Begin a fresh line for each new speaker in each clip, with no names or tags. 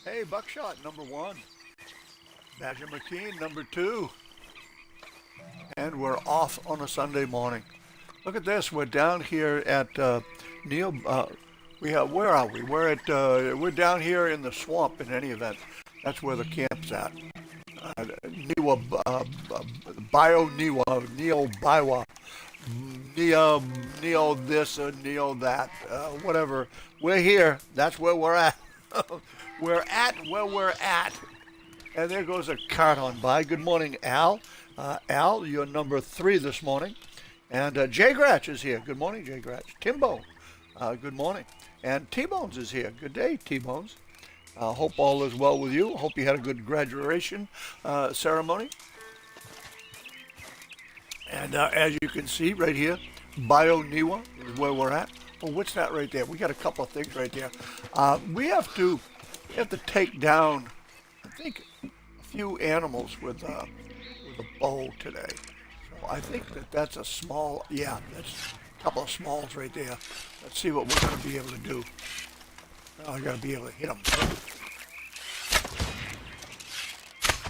Hey, Buckshot, number one. Badger McKean, number two. And we're off on a Sunday morning. Look at this. We're down here at Neil. Where are we? We're down here in the swamp. In any event, that's where the camp's at. Niwa, Bio Niwa, Neo Biwa, Neo this or Neo that, whatever. We're here. That's where we're at. We're at where we're at. And there goes a cart on by. Good morning, Al. Al, you're number three this morning. And Jay Gratch is here. Good morning, Jay Gratch. Timbo, good morning. And T-Bones is here. Good day, T-Bones. Hope all is well with you. Hope you had a good graduation ceremony. And as you can see right here, Bio Niwa is where we're at. Oh, what's that right there? We got a couple of things right there. We have to take down, I think, a few animals with a bow today. So I think that's a small, yeah, that's a couple of smalls right there. Let's see what we're going to be able to do. Oh, I got to be able to hit them.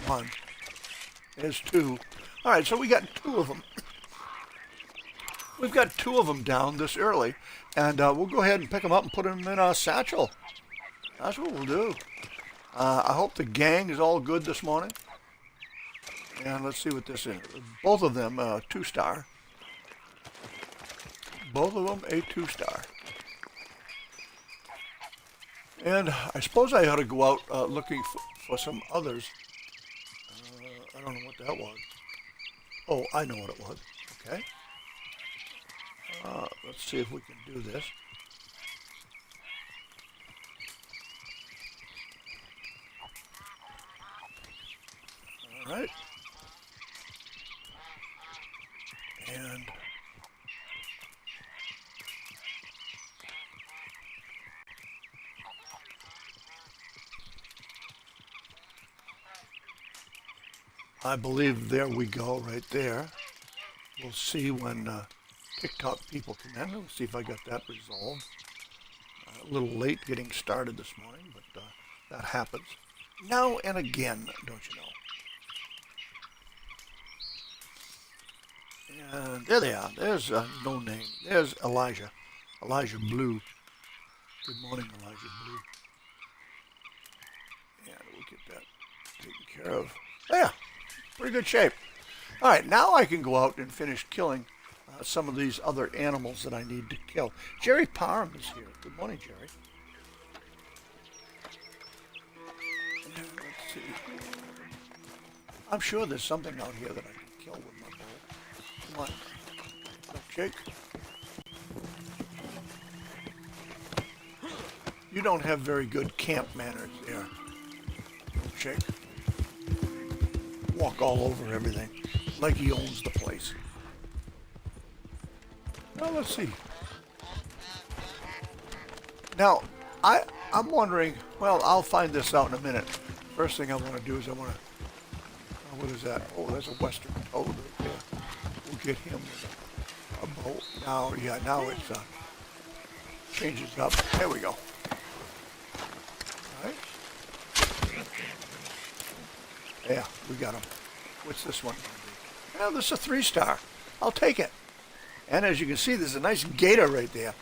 One. There's two. All right, so we got two of them. We've got two of them down this early, and we'll go ahead and pick them up and put them in our satchel. That's what we'll do. I hope the gang is all good this morning. And let's see what this is. Both of them 2-star. Both of them a 2-star. And I suppose I ought to go out looking for some others. I don't know what that was. Oh, I know what it was. Okay. Let's see if we can do this. All right. And I believe there we go right there. We'll see when TikTok people come in. Let's see if I got that resolved. A little late getting started this morning, but that happens now and again, don't you know? And there they are. There's no name. There's Elijah. Elijah Blue. Good morning, Elijah Blue. And we'll get that taken care of. Yeah, pretty good shape. All right, now I can go out and finish killing some of these other animals that I need to kill. Jerry Parham is here. Good morning, Jerry. And let's see. I'm sure there's something out here that I can kill with my bow. Come on, Jake. You don't have very good camp manners there, Jake. Walk all over everything, like he owns the place. Now let's see. Now, I'm wondering. Well, I'll find this out in a minute. First thing I want to do is I want to. What is that? Oh, there's a western toad right there. We'll get him with a bow. Now, yeah, now it's changes up. There we go. All right. Yeah, we got him. What's this one? Well, this is a 3-star. I'll take it. And as you can see, there's a nice gator right there.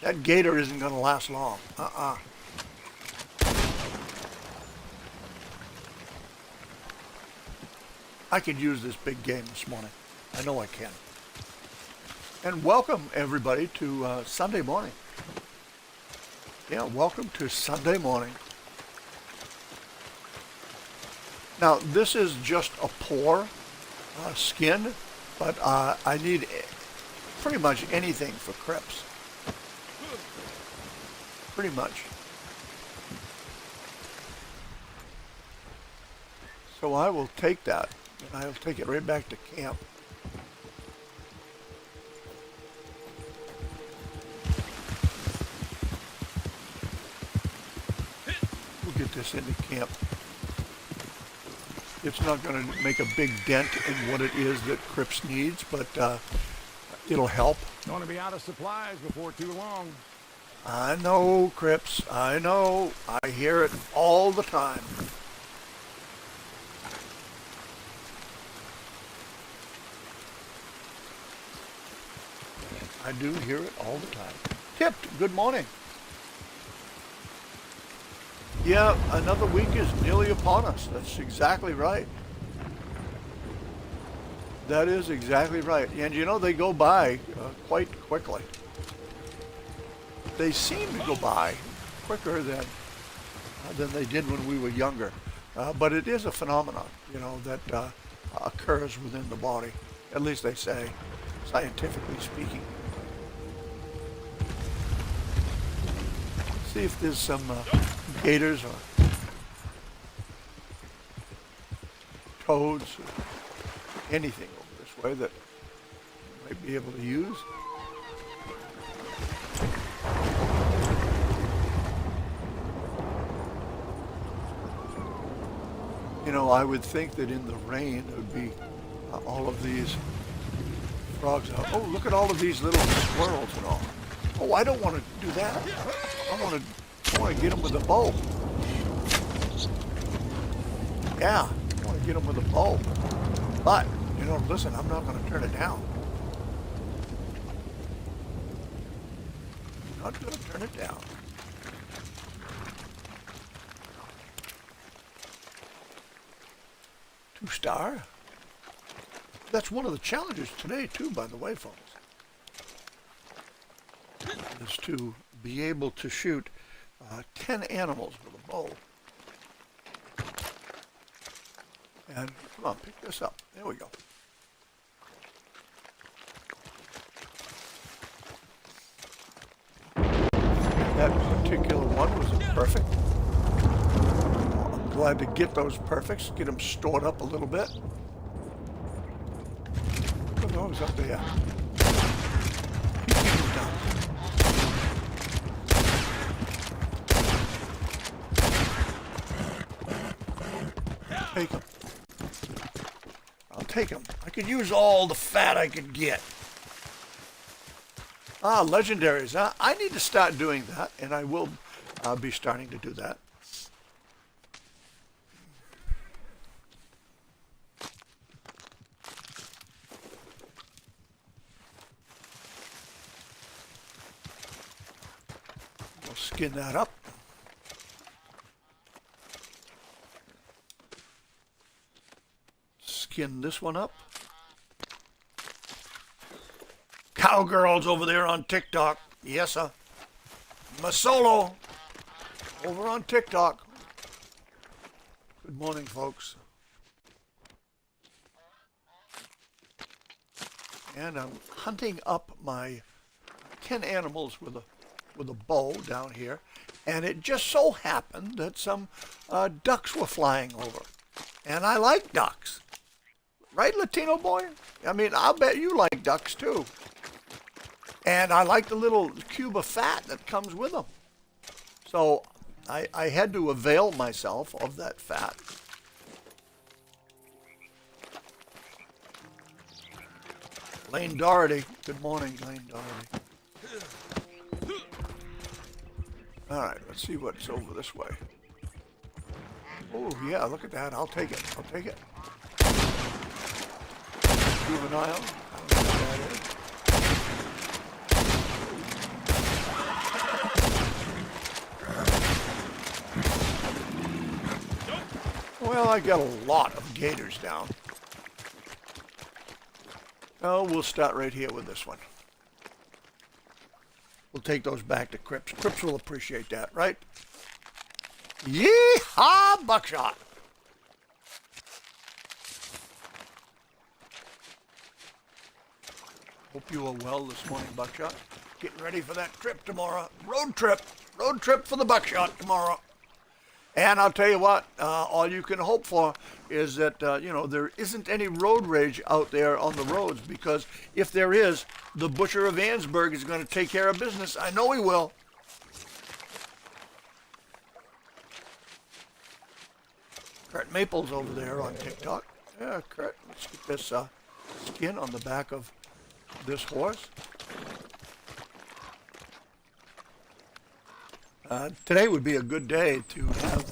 That gator isn't going to last long. I could use this big game this morning. I know I can. And welcome, everybody, to Sunday morning. Yeah, welcome to Sunday morning. Now, this is just a poor skin, but I need pretty much anything for Crips. Pretty much. So I will take that, and I'll take it right back to camp. We'll get this into camp. It's not going to make a big dent in what it is that Cripps needs, but it'll help.
Going to be out of supplies before too long.
I know, Cripps. I know. I hear it all the time. I do hear it all the time. Tipped, good morning. Yeah, another week is nearly upon us. That's exactly right. That is exactly right. And you know, they go by quite quickly. They seem to go by quicker than they did when we were younger. But it is a phenomenon, you know, that occurs within the body. At least they say, scientifically speaking. See if there's some gators or toads or anything over this way that you might be able to use. You know, I would think that in the rain there would be all of these frogs out. Oh, look at all of these little squirrels and all. Oh, I don't want to do that. I want to get them with a bow. Yeah, I want to get them with a bow. But, you know, listen, I'm not going to turn it down. Not going to turn it down. Two-star. That's one of the challenges today, too, by the way, folks. Is to be able to shoot 10 animals with a bow. And come on, pick this up. There we go. That particular one was perfect. I'm glad to get those perfects, get them stored up a little bit. Look at those up there. Take them. I'll take them. I could use all the fat I could get. Ah, legendaries. I need to start doing that, and I will be starting to do that. We'll skin that up. Skin this one up. Cowgirls over there on TikTok. Yes, sir. Masolo over on TikTok. Good morning, folks. And I'm hunting up my 10 animals with a bow down here. And it just so happened that some ducks were flying over. And I like ducks. Right, Latino boy? I mean, I'll bet you like ducks, too. And I like the little cube of fat that comes with them. So I had to avail myself of that fat. Lane Doherty. Good morning, Lane Doherty. All right, let's see what's over this way. Oh, yeah, look at that. I'll take it. I'll take it. Juvenile. I don't know what that is. Well, I got a lot of gators down. Oh, we'll start right here with this one. We'll take those back to Cripps. Cripps will appreciate that, right? Yee-haw, buckshot. Hope you are well this morning, buckshot. Getting ready for that trip tomorrow. Road trip for the buckshot tomorrow. And I'll tell you what, all you can hope for is that, there isn't any road rage out there on the roads, because if there is, the Butcher of Annesburg is going to take care of business. I know he will. Kurt Maples over there on TikTok. Yeah, Kurt, let's get this skin on the back of this horse. Today would be a good day to have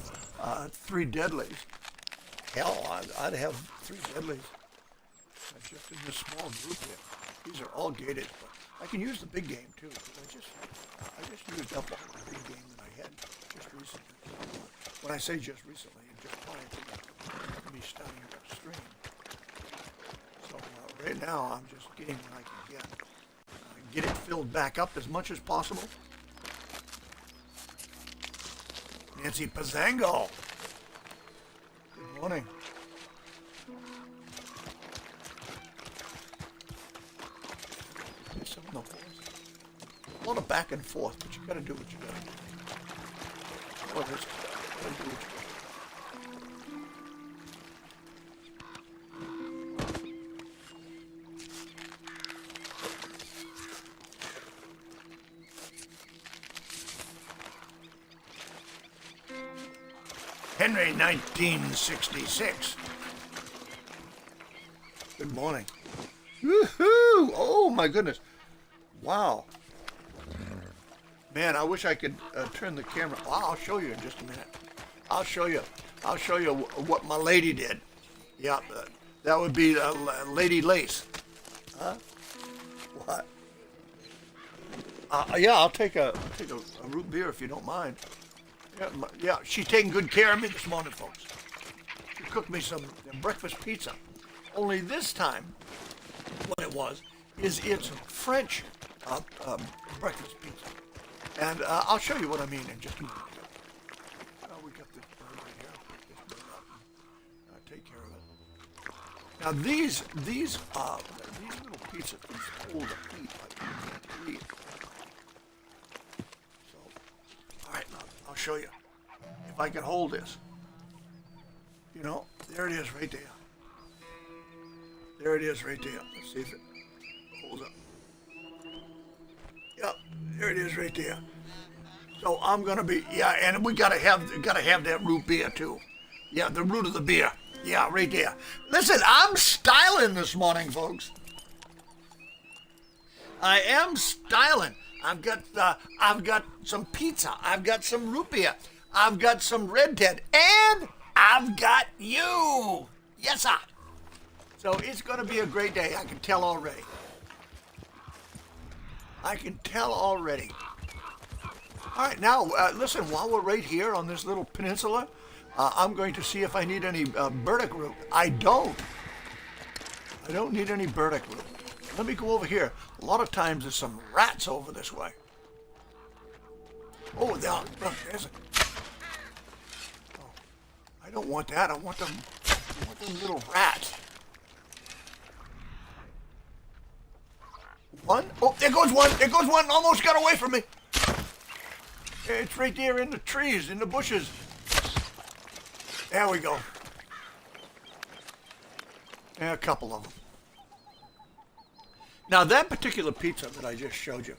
3 deadlies. Hell, I'd have 3 deadlies. Just in this small group here. These are all gated, but I can use the big game too. Because I just used up all the big game that I had just recently. When I say just recently, just prior to me starting the stream. So right now, I'm just getting what I can get. Get it filled back up as much as possible. Nancy Pazango. Good morning. Some of the horse. A lot of back and forth, but you gotta do what you gotta do. What is it? Gotta do what you gotta do. Henry 1966. Good morning. Woohoo! Oh my goodness. Wow. Man, I wish I could turn the camera. Well, I'll show you in just a minute. I'll show you what my lady did. Yeah, that would be Lady Lace. Huh? What? Yeah, I'll take a root beer if you don't mind. Yeah, she's taking good care of me this morning, folks. She cooked me some breakfast pizza. Only this time, what it was, is it's French breakfast pizza. And I'll show you what I mean in just a minute. We got this bird right here. Pick this bird up and take care of it. Now these little pizzas, these hold a heat like you can't believe. So, all right, now I'll show you. If I can hold this. You know, there it is right there. There it is right there. Let's see if it holds up. Yep, there it is right there. So I'm gonna be, yeah, and we gotta have that root beer too. Yeah, the root of the beer. Yeah, right there. Listen, I'm styling this morning, folks. I am styling. I've got some pizza. I've got some root beer. I've got some Red Dead, and I've got you. Yes, sir. So it's going to be a great day. I can tell already. I can tell already. All right, now, listen, while we're right here on this little peninsula, I'm going to see if I need any burdock root. I don't need any burdock root. Let me go over here. A lot of times there's some rats over this way. Oh, look, there's a... Oh, I don't want that. I want them little rats. One. Oh, there goes one. There goes one. Almost got away from me. It's right there in the trees, in the bushes. There we go. Yeah, a couple of them. Now, that particular pizza that I just showed you,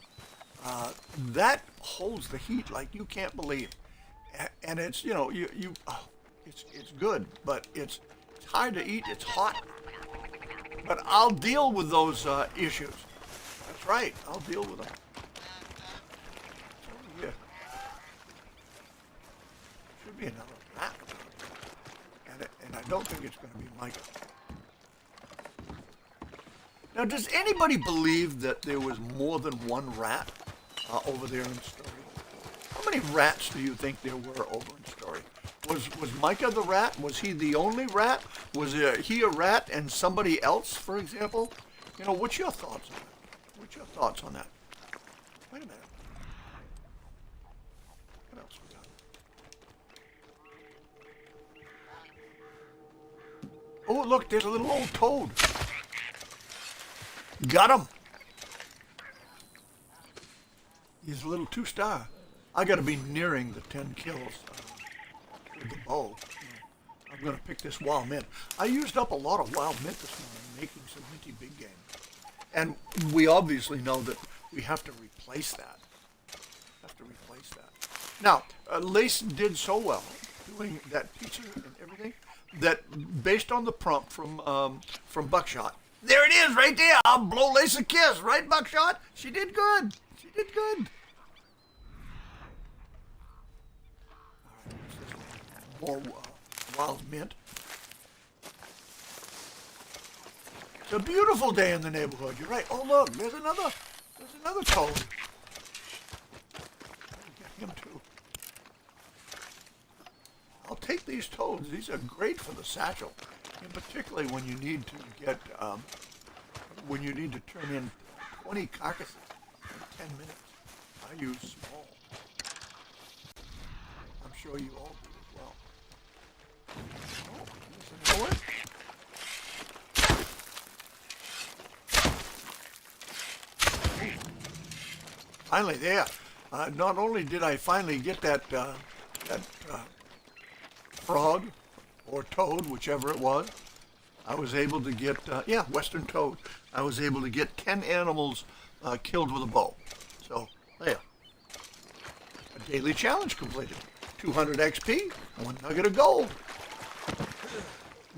that holds the heat like you can't believe. And it's, you know, it's good, but it's hard to eat. It's hot. But I'll deal with those issues. That's right. I'll deal with them. It's over here. Should be another rat. And I don't think it's going to be Micah. Now, does anybody believe that there was more than one rat over there in Story? How many rats do you think there were over in Story? Was Micah the rat? Was he the only rat? Was he a rat and somebody else, for example? You know, what's your thoughts on that? What's your thoughts on that? Wait a minute. What else we got? Oh, look, there's a little old toad. Got him. He's a little 2-star. I got to be nearing the 10 kills with the bow. I'm going to pick this wild mint. I used up a lot of wild mint this morning making some minty big game. And we obviously know that we have to replace that. Now, Lace did so well doing that pizza and everything. that based on the prompt from Buckshot. There it is, right there. I'll blow Lace a kiss, right, Buckshot? She did good. She did good. All right, more wild mint. It's a beautiful day in the neighborhood. You're right. Oh look, there's another toad. Get him too. I'll take these toads. These are great for the satchel, and particularly when you need to get when you need to turn in 20 carcasses in 10 minutes. I use small. I'm sure you all do as well. Oh, there's another one. Finally, there. Not only did I finally get that frog or toad, whichever it was, I was able to get western toad. I was able to get 10 animals killed with a bow. So there, a daily challenge completed. 200 XP, 1 nugget of gold.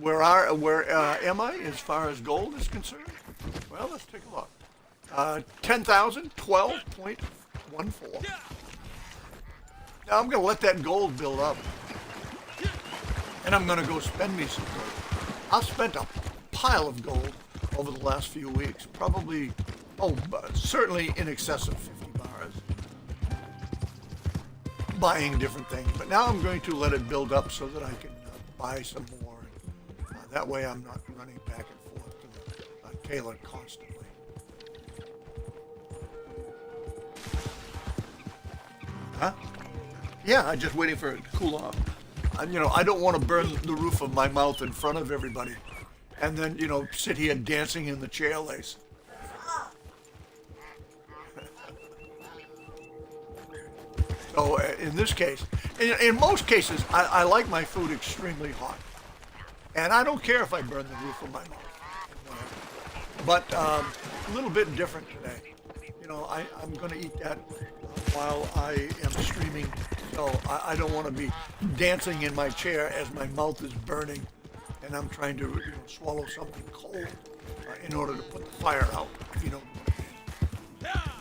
Where am I as far as gold is concerned? Well, let's take a look. 10,000, 12.14. Now I'm going to let that gold build up. And I'm going to go spend me some gold. I've spent a pile of gold over the last few weeks. Probably, certainly in excess of 50 bars. Buying different things. But now I'm going to let it build up so that I can buy some more. That way I'm not running back and forth to the tailor constantly. Huh? Yeah, I'm just waiting for it to cool off. I don't want to burn the roof of my mouth in front of everybody and then, sit here dancing in the chair lace. So in this case, in most cases, I like my food extremely hot. And I don't care if I burn the roof of my mouth. But a little bit different today. I'm going to eat that while I am streaming. So I don't want to be dancing in my chair as my mouth is burning and I'm trying to swallow something cold in order to put the fire out, if you know what I mean.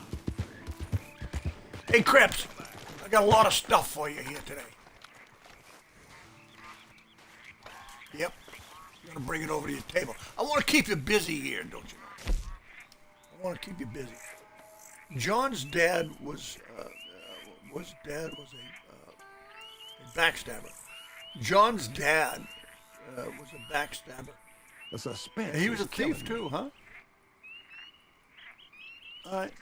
Hey, Crips, I got a lot of stuff for you here today. Yep, I'm going to bring it over to your table. I want to keep you busy here, don't you know? I want to keep you busy. John's dad was a backstabber. John's dad was a backstabber.
The suspense.
And he was
is
a thief
killing me.
too, huh? All right,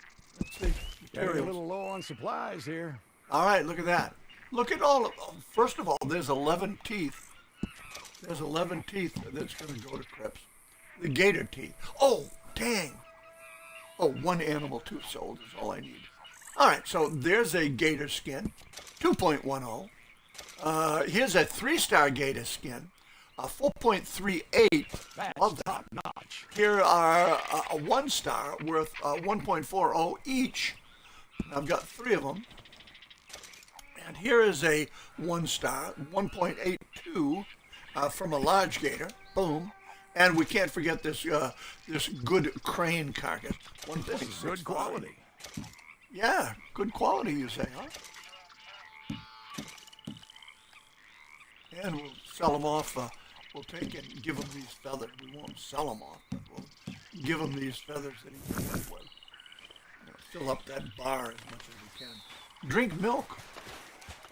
let's see.
Getting a
Materials.
little low on supplies here.
All right, look at that. Look at all of. First of all, there's 11 teeth. There's 11 teeth that's going to go to Crips. The gator teeth. Oh, dang. Oh, 1 animal tooth sold is all I need. All right, so there's a gator skin, 2.10. Here's a 3-star gator skin, 4.38.
That's
Love that.
top notch.
Here are a 1-star worth 1.40 each. I've got 3 of them. And here is a 1-star, 1.82 from a large gator. Boom. And we can't forget this this good crane carcass.
This is good quality.
Yeah, good quality, you say, huh? And we'll sell them off. We'll take and give them these feathers. We won't sell them off, but we'll give them these feathers that he can work with. Fill up that bar as much as we can. Drink milk.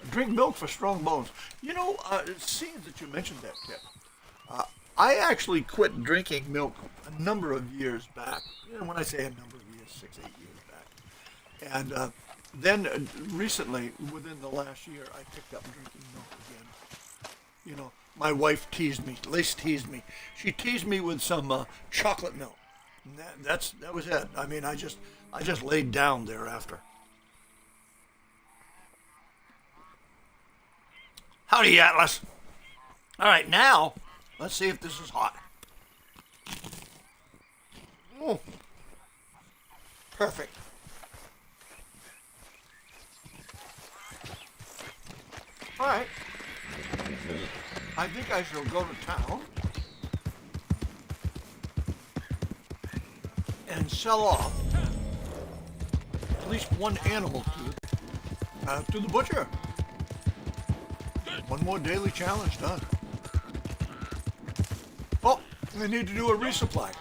Drink milk for strong bones. It seems that you mentioned that, Tip. I actually quit drinking milk a number of years back. When I say a number of years, 6, 8 years back. And then recently, within the last year, I picked up drinking milk again. My wife teased me. Lace teased me. She teased me with some chocolate milk. And that was it. I mean, I just laid down thereafter. Howdy, Atlas. All right, now let's see if this is hot. Oh, perfect. All right. I think I shall go to town and sell off at least one animal to the butcher. One more daily challenge done. Oh, they need to do a resupply.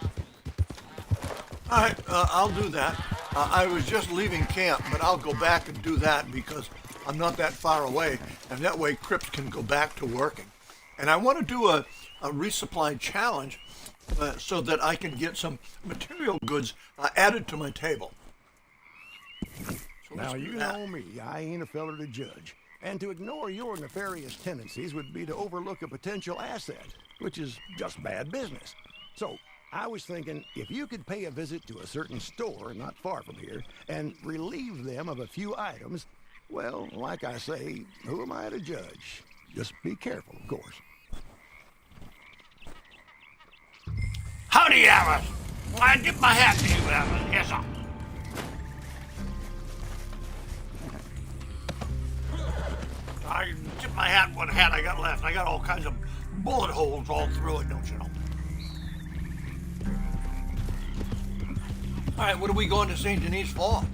All right, I'll do that. I was just leaving camp, but I'll go back and do that because I'm not that far away, and that way Crips can go back to working. And I want to do a resupply challenge so that I can get some material goods added to my table. So let's
Now,
do
you
that.
know me, I ain't a feller to judge. And to ignore your nefarious tendencies would be to overlook a potential asset, which is just bad business. So, I was thinking, if you could pay a visit to a certain store not far from here and relieve them of a few items, well, like I say, who am I to judge? Just be careful, of course.
Howdy, Alice. Well, I tip my hat to you, Alice. Yes, sir. I tip my hat what hat I got left. I got all kinds of bullet holes all through it, don't you know?
All right, what are we going to St. Denis for?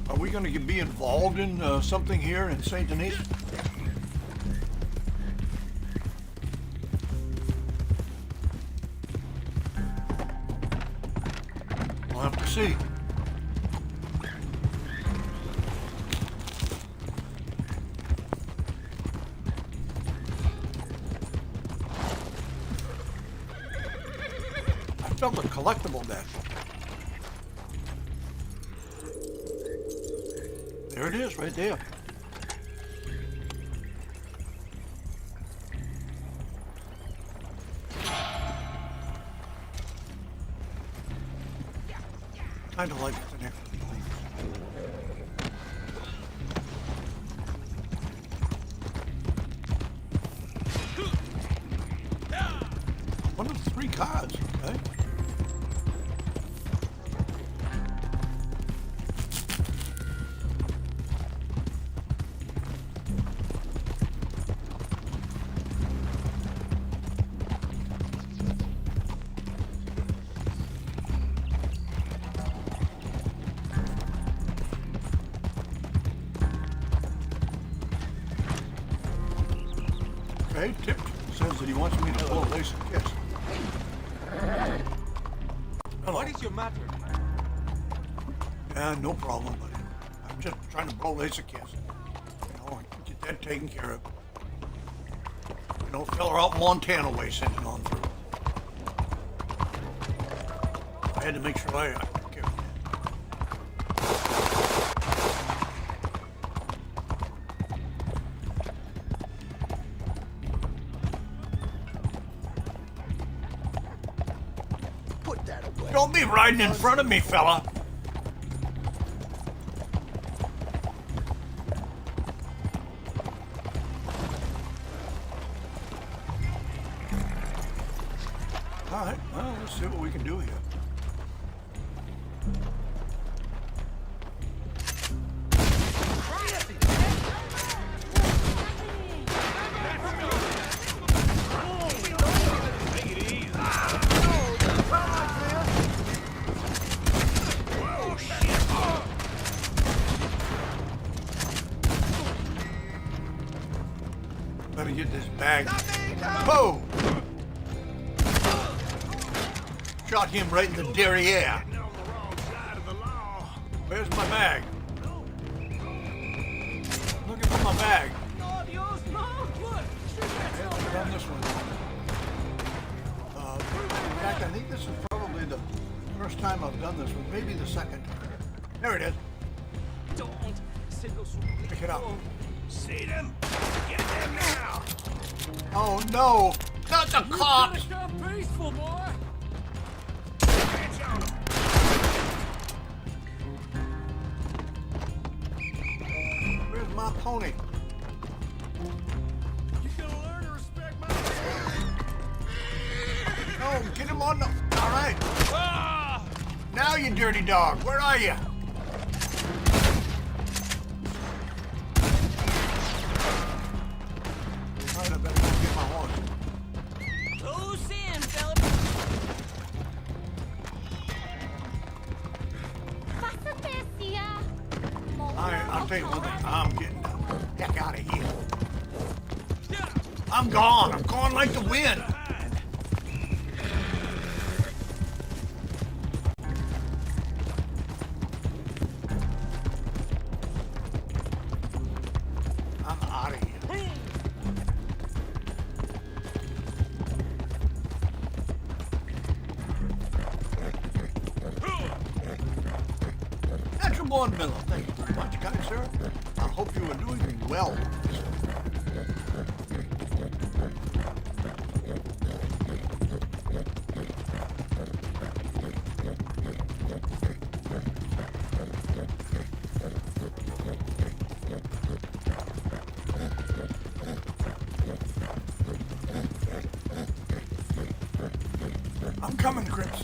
Are we going to be involved in something here in St. Denis? We'll have to see. I felt a collectible dash. There it is, right there. Kind of like it's an extra place. One of the 3 cards, okay? Okay, Tip says that he wants me to blow a lace and kiss. Hello.
What is your matter?
Yeah, no problem, buddy. I'm just trying to blow lace a kiss. You know, get that taken care of. You know, fella out in Montana way sending on through. I had to make sure I took care of that.
Put that away.
Don't be riding in front of me, fella.
All right, well, let's see what we can do here. Better get this bag. Whoa! Shot him right in the derriere. Where's my bag? Looking for my bag. I've done this one. In fact, I think this is probably the first time I've done this one. Maybe the second time. There it is. Pick it up.
See them? Get them now.
Oh no!
Not the cops.
Peaceful, boy.
Hands on 'em.
Where's my pony?
You gonna learn to respect my...
No, get him on the... All right.
Ah!
Now, you dirty dog. Where are you?
I'm gone. I'm gone like the wind. I'm out of here. Natural Born Miller, thank you very much, kind sir. I hope you are doing well. I'm coming, Crips.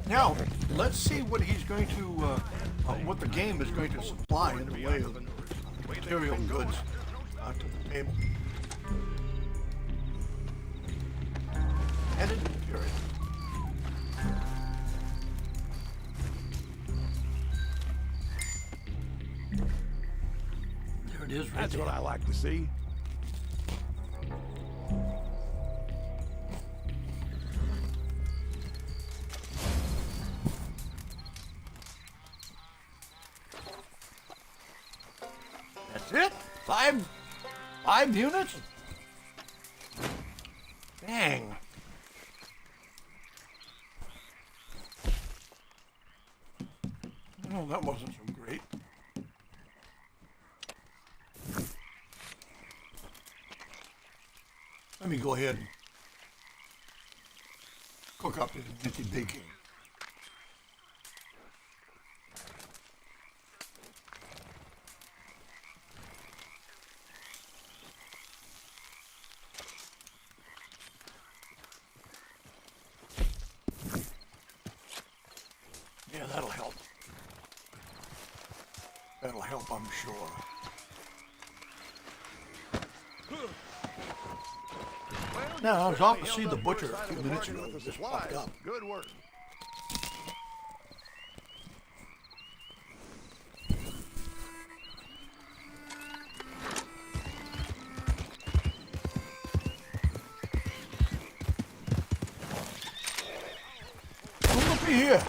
Now, let's see what he's going to, what the game is going to supply in the way of material goods to the table. Added material. There it is, right
That's
there.
what I like to see.
That's it? Five units? Dang. Oh, that wasn't so great. Let me go ahead and cook up this minty bacon. Yeah, that'll help. That'll help, I'm sure. Now, I was off to see the butcher a few minutes ago. Just popped up.
Good work.
Oh, looky here.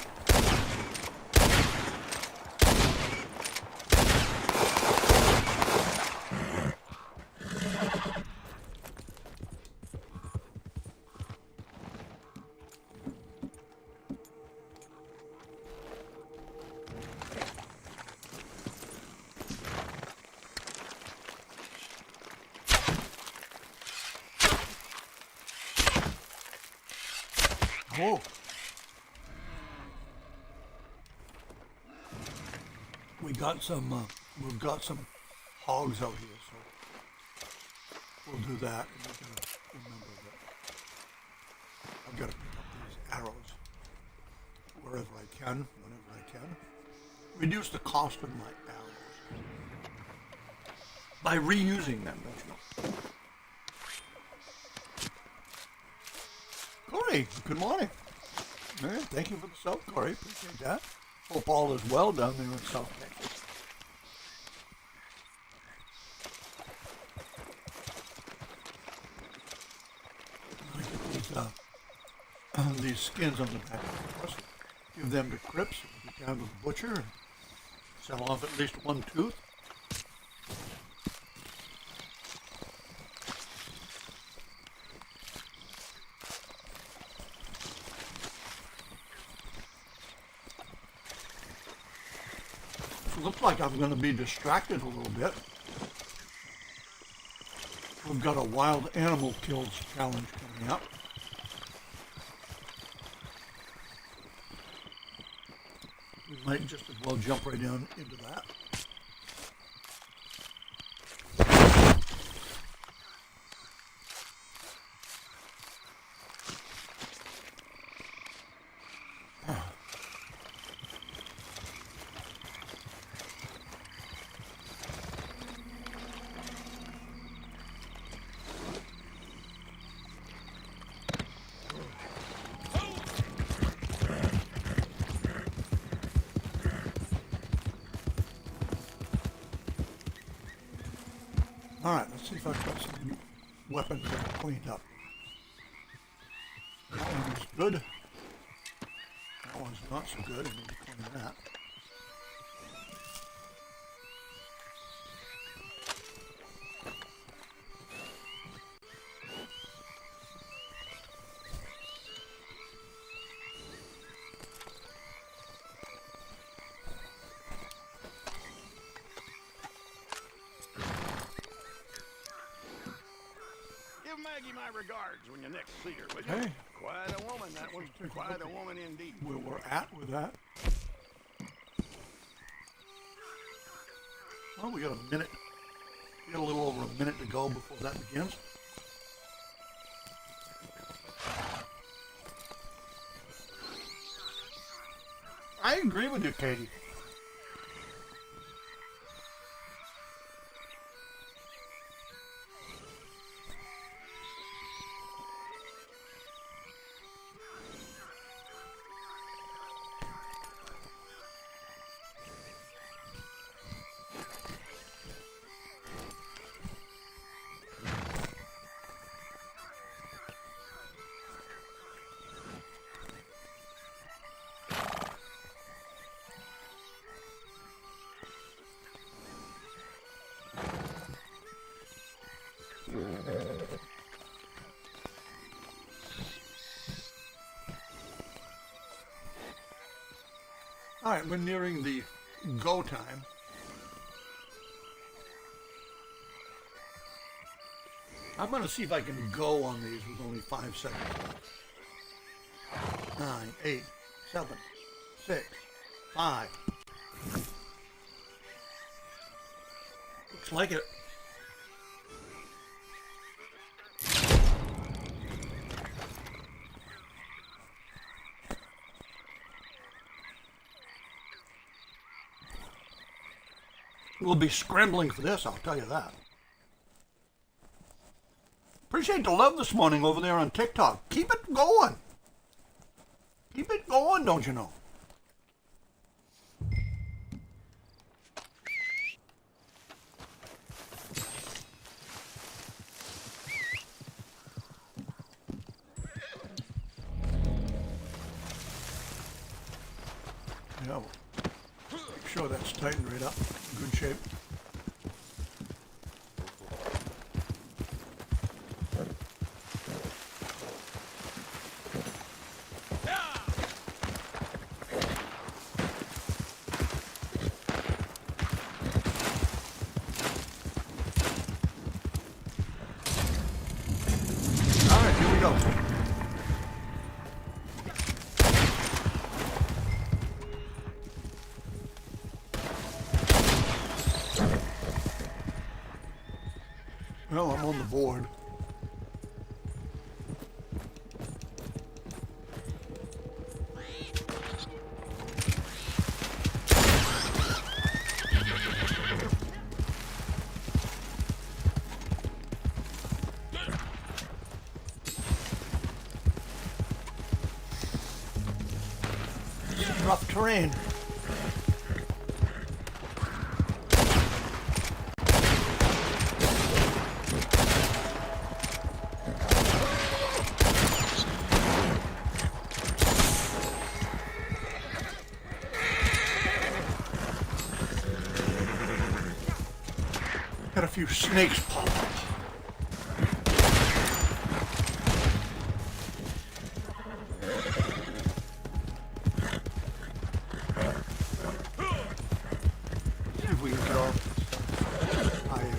Oh. We've got some hogs out here, so we'll do that. And we're gonna remember that I've got to pick up these arrows wherever I can, whenever I can. Reduce the cost of my arrows by reusing them, don't you know? Corey, good morning. All right, thank you for the sub, Corey. Appreciate that. Hope all is well down there in South Texas. I get these skins on the back of the horse. Give them to Crips, get down to the butcher, and sell off at least one tooth. Looks like I'm going to be distracted a little bit. We've got a wild animal kills challenge coming up. We might just as well jump right down into that. All right, let's see if I've got some weapons that are cleaned up. That one's good. That one's not so good. I need to clean that.
Give Maggie my regards when you next see her, will you?
Hey.
Quite a woman, that one. Quite a woman indeed.
Where we're at with that. Well, we got a minute. We got a little over a minute to go before that begins. I agree with you, Katie. All right, we're nearing the go time. I'm going to see if I can go on these with only 5 seconds left. 9, 8, 7, 6, 5. Looks like it. We'll be scrambling for this, I'll tell you that. Appreciate the love this morning over there on TikTok. Keep it going. Keep it going, don't you know? Yeah, make sure that's tightened right up. Good shape. All right, here we go. Well, I'm on the board. This is rough terrain. Got a few snakes pop up. See if we can get off this high area.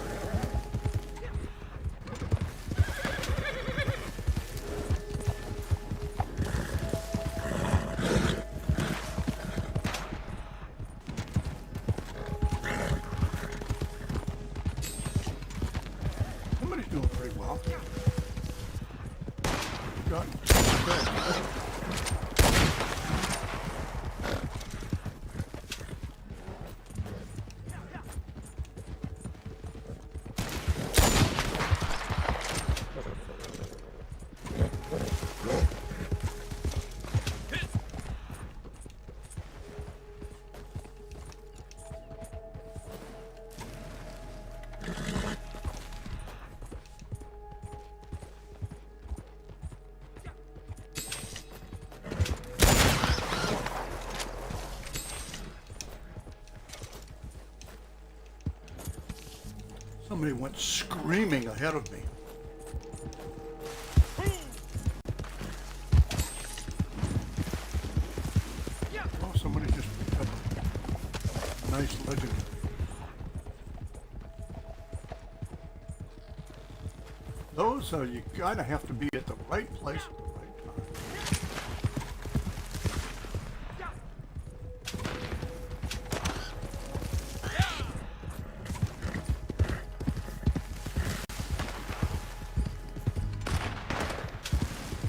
Somebody went screaming ahead of me. Oh, somebody just picked up a nice legendary. Those, you kind of have to be at the right place at the right time.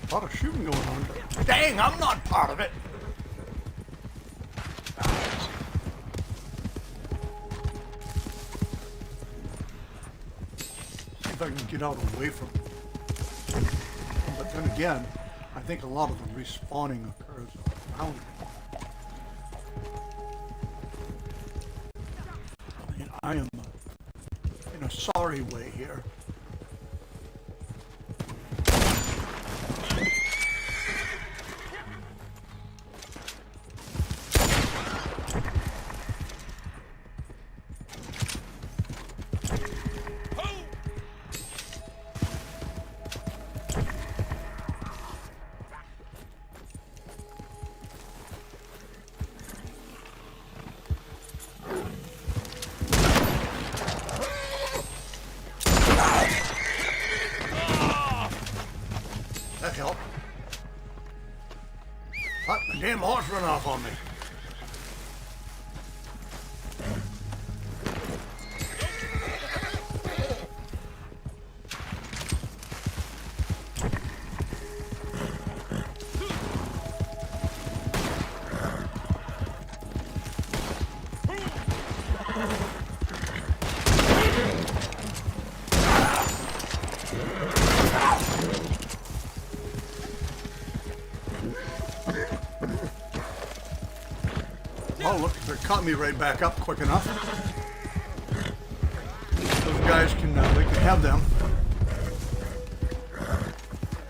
A lot of shooting going on. Dang, I'm not part of it. See if I can get out away from it. But then again, I think a lot of the respawning occurs around me. I mean, I am in a sorry way here. That helped. What? The damn horse ran off on me. Oh, look, they caught me right back up quick enough. Those guys can, they can have them.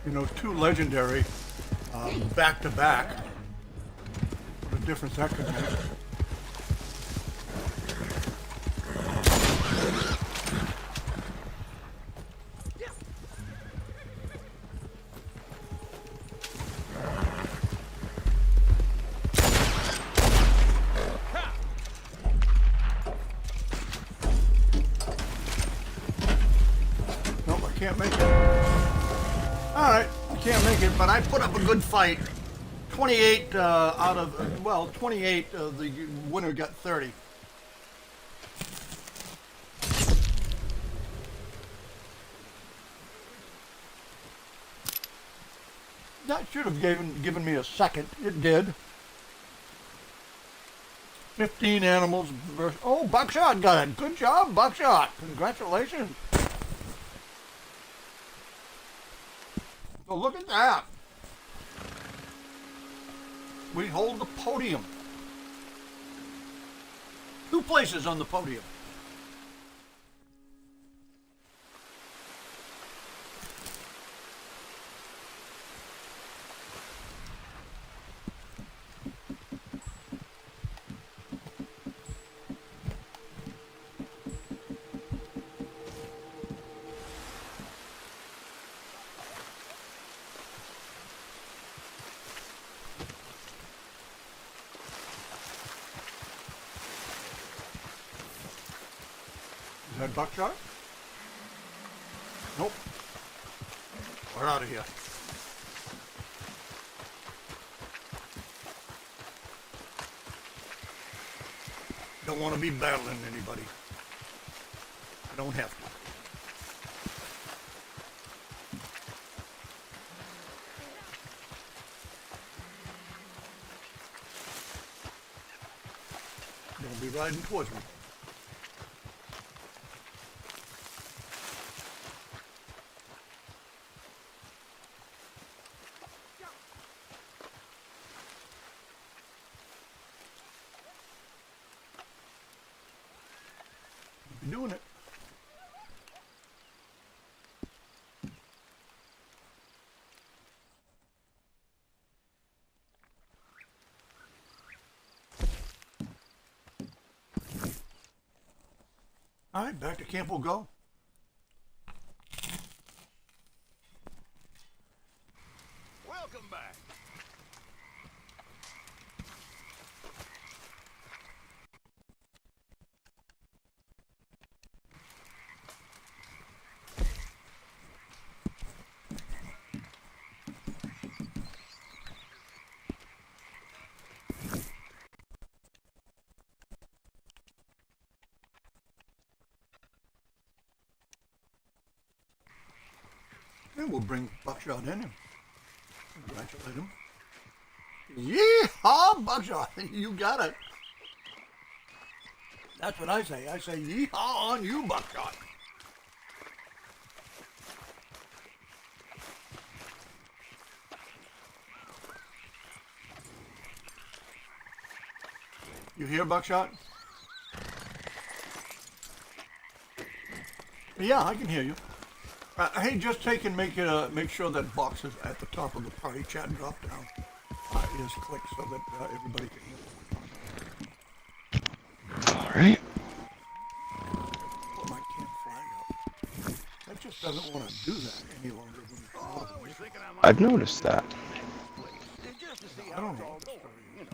You know, 2 legendary back to back. What a difference that could make. Nope, I can't make it. Alright, I can't make it, but I put up a good fight. 28 out of, well, 28, the winner got 30. That should have given me a second. It did. 15 animals versus... Oh, Buckshot got it. Good job, Buckshot. Congratulations. So look at that. We hold the podium. 2 places on the podium. Is that Buckshot? Nope. We're out of here. Don't want to be battling anybody. I don't have to. Don't be riding towards me. You're doing it. All right, back to camp we'll go. we'll bring Buckshot in and congratulate him. Yeehaw, Buckshot! You got it. That's what I say. I say yeehaw on you, Buckshot. You hear, Buckshot? Yeah, I can hear you. Hey, just take and make sure that box is at the top of the party chat drop down is clicked so that everybody can hear.
All right.
Put my camp flag up. That just doesn't want to do that any longer when it's out of the way.
I've noticed that.
I don't know what the story is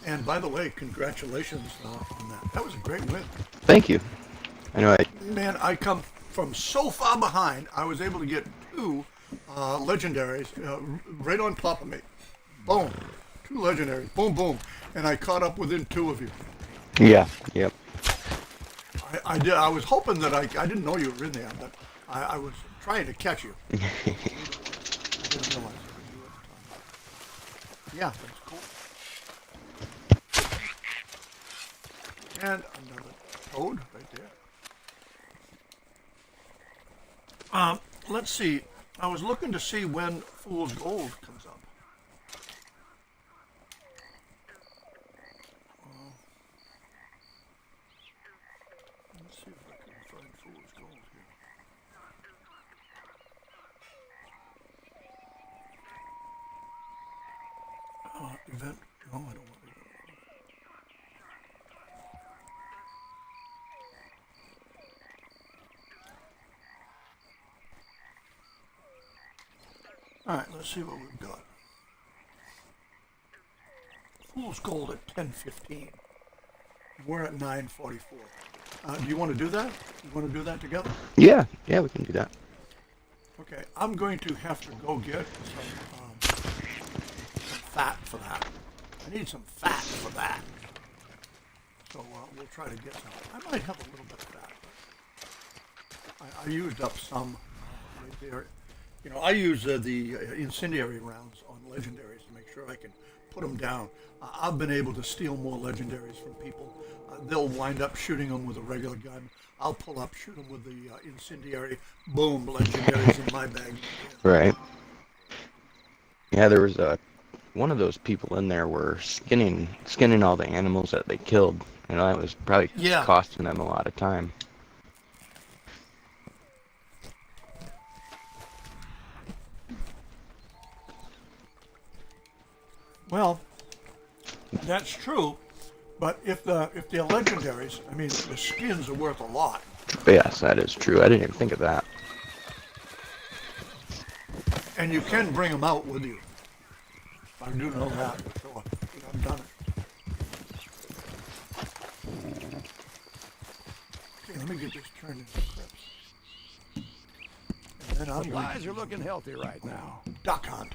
there. And by the way, congratulations on that. That was a great win.
Thank you. I know
Man, I come from so far behind, I was able to get 2 legendaries right on top of me. Boom. 2 legendaries. Boom, boom. And I caught up within 2 of you.
Yeah. Yep.
I did. I was hoping that I didn't know you were in there, but I was trying to catch you. I didn't realize you were at the time. Yeah, that's cool. And another toad right there. Let's see. I was looking to see when Fool's Gold comes up. Let's see if I can find Fool's Gold here. Event? No, I don't want to. All right, let's see what we've got. Fool's Gold at 10:15. We're at 9:44. Do you want to do that? You want to do that together?
Yeah. Yeah, we can do that.
Okay, I'm going to have to go get some fat for that. I need some fat for that. So we'll try to get some. I might have a little bit of fat. But I used up some right there. You know, I use the incendiary rounds on legendaries to make sure I can put them down. I've been able to steal more legendaries from people. They'll wind up shooting them with a regular gun. I'll pull up, shoot them with the incendiary. Boom, legendaries in my bag.
Right. Yeah, there was one of those people in there were skinning all the animals that they killed. You know, that was probably costing them a lot of time.
Well, that's true, but if they're legendaries, I mean, the skins are worth a lot.
Yes, that is true. I didn't even think of that.
And you can bring them out with you. I do know that for sure. I've done it. Okay, let me get this turned into clips. And then I'm going
Supplies are looking healthy right now.
duck hunt.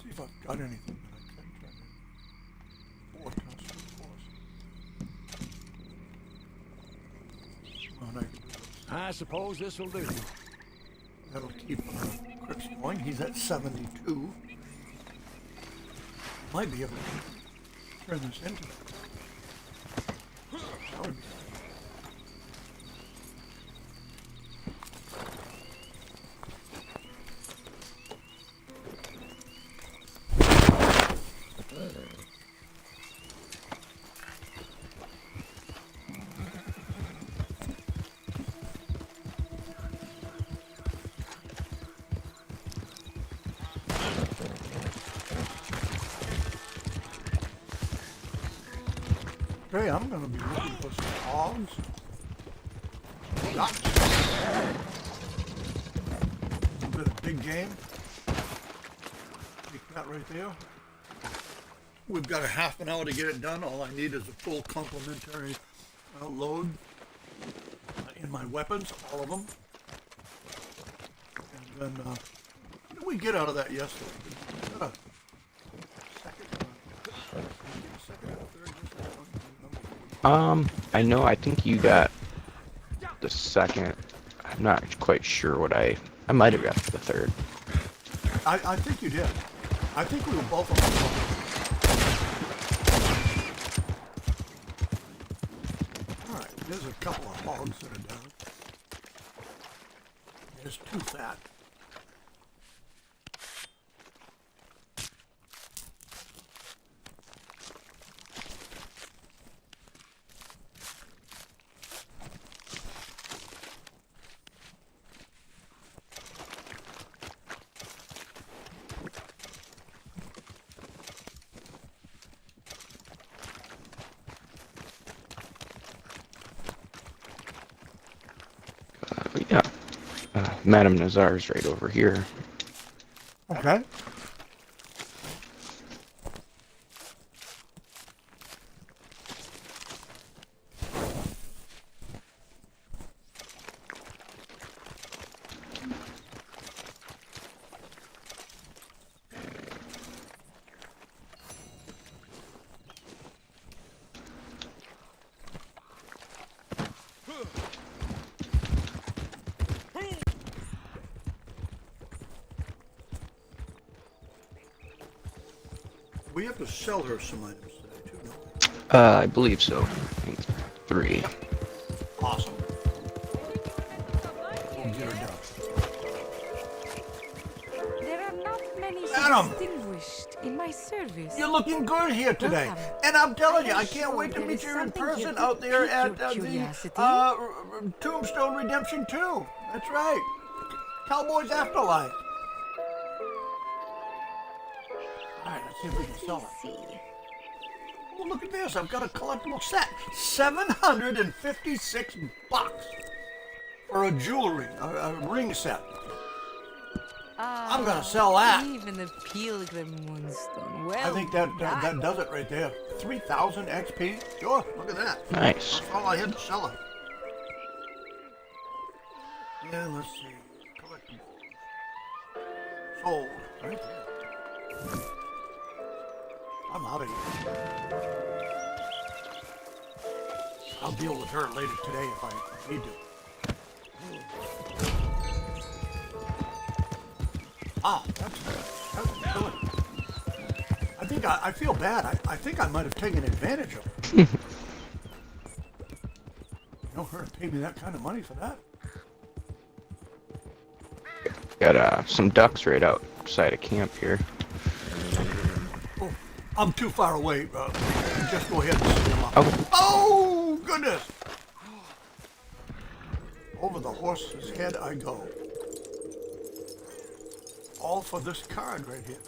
See if I've got anything that I can turn in. Forecast reports. Oh, no, I can do this.
I suppose this will do.
That'll keep Crips going. He's at 72. Might be able to turn this into it. That would be nice. Okay, I'm going to be looking for some hogs. Ducks. A bit of big game. Keep that right there. We've got a half an hour to get it done. All I need is a full complementary load in my weapons, all of them. And then, what did we get out of that yesterday? Did we get a second?
I know. I think you got the second. I'm not quite sure what I might have got the third.
I think you did. I think we were both on the phone. All right, there's a couple of hogs that are down. There's too fat.
Yeah. Madame Nazar's right over here.
Okay.
We have to sell her some items today too, don't
I believe so. I think 3.
we? Awesome. We'll get her done.
There are not many so
Adam!
distinguished in my service.
You're looking good here today.
Welcome.
And I'm telling you,
I
I
am
can't
sure
wait to
there
meet
is
you in
something here
person
to
out there
pique
at
your
the
curiosity.
Tombstone Redemption 2. That's right. Cowboys Afterlife. All right, let's see if we can sell it.
See.
Oh, look at this. I've got a collectible set. $756 for a jewelry, a ring set. I'm gonna sell that.
Even the pilgrim moonstone. Well,
I think that does it right there. 3,000 XP. Sure, look at that.
Nice.
That's all I had to sell it. Yeah, let's see. Collectibles. Sold. Right there. I'm out of here. I'll deal with her later today if I need to. Ah, that's good. I feel bad. I think I might have taken advantage of her. You know, her to pay me that kind of money for that.
Got some ducks right outside of camp here.
Oh, I'm too far away. Just go ahead and set them up.
Oh.
Oh, goodness! Over the horse's head I go. All for this card right here.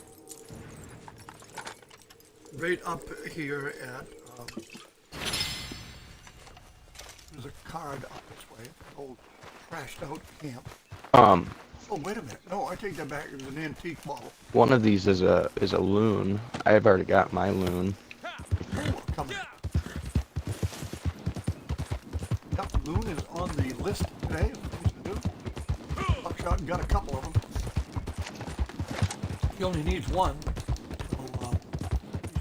Right up here at, there's a card up this way, an old trashed out camp. Oh, wait a minute. No, I take that back. It was an antique bottle.
One of these is a loon. I've already got my loon.
Oh, coming. Yep, Loon is on the list today of things to do. Buckshot got a couple of them. He only needs one, so he's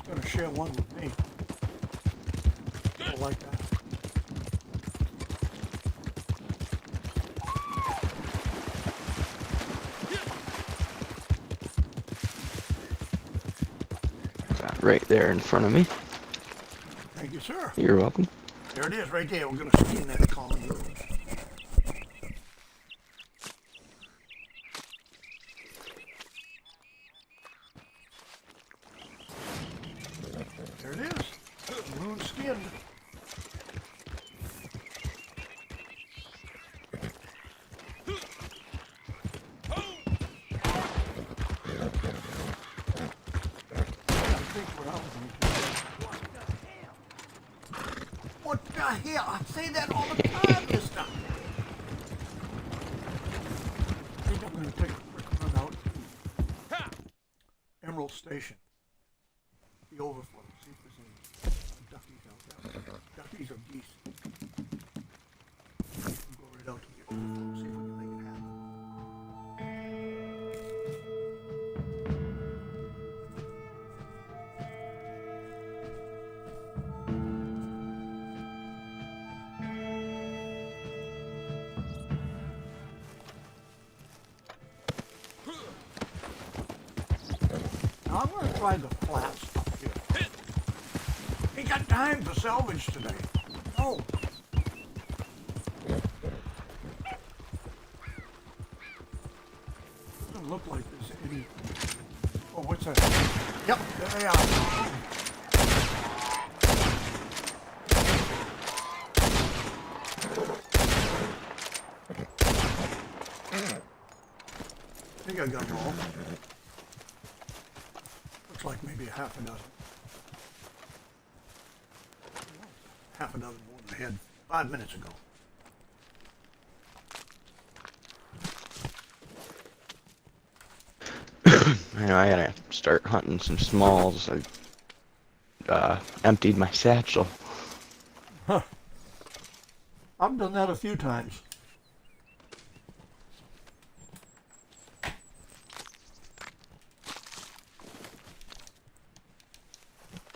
going to share one with me. I like that.
Right there in front of me.
Thank you, sir.
You're welcome.
There it is, right there. We're going to scan that common room. There it is. Moon skinned. What the hell? I say that all the time, mister. I think I'm going to take a quick run out to Emerald Station. The overflow. See if there's any duckies out there. Duckies or geese. We'll go right out to the overflow. See if we can make it happen. I'm going to try the flat stuff here. Ain't got time for salvage today. No. Doesn't look like there's any... Oh, what's that? Yep, there they are. I think I got them all. Looks like maybe a half a dozen. Half a dozen more than I had 5 minutes ago.
I know I gotta start hunting some smalls. I emptied my satchel.
Huh. I've done that a few times.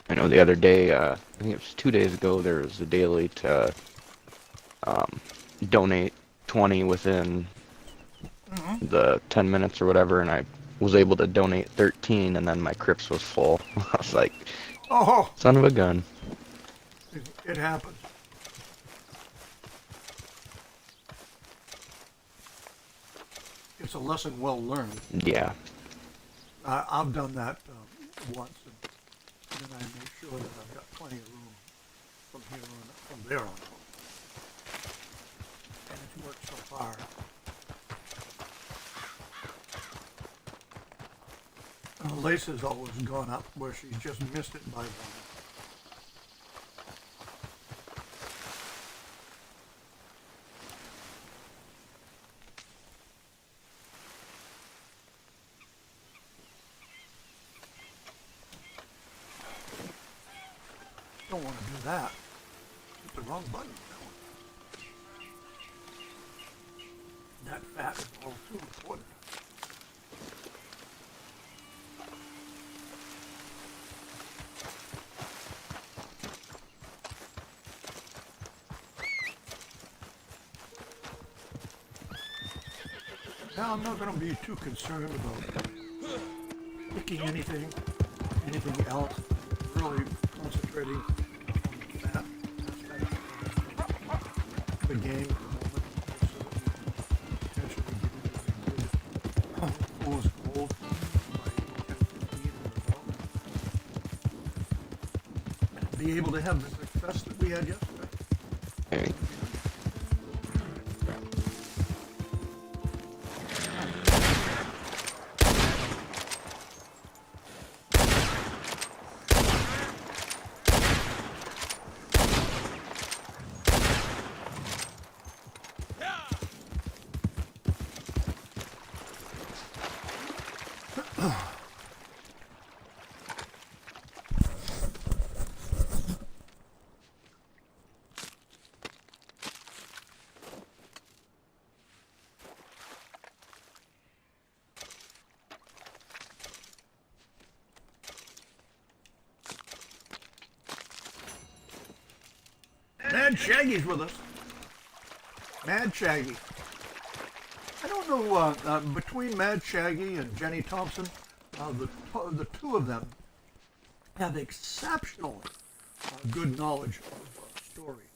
I know the other day, I think it was 2 days ago, there was a daily to donate 20 within the 10 minutes or whatever, and I was able to donate 13, and then my crypts was full. I was like,
Oh,
son of a gun.
it happens. It's a lesson well learned.
Yeah.
I've done that once, and then I make sure that I've got plenty of room from here on, from there on out. And it's worked so far. Lace has always gone up where she's just missed it by one. Don't want to do that. It's the wrong button. That fat is all too important. Now I'm not going to be too concerned about picking anything else. Really concentrating on the fat aspect of the game at the moment, so that we can potentially get into a good fool's gold by 10-15 or so. And be able to have the success that we had yesterday.
Hey. Mad Shaggy's with us. Mad Shaggy. I don't know, between Mad Shaggy and Jenny Thompson, the two of them have exceptionally good knowledge of story.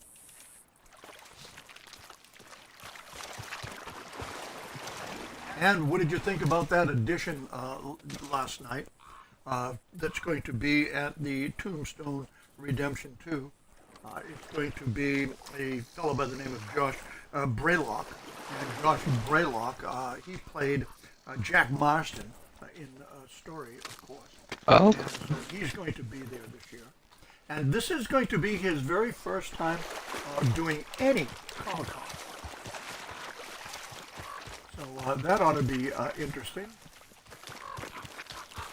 And what did you think about that edition last night that's going to be at the Tombstone Redemption 2? It's going to be a fellow by the name of Josh Braylock. And Josh Braylock, he played Jack Marston in Story, of course. Oh.
And so he's going to be there this year. And this is going to be his very first time doing any Comic-Con. So that ought to be interesting.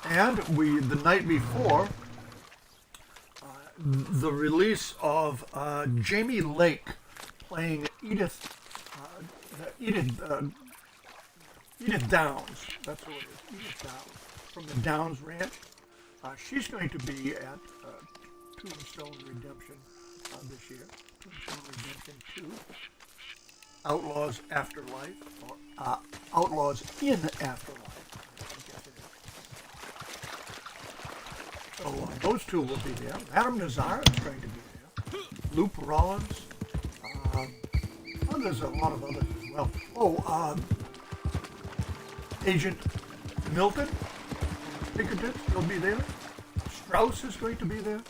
And the night before, the release of Jamie Lake playing Edith Downs. That's who it is, Edith Downs, from the Downs Ranch. She's going to be at Tombstone Redemption this year. Tombstone Redemption 2. Outlaws Afterlife, or Outlaws in Afterlife. I guess
So those two will be there. Adam Nazar is going to be there. Lou Rollins. There's a lot of others as well. Oh, Agent Milton Pinkerton will be there. Strauss is going to be there.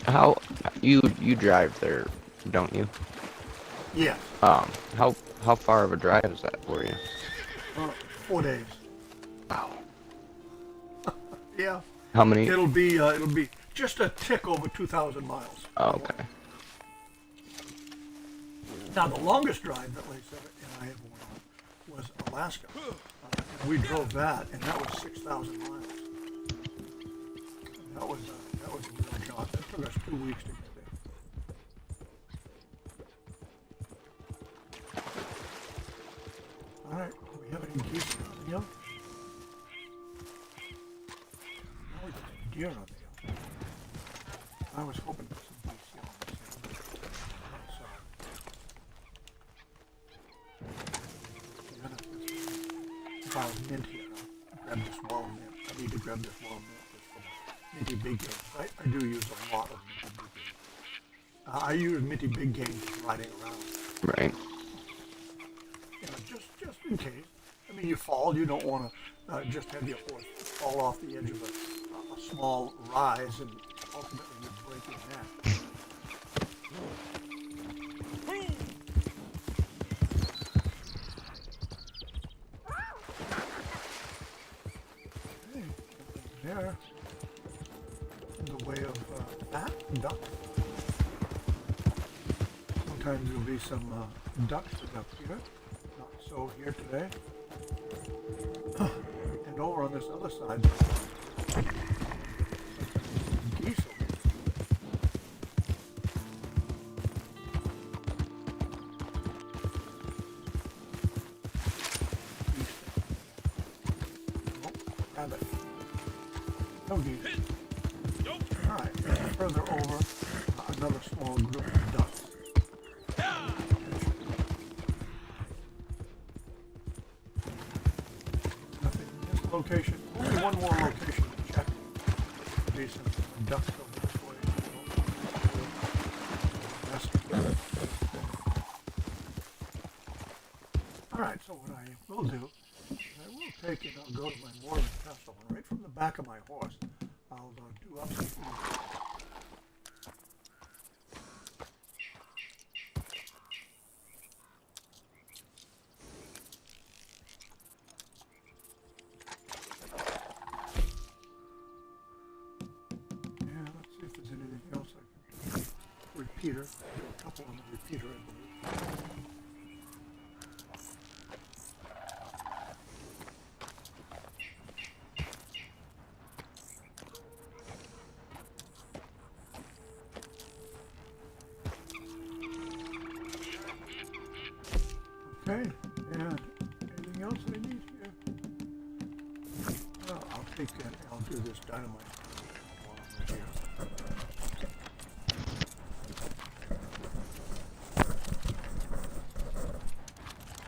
How you drive there, don't you?
Yes.
How far of a drive is that for you?
4 days.
Wow.
Yeah.
How many?
It'll be just a tick over 2,000 miles.
Oh, okay.
Now the longest drive that Lisa and I have went on was Alaska. We drove that, and that was 6,000 miles. And that was a real jaunt. That took us 2 weeks to get there. All right. Do we have any geese on the hill? No, we got some deer on the hill. I was hoping for some geese here on this hill. Not sorry. Wild mint here. I'll grab this wild mint. I need to grab this wild mint. It's from Minty Big Game. I do use a lot of Minty Big Game. I use Minty Big Game just riding around.
Right.
You know, just in case. I mean, you fall. You don't want to just have your horse fall off the edge of a small rise and ultimately you break your neck. There, in the way of fat duck. Sometimes there'll be some ducks up here. Not so here today. And over on this other side, geese over there. Oh, rabbit. No geese. All right, and further over, another small group of ducks. Nothing in this location. Only one more location to check. There'll be some ducks over this way. All right, so what I will do is I will take and I'll go to my mortar and pestle, and right from the back of my horse, I'll do up some food. Yeah, let's see if there's anything else I can do. Repeater. Do a couple on the repeater, I believe. Okay, and anything else I need here? Well, I'll take that. I'll do this dynamite while I'm here.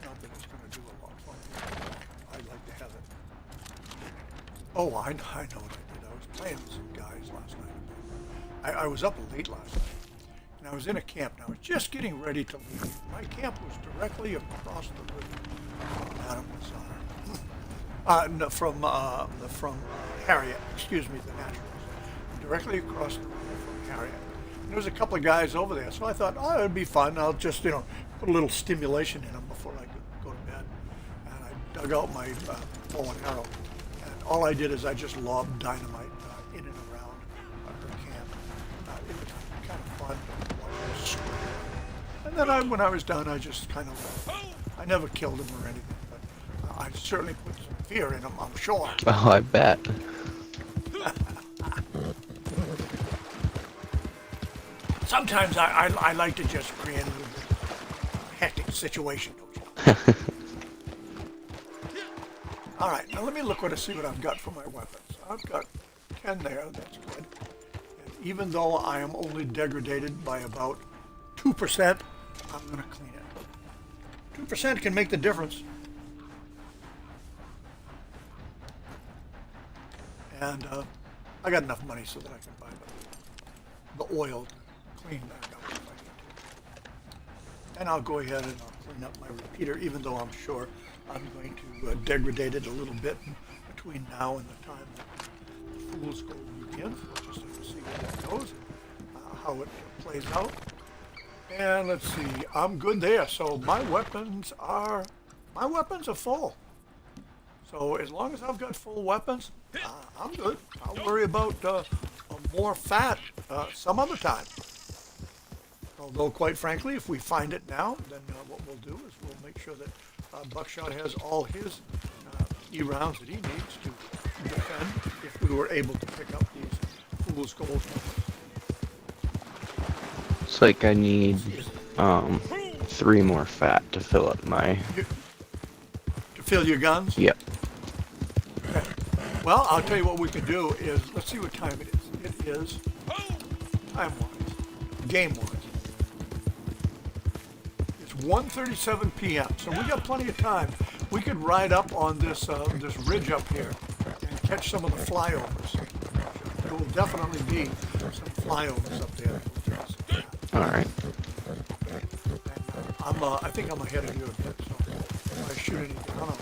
Not that it's going to do a lot for me. I'd like to have it. Oh, I know what I did. I was playing with some guys last night. I was up late last night. And I was in a camp, and I was just getting ready to leave. My camp was directly across the river from Adam Lazar. No, from Harriet, excuse me, the naturalist. Directly across the river from Harriet. And there was a couple of guys over there, so I thought, oh, it'd be fun. I'll just, put a little stimulation in them before I could go to bed. And I dug out my bow and arrow, and all I did is I just lobbed dynamite in and around the camp. It was kind of fun. And then when I was done, I just kind of left. I never killed him or anything, but I certainly put some fear in him, I'm sure.
Oh, I bet.
Sometimes I like to just create a little bit of a hectic situation, don't you? All right, now let me look see what I've got for my weapons. I've got 10 there, that's good. And even though I am only degraded by about 2%, I'm going to clean it. 2% can make the difference. And I got enough money so that I can buy the oil to clean back up if I need to. And I'll go ahead and I'll clean up my repeater, even though I'm sure I'm going to degrade it a little bit between now and the time that the Fool's Gold begins. We'll just have to see where that goes, how it plays out. And let's see, I'm good there. So my weapons are full. So as long as I've got full weapons, I'm good. I'll worry about more fat some other time. Although, quite frankly, if we find it now, then what we'll do is we'll make sure that Buckshot has all his E-rounds that he needs to defend if we were able to pick up these Fool's Gold weapons.
It's like I need 3 more fat to fill up my.
To fill your guns?
Yep.
Okay. Well, I'll tell you what we can do is, let's see what time it is. It is, time-wise, game-wise, it's 1:37 p.m., so we got plenty of time. We could ride up on this this ridge up here and catch some of the flyovers. There will definitely be some flyovers up there.
Alright.
I think I'm ahead of you a bit, so if I shoot anything, I'll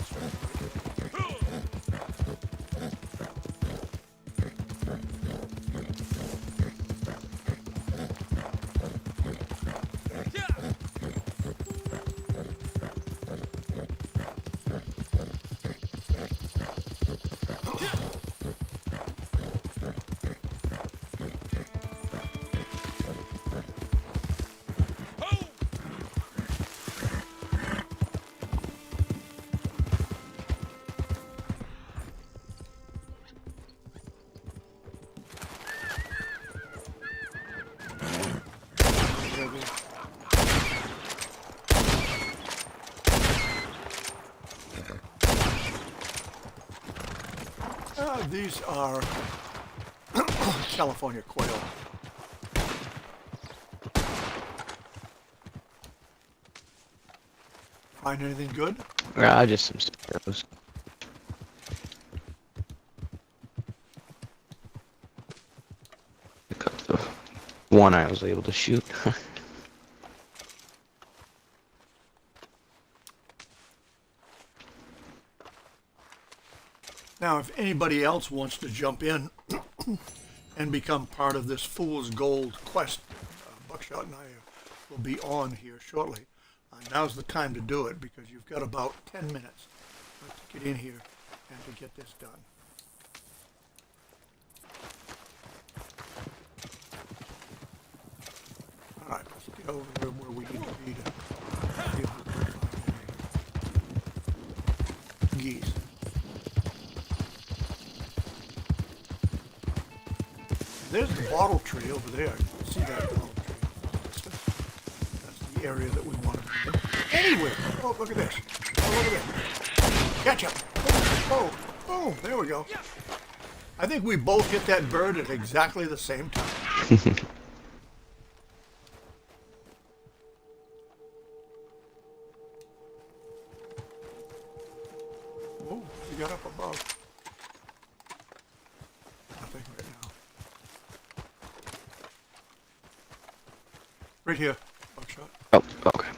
these are California quail. Find anything good?
Just some sparrows. Pick up the one I was able to shoot.
Now, if anybody else wants to jump in and become part of this Fool's Gold quest, Buckshot and I will be on here shortly. Now's the time to do it because you've got about 10 minutes to get in here and to get this done. All right, let's get over where we need to be to be able to find any geese. There's the bottle tree over there. You can see that bottle tree in the distance. That's the area that we want to be in. Anyway, oh, look at this. Oh, look at this. Catch up. Oh, boom. There we go. I think we both hit that bird at exactly the same time. Oh, we got up above. Nothing right now. Right here, Buckshot.
Oh, okay.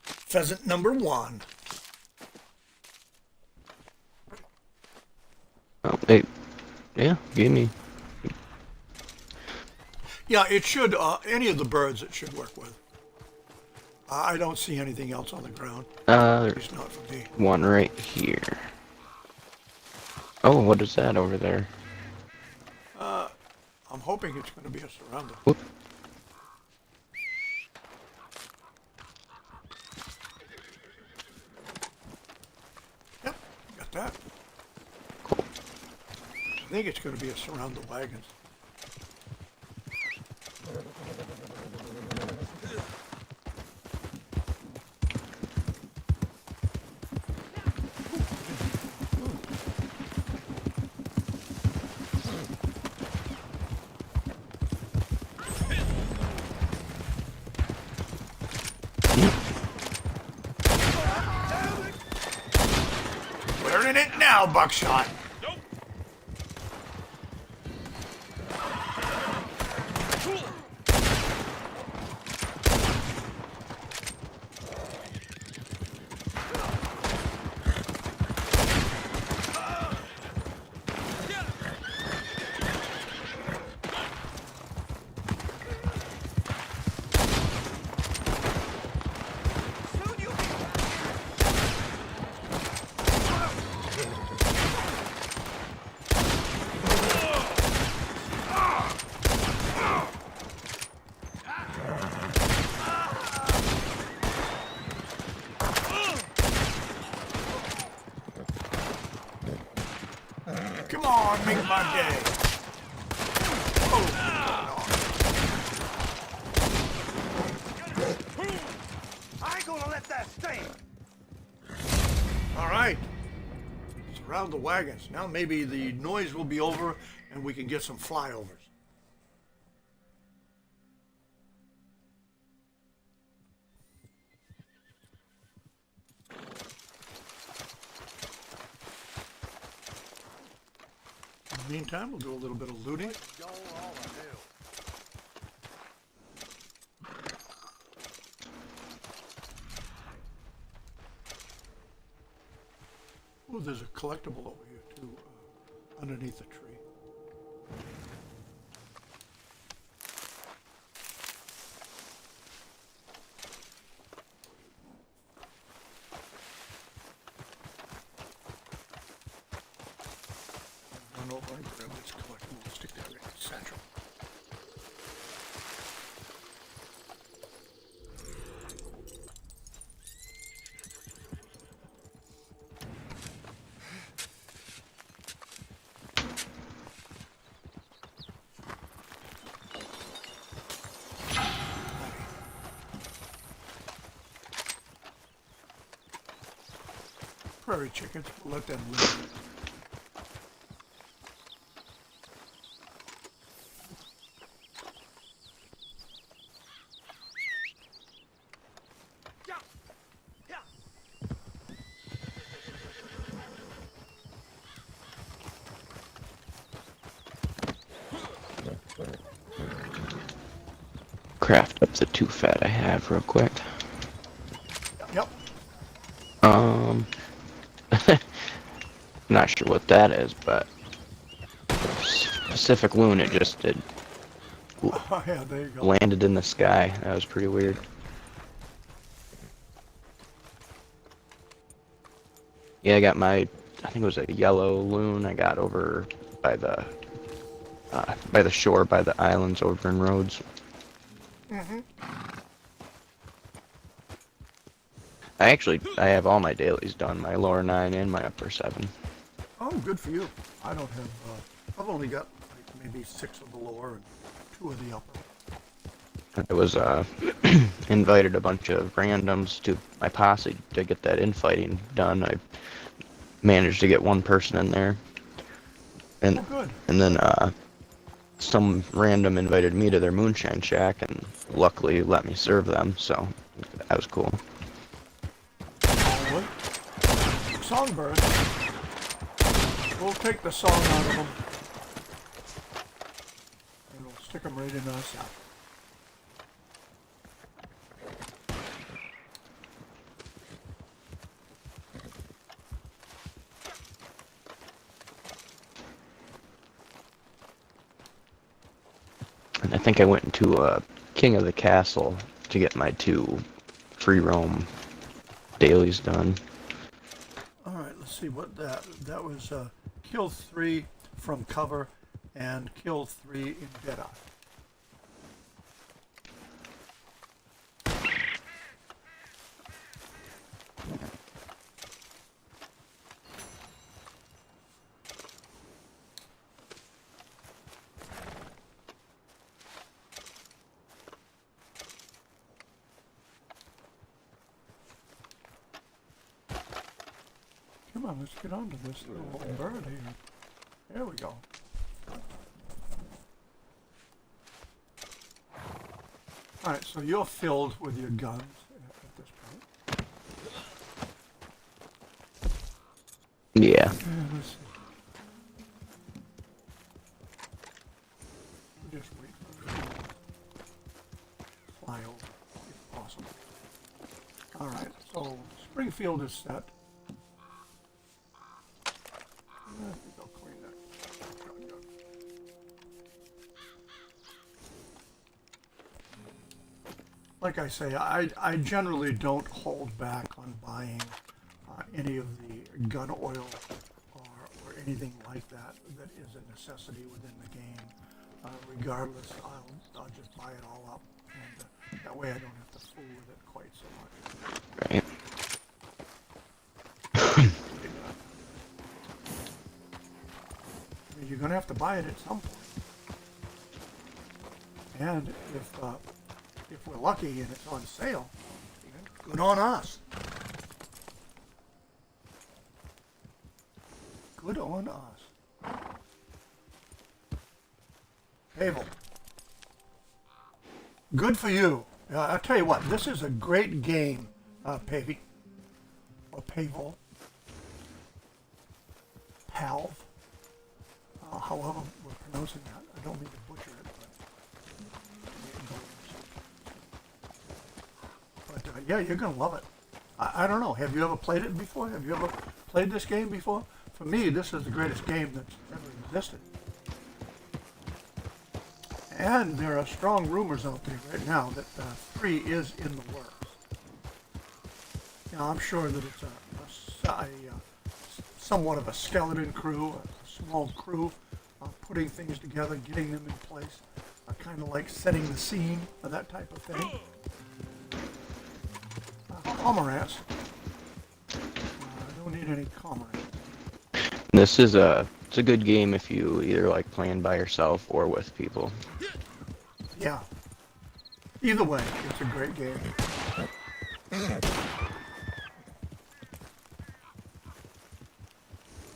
Pheasant number 1.
Oh, hey. Yeah, give me.
Yeah, it should, any of the birds it should work with. I don't see anything else on the ground. At
There's
least not for me.
one right here. Oh, what is that over there?
I'm hoping it's going to be a surrounder.
Whoop.
Yep, got that.
Cool.
I think it's going to be a surround the wagons. now, Buckshot. Come on, make my day.
I ain't gonna let that stand.
All right. Surround the wagons. Now maybe the noise will be over and we can get some flyovers. In the meantime, we'll do a little bit of looting. Oh, there's a collectible over here too, underneath the tree. Run over and grab this collectible and stick that in the satchel. Prairie chickens, we'll let them live.
Craft up the 2 fat I have real quick.
Yep.
Not sure what that is, but Pacific Loon, it just did
Oh, yeah, there you go.
landed in the sky. That was pretty weird. Yeah, I got my, I think it was a yellow loon I got over by the shore, by the islands over in Rhodes. I have all my dailies done, my lower 9 and my upper 7.
Oh, good for you. I don't have, I've only got like maybe 6 of the lower and 2 of the upper.
I was invited a bunch of randoms to my posse to get that infighting done. I managed to get one person in there, and
Oh, good.
and then some random invited me to their moonshine shack, and luckily let me serve them. So that was cool.
Only. Songbird. We'll take the song out of them. And we'll stick them right in our sack.
And I think I went into King of the Castle to get my 2 free roam dailies done.
All right, let's see what that was. Kill 3 from cover and kill 3 in Deadeye. Come on, let's get on to this little bird here. There we go. Alright, so you're filled with your guns at this point.
Yeah.
Let's see. We'll just wait for it to fly over, if possible. All right, so Springfield is set. I think I'll clean that shotgun. Like I say, I generally don't hold back on buying any of the gun oil or anything like that that is a necessity within the game. Regardless, I'll just buy it all up, and that way I don't have to fool with it quite so much.
Right.
I mean, you're gonna have to buy it at some point, and if we're lucky and it's on sale, good on us. Good on us. Pavel. Good for you. I'll tell you what, this is a great game, Pavy. Or Pavel. Palv. However we're pronouncing that. I don't mean to butcher it, but yeah, you're going to love it. I don't know. Have you ever played it before? Have you ever played this game before? For me, this is the greatest game that's ever existed. And there are strong rumors out there right now that 3 is in the works. Now, I'm sure that it's a somewhat of a skeleton crew, a small crew, putting things together, getting them in place, kind of like setting the scene, that type of thing. Comrades. I don't need any comrades.
This is it's a good game if you either like playing by yourself or with people.
Yeah. Either way, it's a great game.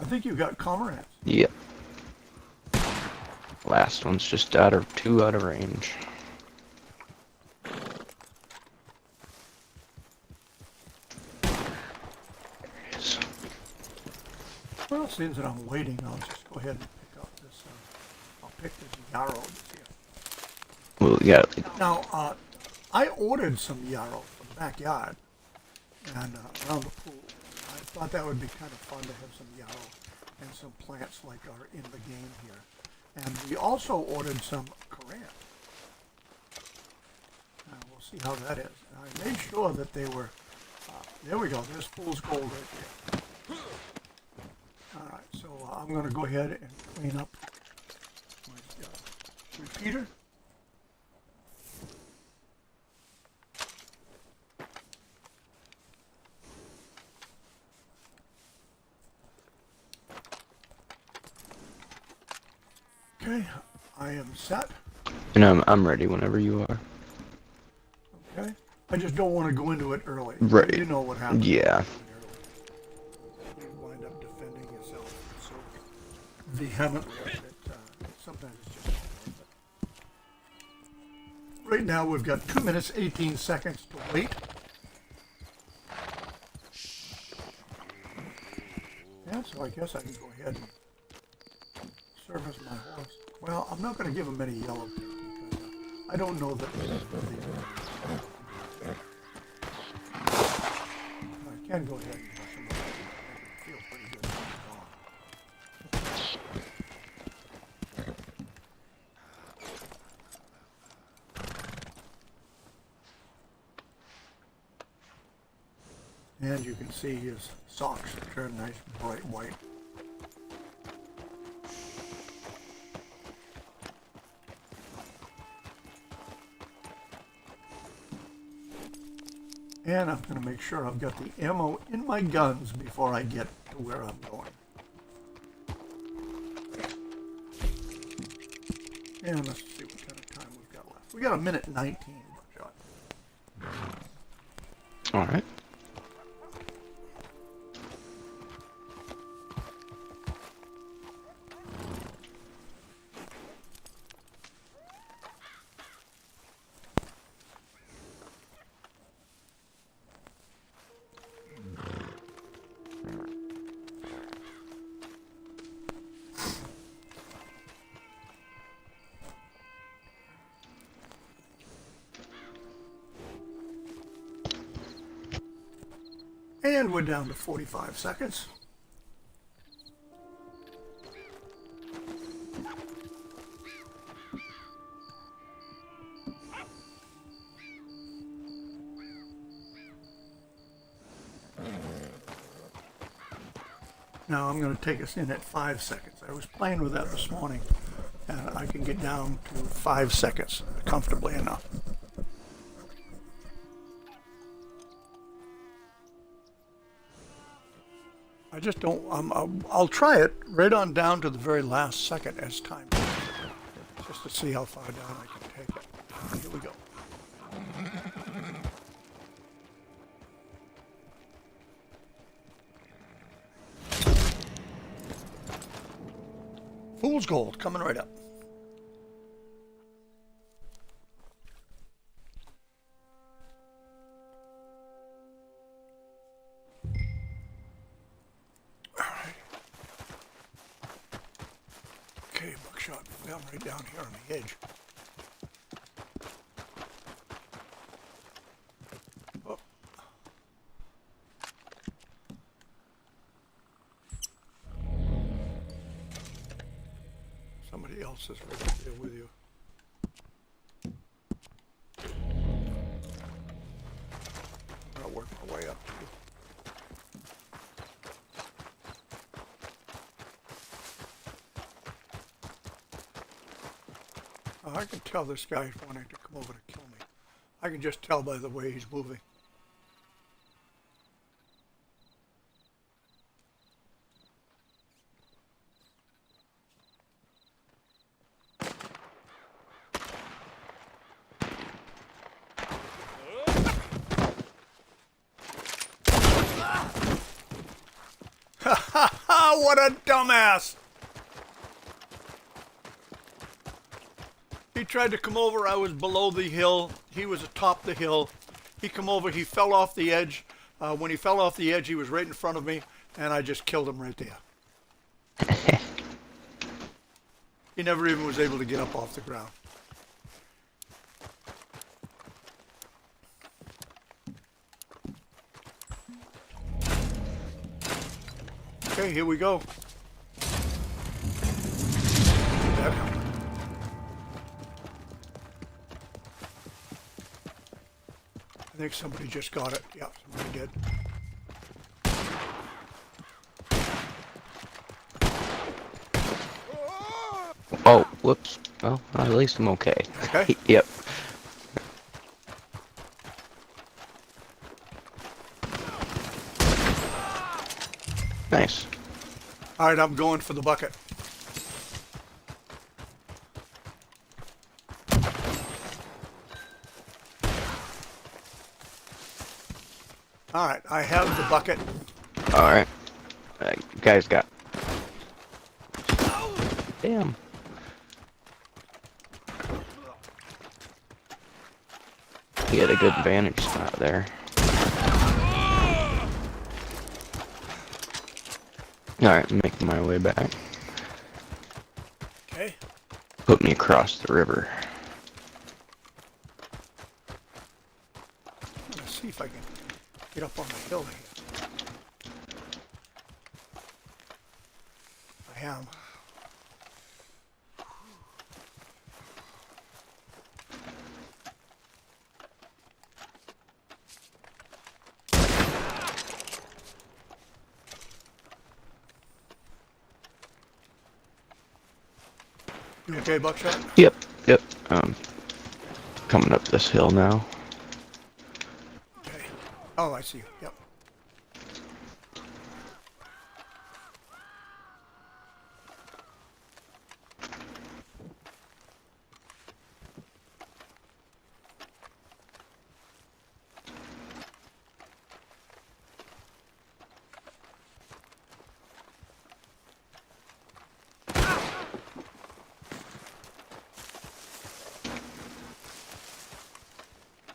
I think you got comrades.
Yep. Last one's just two out of range. There it is.
Well, since that I'm waiting, I'll just go ahead and pick up this. I'll pick this yarrow that's here.
Well, yeah.
Now, I ordered some yarrow from the backyard and around the pool. I thought that would be kind of fun to have some yarrow and some plants like are in the game here. And we also ordered some currant. We'll see how that is. And I made sure that they were, there we go, there's fool's gold right there. All right, so I'm going to go ahead and clean up my repeater. Okay, I am set.
And I'm ready whenever you are.
Okay, I just don't want to go into it early.
Right.
You know what happens.
Yeah.
You wind up defending yourself so vehemently that sometimes it's just not worth it. Right now we've got 2 minutes, 18 seconds to wait. Yeah, so I guess I can go ahead and service my horse. Well, I'm not going to give him any yellow tape because I don't know that this is really I can go ahead and brush him off. I feel pretty good when he's gone. And you can see his socks turn nice bright white. And I'm going to make sure I've got the ammo in my guns before I get to where I'm going. And let's see what kind of time we've got left. We got 1:19, Buckshot.
All right.
And we're down to 45 seconds. Now I'm going to take us in at 5 seconds. I was playing with that this morning, and I can get down to 5 seconds comfortably enough. I just don't, I'll try it right on down to the very last second as time goes, just to see how far down I can take it. Here we go. Fool's Gold coming right up. All right. Okay, buckshot. I'm right down here on the edge. Oh. Somebody else is right there with you. I'll work my way up to you. I can tell this guy's wanting to come over to kill me. I can just tell by the way he's moving. What a dumbass! He tried to come over, I was below the hill, he was atop the hill. He come over, he fell off the edge. When he fell off the edge, he was right in front of me, and I just killed him right there. He never even was able to get up off the ground. Okay, here we go. That helped. I think somebody just got it. Yeah, somebody did.
Oh, whoops. Well, at least I'm okay.
Okay.
Yep. Nice.
All right, I'm going for the bucket. All right, I have the bucket.
All right. Guys got. Damn. He had a good vantage spot there. Alright, I'm making my way back.
Okay.
Put me across the river.
I'm gonna see if I can get up on the hill here. I am. You okay, Buckshot?
Yep. Coming up this hill now.
Okay. Oh, I see you. Yep.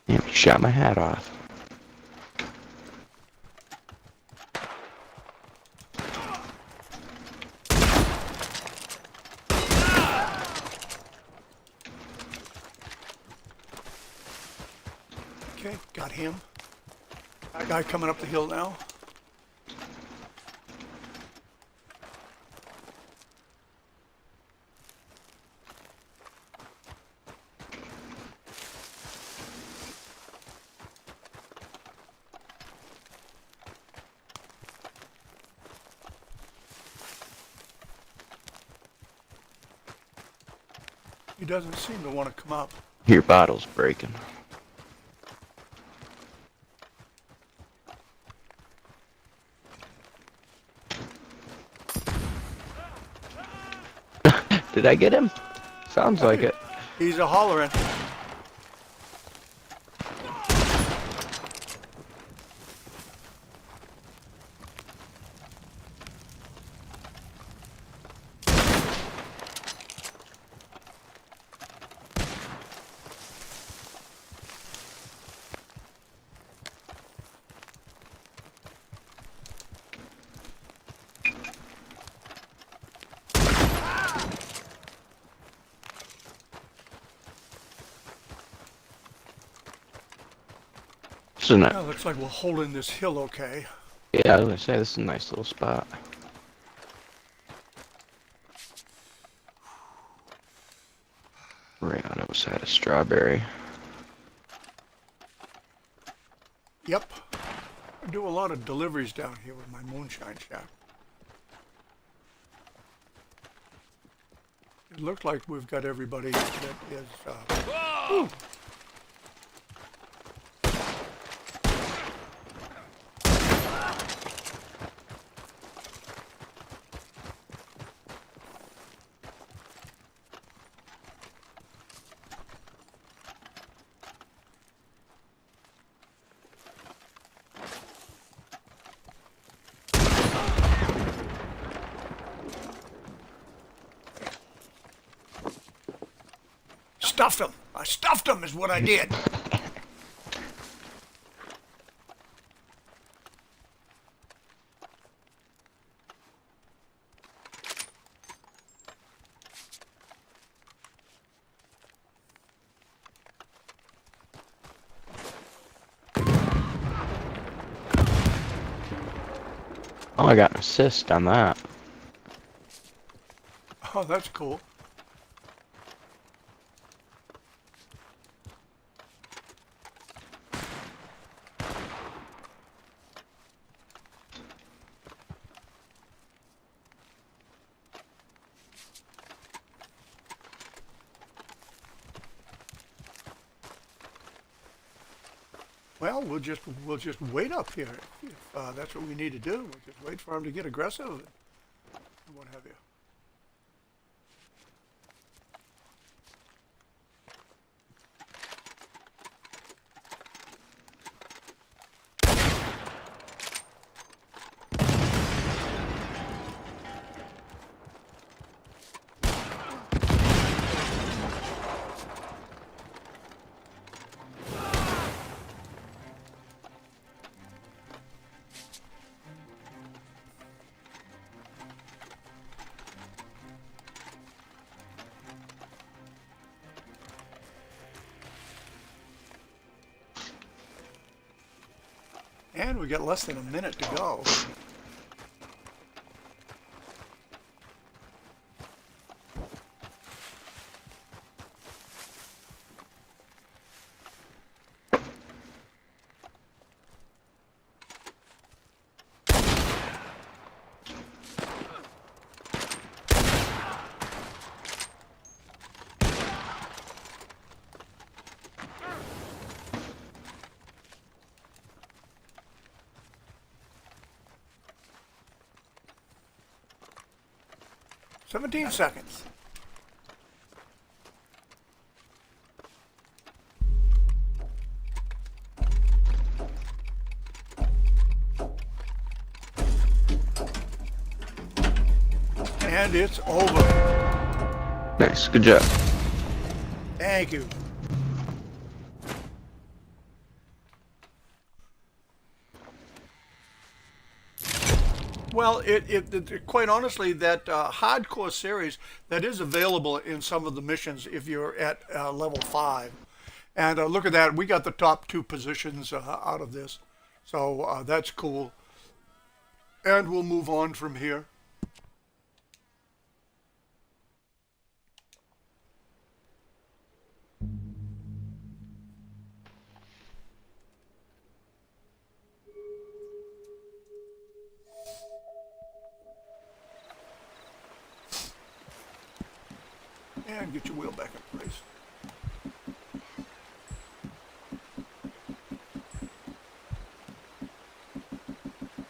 Damn, he shot my hat off.
Okay, got him. That guy coming up the hill now. He doesn't seem to want to come up.
Your bottle's breaking. Did I get him? Sounds like it.
He's a hollering.
This is a
Well, looks like we're holding this hill okay.
yeah, I was gonna say this is a nice little spot. Right on the other side of Strawberry.
Yep. I do a lot of deliveries down here with my moonshine shack. It looks like we've got everybody that is, stuffed them. I stuffed them is what I did.
Oh, I got an assist on that.
Oh, that's cool. Well, we'll just wait up here. If that's what we need to do, we'll just wait for him to get aggressive and what have you. And we got less than a minute to go. "17 seconds. And it's over.
Nice, good job.
Thank you. Well, quite honestly, that hardcore series that is available in some of the missions if you're at level 5. And look at that, we got the top 2 positions out of this. So that's cool. And we'll move on from here. And and get your wheel back in place.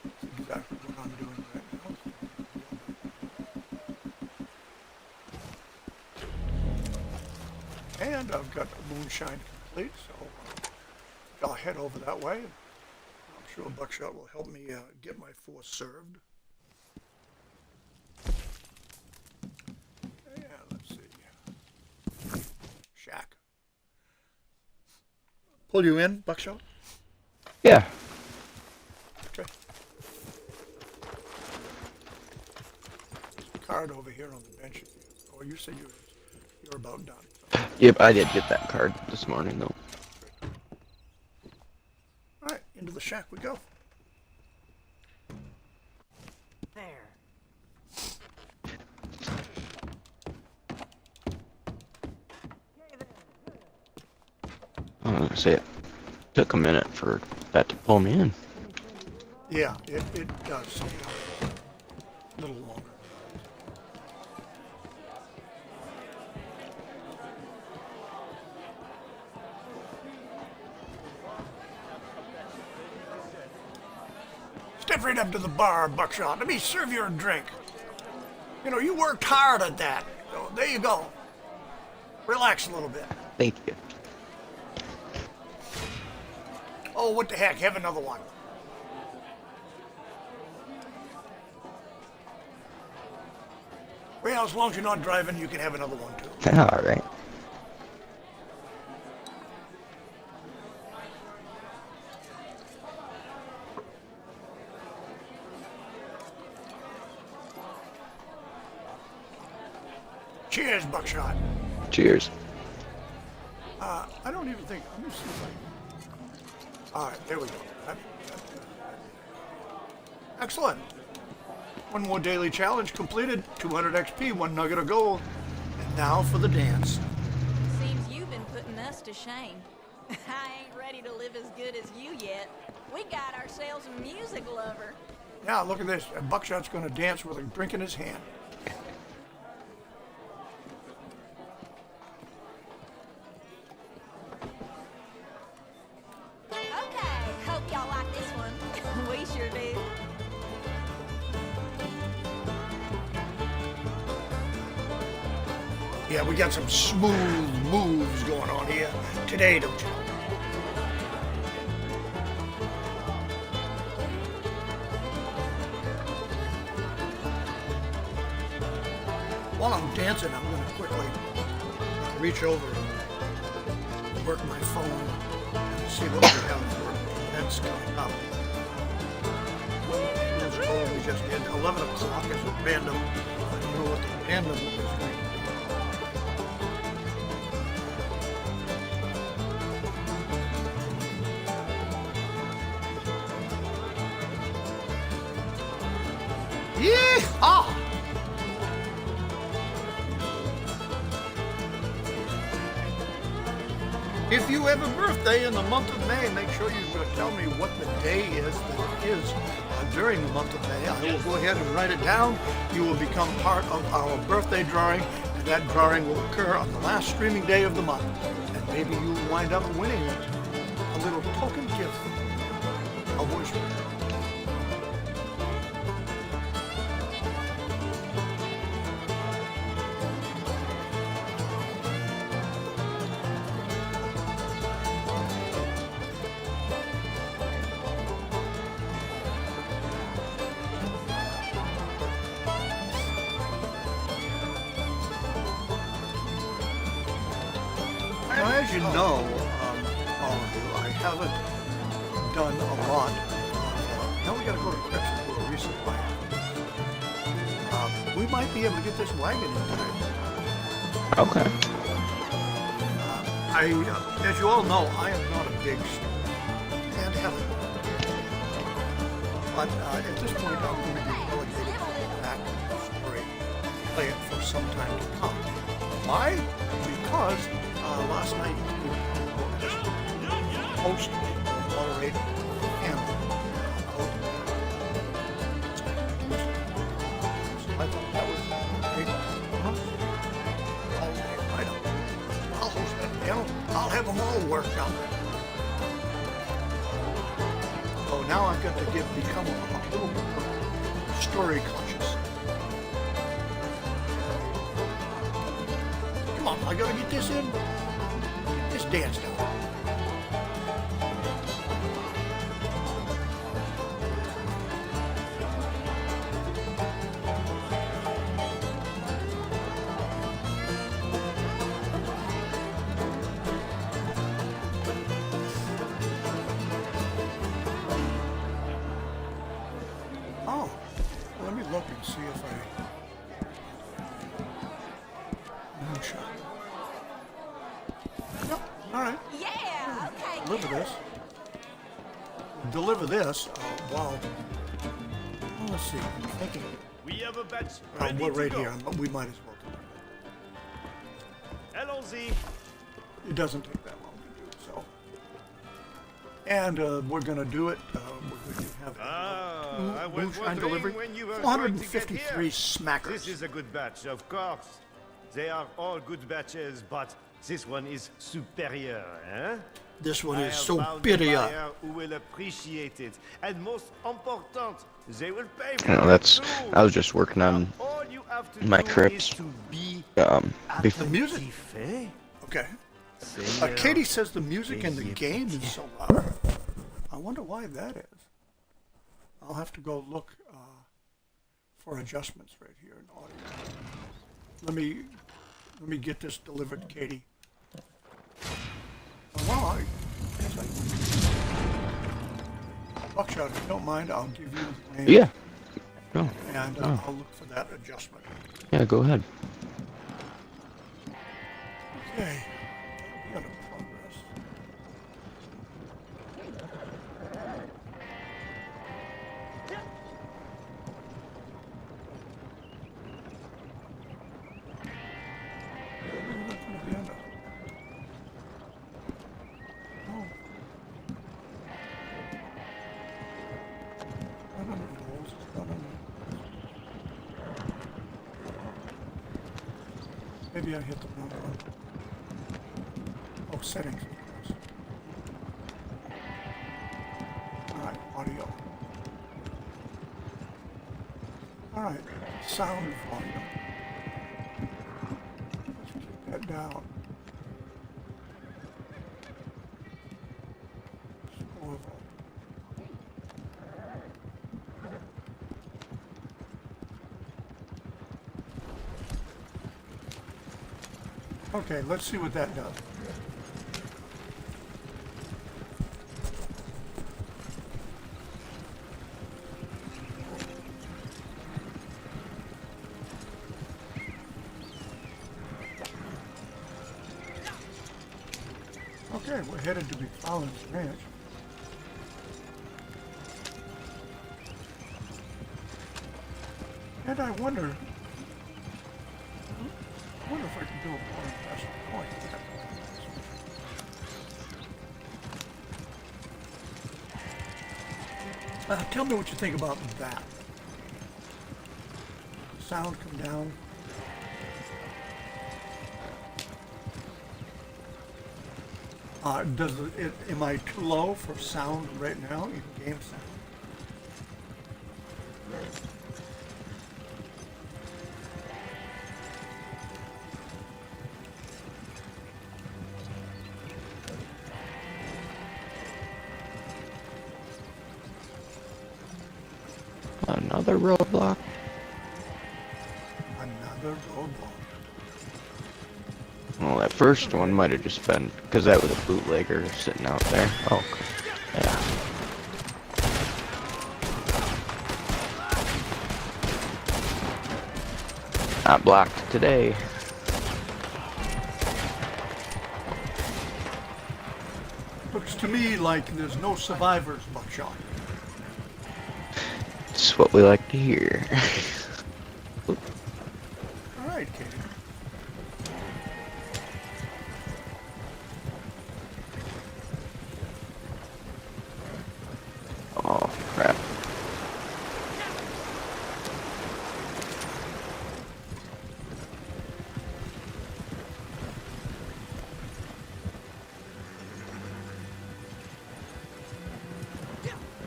That's exactly what I'm doing right now. And I've got the moonshine complete, so I'll head over that way. I'm sure Buckshot will help me get my force served. Yeah, let's see. Shack. Pull you in, Buckshot?
Yeah.
Okay. There's a card over here on the bench. Oh, you said you're about done.
Yep, I did get that card this morning though.
All right, into the shack we go.
I was gonna say it took a minute for that to pull me in.
Yeah, it does sometimes. A little longer. Step right up to the bar, Buckshot. Let me serve you a drink. You know, you worked hard at that. So there you go. Relax a little bit.
Thank you.
Oh, what the heck? Have another one. Well, as long as you're not driving, you can have another one too.
All right.
Cheers, Buckshot.
Cheers.
I don't even think. Let me see if I. All right, there we go. Excellent. One more daily challenge completed. 200 XP, 1 nugget of gold. And now for the dance.
Seems you've been putting us to shame. I ain't ready to live as good as you yet. We got ourselves a music lover.
Now look at this. Buckshot's going to dance with a drink in his hand.
Okay, hope y'all like this one. We sure do.
Yeah, we got some smooth moves going on here today, don't you? While I'm dancing, I'm going to quickly reach over and work my phone and see what we have for events coming up. As told, we just did 11 o'clock is a random. I don't know what the random is going to be. Yeehaw! If you have a birthday in the month of May, make sure you tell me what the day is that it is during the month of May. I will go ahead and write it down. You will become part of our birthday drawing, and that drawing will occur on the last streaming day of the month. And maybe you will wind up winning a little token gift, a voice recorder. Now, as you know, all of you, I haven't done a lot. Now we got to go to Crepes for a resupply. We might be able to get this wagon in time.
Okay.
As you all know, I am not a big and haven't. But at this point, I'm going to be relegated back to the story, play it for some time to come. Why? Because last night we host, moderate, and so I thought that was great. I'll have them all worked out. So now I've got to become a little more story conscious. Come on, I gotta get this in. Get this dance done. Oh, let me look and see if moonshine. Yep, all right.
Yeah, okay.
Deliver this. Deliver this while. Well, let's see. I'm thinking.
We have a batch
We're right here. We might as well deliver
Allons-y.
it. It doesn't take that long to do so. And we're going to do it. We're going to have
I was
moonshine
wondering
delivery.
when you were going to get
453
here.
smackers.
This is a good batch, of course. They are all good batches, but this one is superior, eh?
This one
I
is
have
so
found a
superior.
buyer who will appreciate it, and most important, they will pay for
You know,
it too.
I was just working on
All you have to
my
do
crypts.
is to be
Before.
The music.
attentif, eh?
Okay.
Seigneur.
Katie says the music in the game is so loud. I wonder why that is. I'll have to go look for adjustments right here in audio. Let me get this delivered, Katie. Well, Buckshot, if you don't mind, I'll give you the name.
Yeah. Oh,
And I'll look for that adjustment.
yeah, go ahead.
Okay. We got a progress. Maybe I hit the wrong one. Oh, settings. Alright, audio. Alright, sound volume. Let's keep that down. Score volume. Okay, let's see what that does. Okay, we're headed to McFarland's Ranch. And I wonder if I can do a boring past the point. Tell me what you think about that. Sound come down. Am I too low for sound right now in game sound?
Another roadblock.
Another roadblock.
Well, that first one might have just been because that was a bootlegger sitting out there. Oh, yeah. Not blocked today.
Looks to me like there's no survivors, Buckshot.
It's what we like to hear.
All right, Katie.
Oh, crap.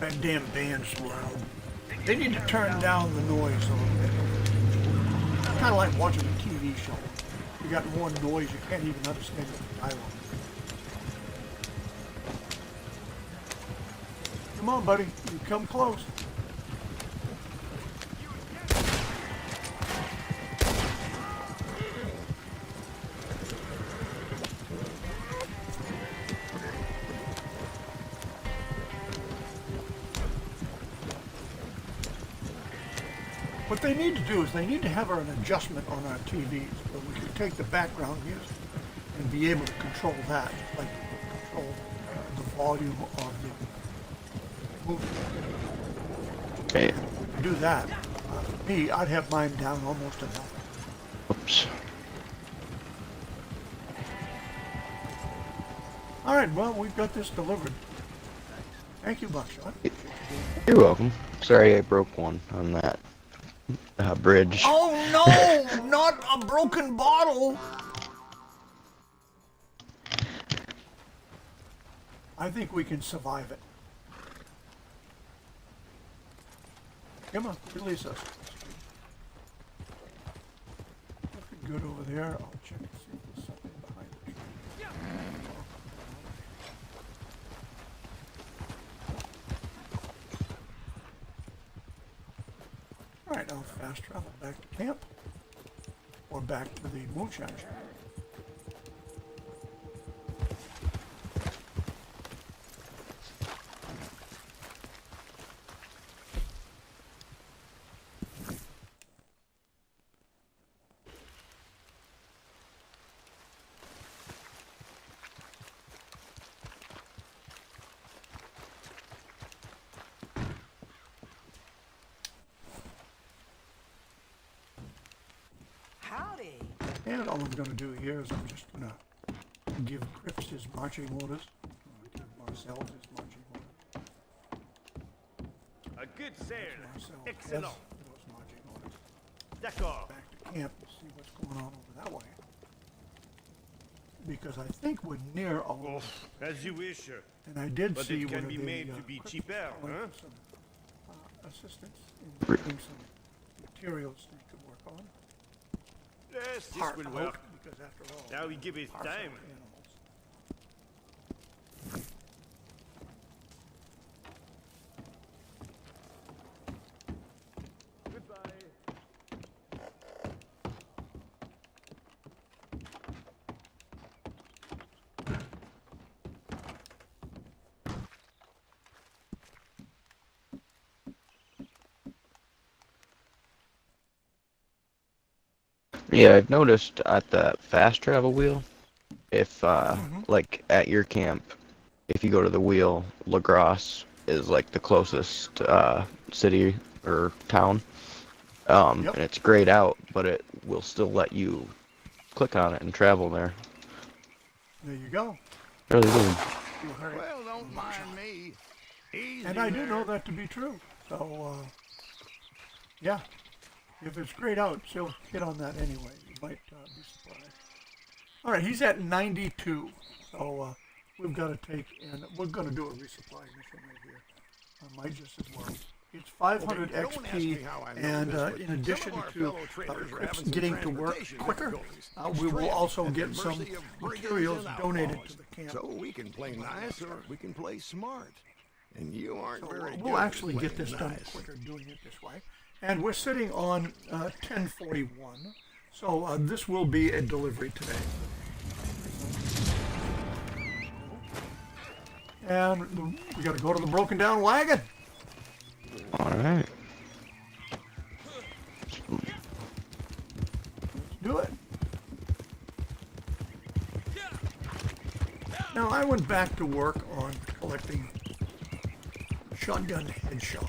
That damn band's so loud. They need to turn down the noise a little bit. It's kind of like watching a TV show. You got more noise, you can't even understand the dialogue. Come on, buddy. You come close. What they need to do is they need to have an adjustment on our TVs where we can take the background music and be able to control that, like control the volume of the movie.
Okay.
To do that, me, I'd have mine down almost to nothing.
Oops.
All right, well, we've got this delivered. Thank you, Buckshot.
You're welcome. Sorry I broke one on that bridge.
Oh no, not a broken bottle. I think we can survive it. Come on, release us. Looking good over there. I'll check and see if there's something behind the tree. All right, I'll fast travel back to camp or back to the moonshine shack.
Howdy.
And all I'm going to do here is I'm just going to give Cripps his marching orders. Give Marcel his marching orders.
A good sail.
Marcel
Excellent.
has those marching orders.
D'accord.
Back to camp and see what's going on over that way. Because I think we're near a
Oh, as you wish.
and I did
But
see
it can
where
be
the,
made to be
Cripps
cheaper,
was
huh?
some assistance in getting some materials they could work on.
Yes, this
Heart
will
out,
work.
because after all,
Now we give it
hearts are
time.
animals.
Goodbye.
Yeah, I've noticed at the fast travel wheel, if like at your camp, if you go to the wheel, Lagros is like the closest city or town.
Yep.
And it's grayed out, but it will still let you click on it and travel there.
There you go.
Really good.
Well, don't mind me. Easy
And I do
there.
know that to be true. So, yeah. If it's grayed out, she'll hit on that anyway. You might be surprised. All right, he's at 92. So, we've got to take, and we're going to do a resupply mission right here. I might just as well. It's 500
Well, don't ask me
XP,
how I know
and
this, but
in
some
addition
of our
to
fellow traders are
Cripps
having some
getting to work
transportation
quicker,
difficulties.
we will
Stranded
also
at the
get some
mercy of brigands
materials
and
donated
outlaws.
to the camp.
So we can play nice or we can play smart. And you aren't
So
very good
we'll
at
actually get
playing
this done
nice.
quicker doing it this way. And we're sitting on 1041. So this will be a delivery today. And we got to go to the broken down wagon.
Alright.
Do it. Now I went back to work on collecting shotgun headshots.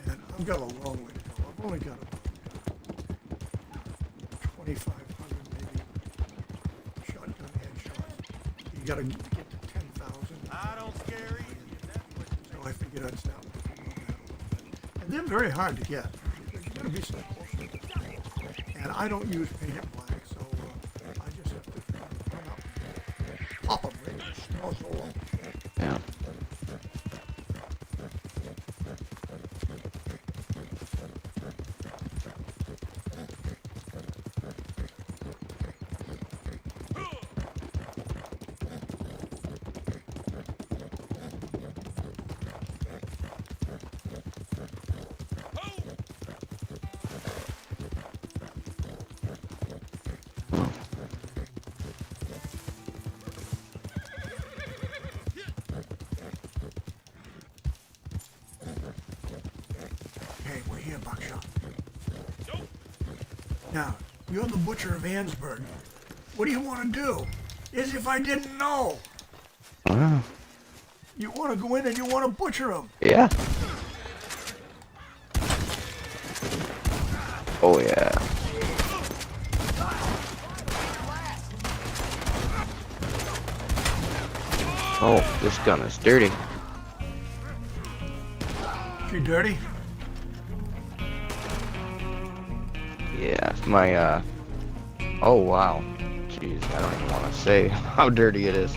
And I've got a long way to go. I've only got about 2,500 maybe shotgun headshots. You gotta get to 10,000.
I don't scare you.
So I figured I'd start working on that a little bit. And they're very hard to get. There's gotta be some close. And I don't use painted black, so I just have to run up, pop them right in the snow so long.
Yeah.
here, Buckshot. Now, you're the butcher of Ansburg. What do you want to do? As if I didn't know.
Oh,
You want to go in and you want to butcher him.
yeah. Oh, yeah. Oh, this gun is dirty.
She dirty?
Yeah, my, oh, wow. Jeez, I don't even want to say how dirty it is.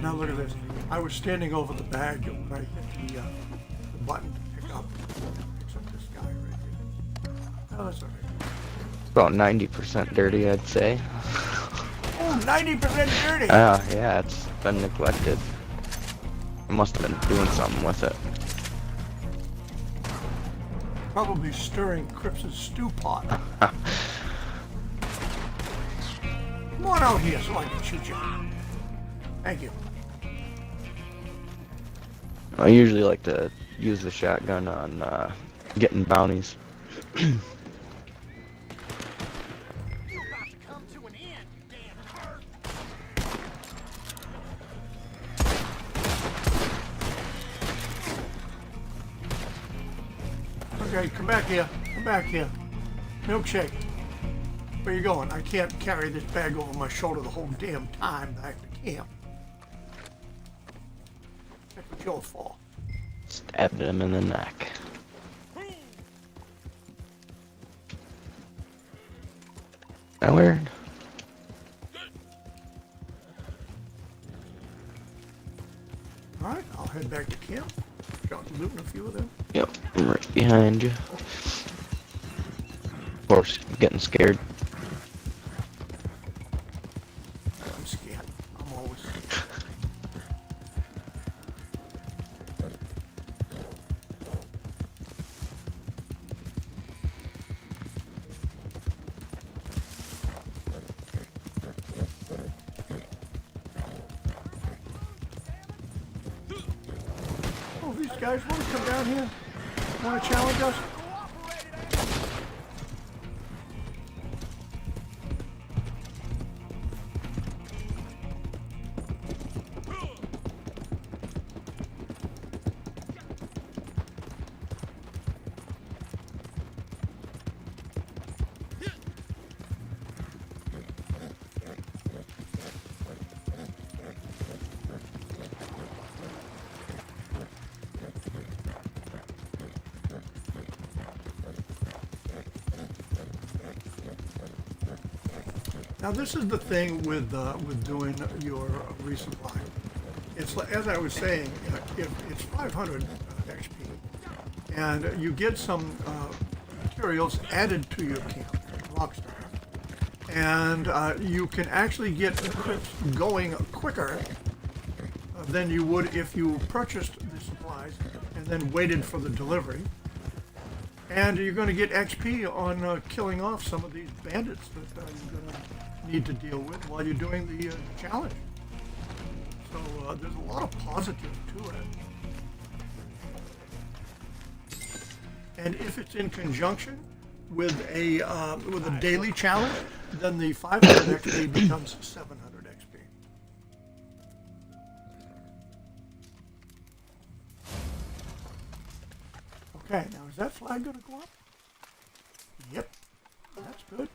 Now look at this. I was standing over the bag when I hit the button to pick up this guy right here. Oh, that's all right.
About 90% dirty, I'd say.
Oh, 90% dirty!
Yeah, it's been neglected. I must have been doing something with it.
Probably stirring Cripps' stew pot. Come on out here so I can shoot you. Thank you.
I usually like to use the shotgun on getting bounties.
Okay, come back here. Come back here. Milkshake. Where you going? I can't carry this bag over my shoulder the whole damn time back to camp. That's what you're for.
Stabbed him in the neck. Nowhere.
Alright, I'll head back to camp. Got looting a few of them.
Yep, I'm right behind you. Of course, getting scared.
I'm scared. I'm always scared. Oh, these guys want to come down here? Want to challenge us? Now this is the thing with doing your resupply. It's like, as I was saying, if it's 500 XP, and you get some materials added to your camp, Rockstar, and you can actually get trips going quicker than you would if you purchased the supplies and then waited for the delivery. And you're going to get XP on killing off some of these bandits that you're going to need to deal with while you're doing the challenge. So there's a lot of positive to it. And if it's in conjunction with a daily challenge, then the 500 XP becomes 700 XP. Okay, now is that flag going to go up? Yep, that's good.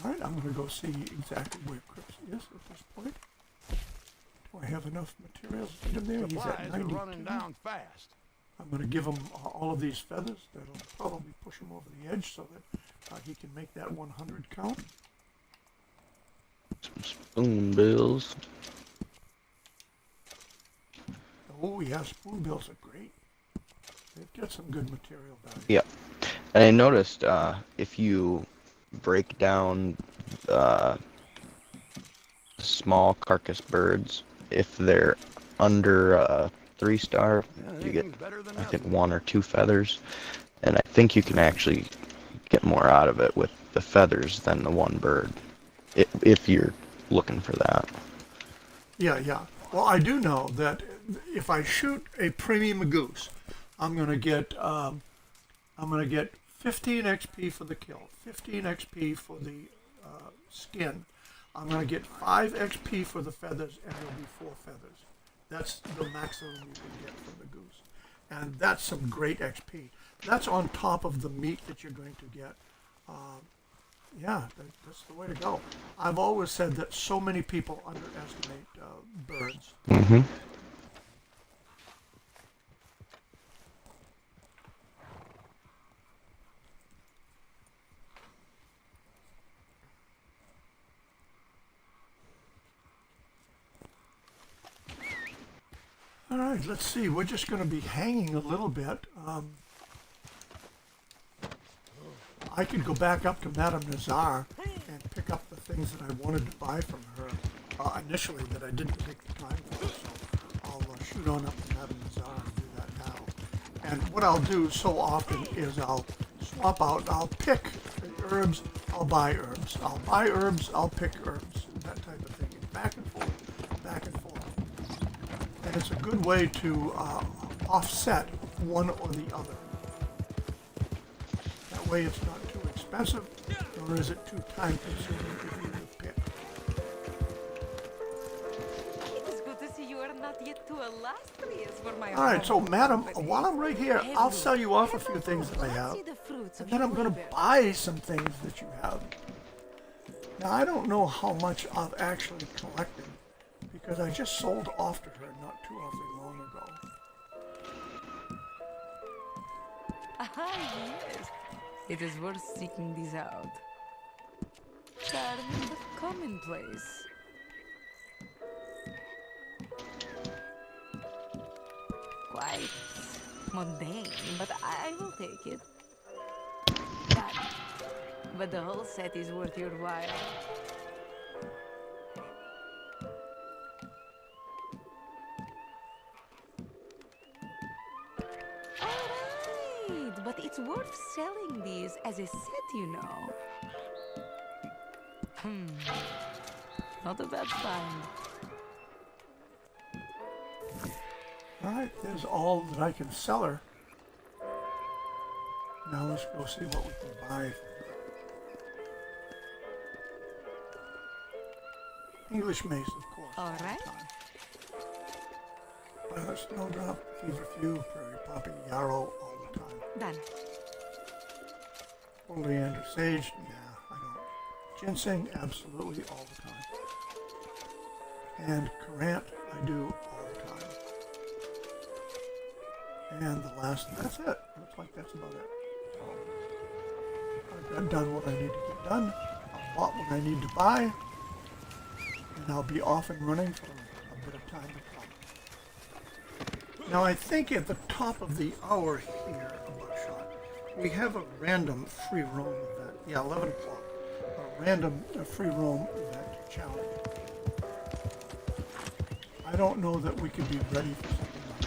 Alright, I'm going to go see exactly where Cripps is at this point. Do I have enough materials to get him there? He's at
Supplies are
92.
running down fast.
I'm going to give him all of these feathers. That'll probably push him over the edge so that he can make that 100 count.
Some spoonbills.
Oh yeah, spoonbills are great. They've got some good material value.
Yep. And I noticed if you break down small carcass birds, if they're under 3-star, you get, I think, 1 or 2 feathers. And I think you can actually get more out of it with the feathers than the one bird, if you're looking for that.
Yeah, yeah. Well, I do know that if I shoot a premium goose, I'm gonna get 15 XP for the kill, 15 XP for the skin. I'm gonna get 5 XP for the feathers, and there'll be 4 feathers. That's the maximum you can get from the goose, and that's some great XP. That's on top of the meat that you're going to get. Yeah, that's the way to go. I've always said that so many people underestimate birds.
Mm-hmm.
All right, let's see. We're just going to be hanging a little bit. I could go back up to Madame Nazar and pick up the things that I wanted to buy from her initially that I didn't take the time for. So I'll shoot on up to Madame Nazar and do that now. And what I'll do so often is I'll swap out. I'll pick herbs. I'll buy herbs. I'll buy herbs. I'll pick herbs. That type of thing. Back and forth. Back and forth. And it's a good way to offset one or the other. That way it's not too expensive, nor is it too time consuming if you do pick.
It is good to see you are not yet too illustrious for my
All right, so
humble
madam,
company.
while I'm right here, I'll sell you off a few things that I have,
See the fruits
and
of
then I'm
your
going to
labor.
buy some things that you have. Now, I don't know how much I've actually collected, because I just sold off to her not too awfully long ago.
Ah, yes. It is worth seeking these out. Charming but commonplace. Quite mundane, but I will take it. But the whole set is worth your while. Alright, but it's worth selling these as a set, you know. Not a bad find.
All right, there's all that I can sell her. Now let's go see what we can buy. English mace, of course.
All right.
Snowdrop, feverfew, prairie poppy, yarrow, all the time.
Done.
Oleander, sage, nah, I don't. Ginseng, absolutely all the time. And currant, I do all the time. And the last, that's it. Looks like that's about it. So, I've got done what I need to get done. I've bought what I need to buy. And I'll be off and running for a bit of time to come. Now I think at the top of the hour here, Buckshot, we have a random free roam event. Yeah, 11 o'clock. A random free roam event challenge. I don't know that we could be ready for something like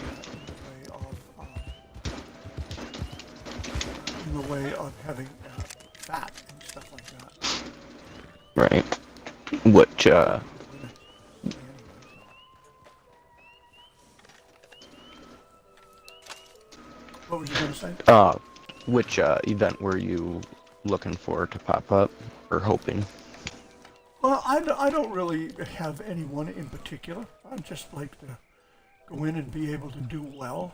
that in the way of having fat and stuff like that.
Right. Which,
What were you going to say?
which event were you looking for to pop up, or hoping?
Well, I don't really have anyone in particular. I'd just like to go in and be able to do well.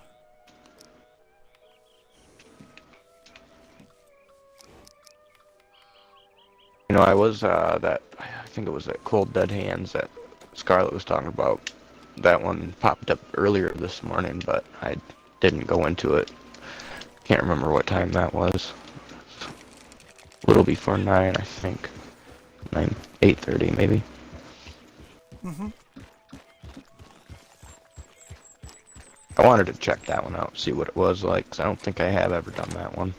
You know, I was, I think it was that Cold Dead Hands that Scarlett was talking about. That one popped up earlier this morning, but I didn't go into it. Can't remember what time that was. A little before 9, I think. 8:30 maybe. I wanted to check that one out, see what it was like, 'cause I don't think I have ever done that one.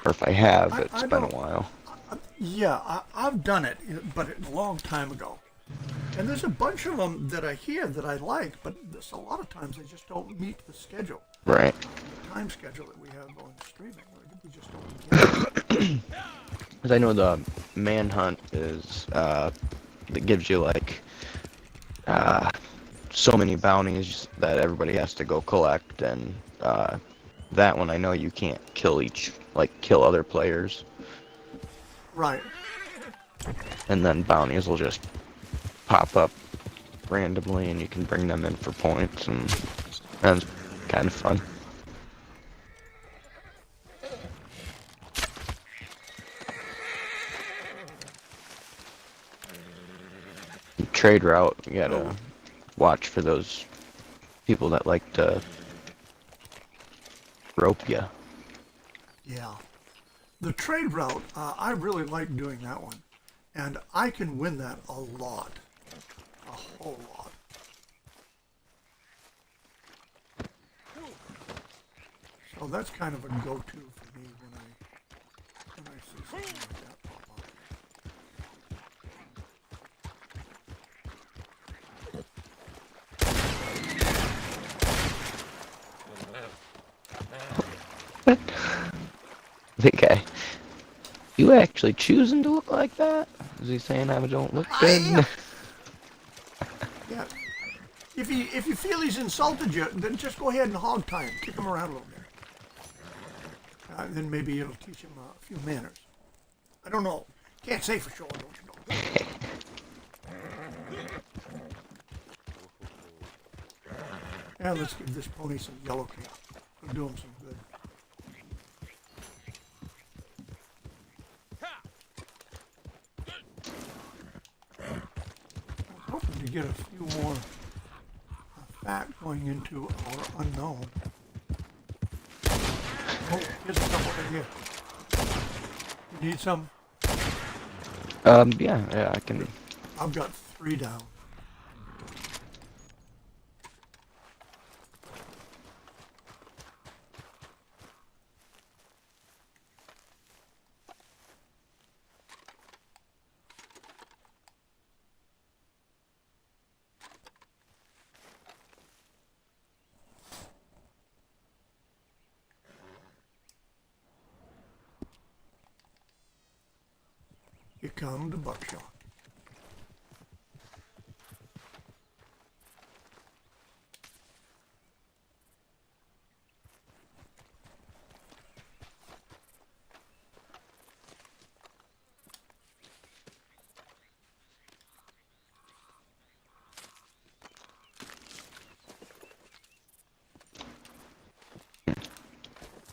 Or if I have,
I
it's been a
don't-
while.
Yeah, I've done it, but a long time ago. And there's a bunch of them that I hear that I like, but there's a lot of times they just don't meet the schedule,
Right.
the time schedule that we have on streaming. We just don't get it.
Because I know the Manhunt is, that gives you like so many bounties that everybody has to go collect, and that one I know you can't kill other players,
Right.
and then bounties will just pop up randomly, and you can bring them in for points, and that's kind of fun. Trade route, you gotta watch for those people that like to rope you.
Yeah. The trade route, I really like doing that one. And I can win that a lot. A whole lot. So that's kind of a go-to for me when I see something like that pop up.
The guy, you actually choosing to look like that? Is he saying I don't look good?
Yeah. If you feel he's insulted you, then just go ahead and hog tie him. Kick him around a little bit. Then maybe it'll teach him a few manners. I don't know. Can't say for sure, don't you know? And let's give this pony some yellow cap. It'll do him some good. I was hoping to get a few more fat going into our unknown. Oh, here's a couple right here. You need some?
Yeah, I can.
I've got 3 down. Here come the buckshot.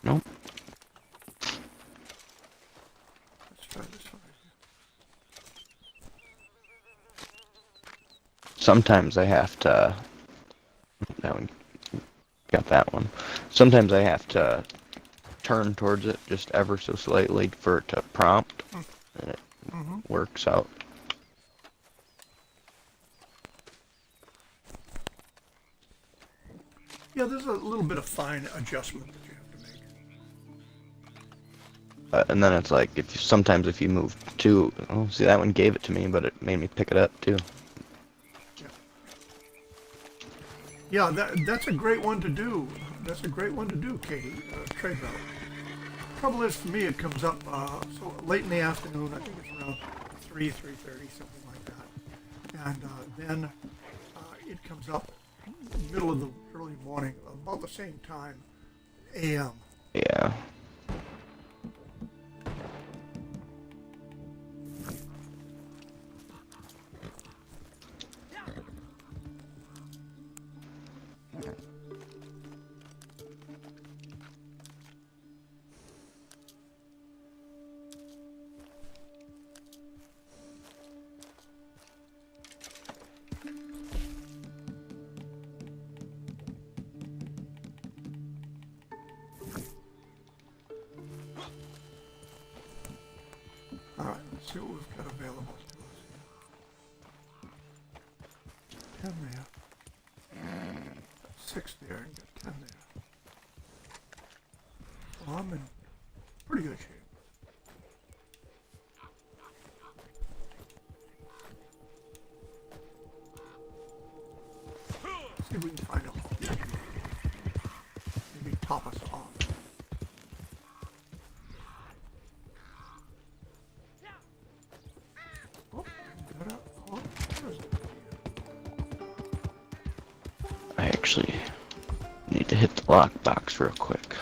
Nope.
Let's try this one.
Sometimes I have to. That one. Got that one. Sometimes I have to turn towards it just ever so slightly for it to prompt, and it works out.
Yeah, there's a little bit of fine adjustment that you have to make.
And then it's like sometimes if you move too. Oh, see, that one gave it to me, but it made me pick it up too.
Yeah, that's a great one to do. That's a great one to do, Katie. Trade route. Trouble is, for me, it comes up so late in the afternoon. I think it's around 3:30, something like that. And then it comes up middle of the early morning, about the same time, a.m.
Yeah.
All right, let's see what we've got available to us. 10 there. 6 there, and got 10 there. Well, I'm in pretty good shape. Let's see if we can find a hole. Maybe top us off. Oh, got a, oh, where is it?
actually need to hit the lockbox real quick.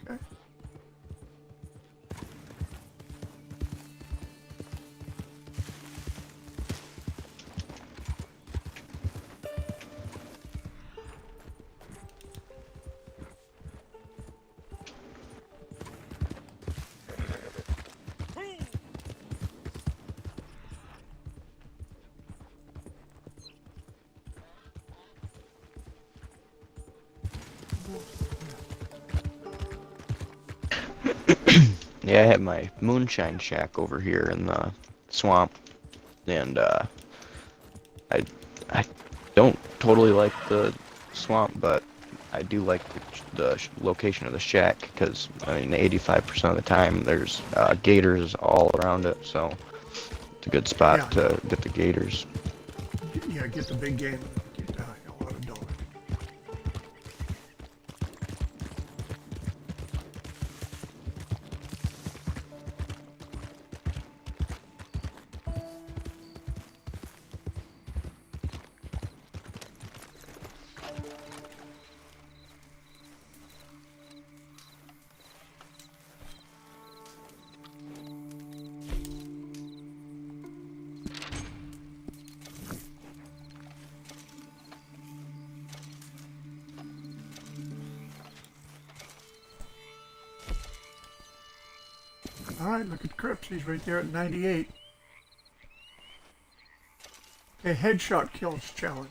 Okay.
Yeah, I have my moonshine shack over here in the swamp, and I don't totally like the swamp, but I do like the location of the shack because I mean 85% of the time there's gators all around it, so it's a good spot
Yeah.
to get the gators.
Yeah, get the big game. Get the hell out of Dog. All right, look at Cripps. He's right there at 98. Okay, headshot kills challenge.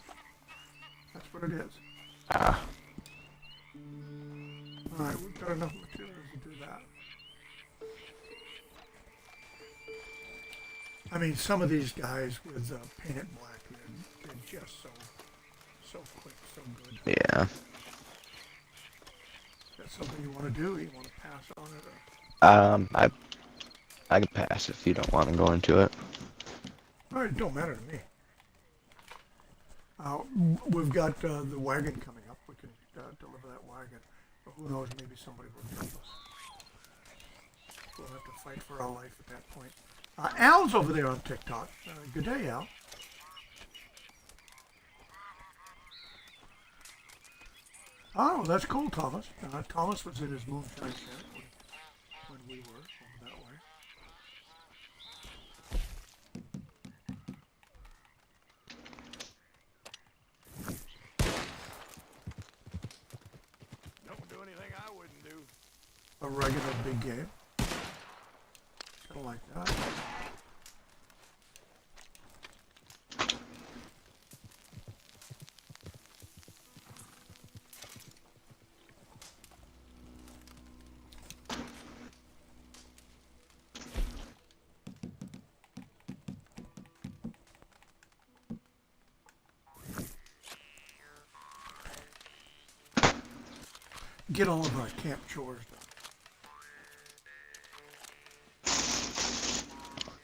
That's what it is.
Ah,
All right, we've got enough materials to do that. I mean, some of these guys with painted black, they're just so quick, so good.
yeah.
Is that something you want to do? You want to pass on it? Or?
I can pass if you don't want to go into it.
All right, it don't matter to me. We've got the wagon coming up. We can deliver that wagon. But who knows, maybe somebody will jump us. We'll have to fight for our life at that point. Al's over there on TikTok. Good day, Al. Oh, that's cool, Thomas. Thomas was in his moonshine shack when we were over that way.
Don't do anything I wouldn't do.
A regular big game. Kind of like that. Get all of our camp chores done.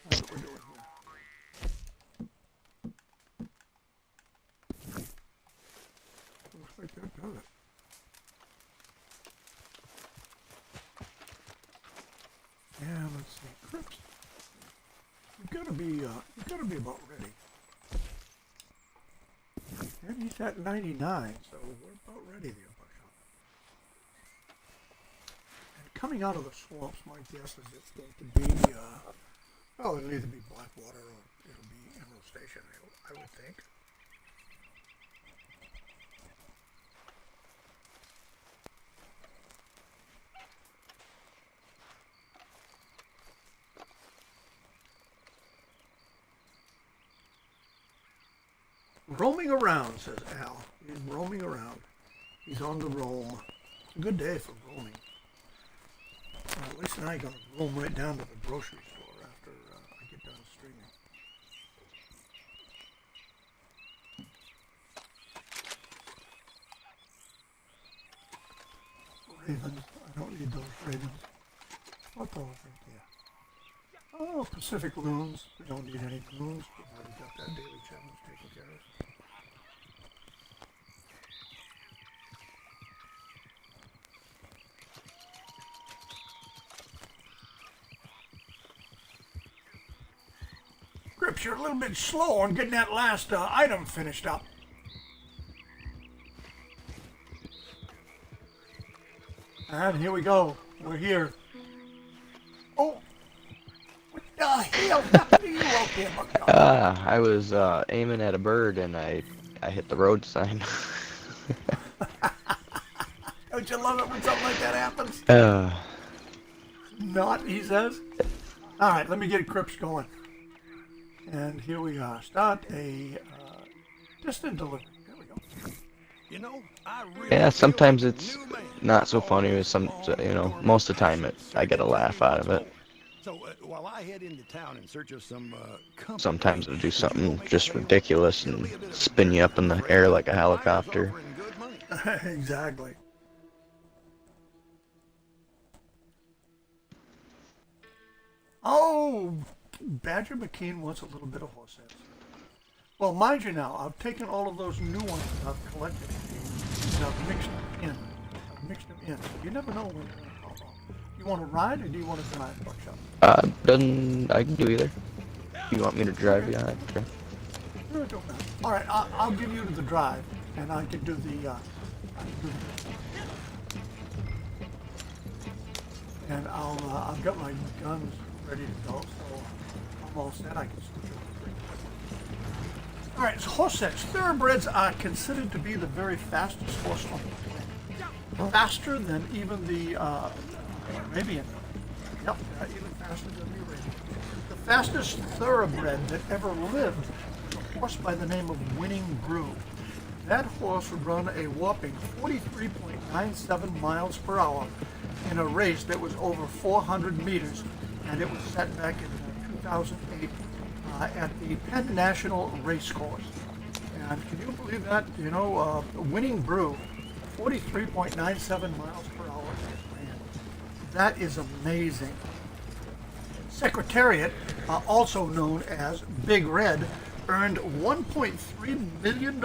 That's what we're doing here. Looks like that does it. Yeah, let's see. Cripps. You've got to be about ready. And he's at 99, so we're about ready there, Buckshot. And coming out of the swamps, my guess is it's going to be, well, it'll either be Blackwater or it'll be Emerald Station, I would think. Roaming around, says Al. He's roaming around. He's on the roam. It's a good day for roaming. Lisa and I are going to roam right down to the grocery store after I get done streaming. Ravens. I don't need those ravens. What those right there? Oh, Pacific loons. We don't need any loons. We've already got that daily challenge taken care of. Grips, you're a little bit slow on getting that last item finished up. And here we go. We're here. Oh, what the hell happened to you out there, Buckshot?
I was aiming at a bird and I hit the road sign.
Don't you love it when something like that happens? Not, he says. All right, let me get Crips going. And here we are. Start a distant delivery. There we go.
You know, I really
Yeah,
feel
sometimes
like a
it's
new man.
not so funny as most of the time I get a laugh out of it.
So while I head into town in search of some company,
Sometimes it'll do
would you
something
go make a
just
payroll?
ridiculous
It'll
and
be a bit of
spin you up in the air like a helicopter.
Offering good money.
Exactly. Oh, Badger McKean wants a little bit of horse sense. Well, mind you now, I've taken all of those new ones that I've collected and I've mixed them in. So you never know when they're going to pop off. You want to ride or do you want to drive, Buckshot?
I can do either. If you want me to drive, yeah, I can drive.
No, it don't matter. All right, I'll give you the drive, and I can do the. And I've got my guns ready to go, so I'm all set. I can switch over. All right, so horse sense. Thoroughbreds are considered to be the very fastest horse on the planet. Faster than even the Arabian. Yep, even faster than the Arabian. The fastest thoroughbred that ever lived was a horse by the name of Winning Brew. That horse would run a whopping 43.97 miles per hour in a race that was over 400 meters, and it was set back in 2008 at the Penn National Racecourse. And can you believe that? You know, Winning Brew, 43.97 miles per hour. Man, that is amazing. Secretariat, also known as Big Red, earned $1.3 million.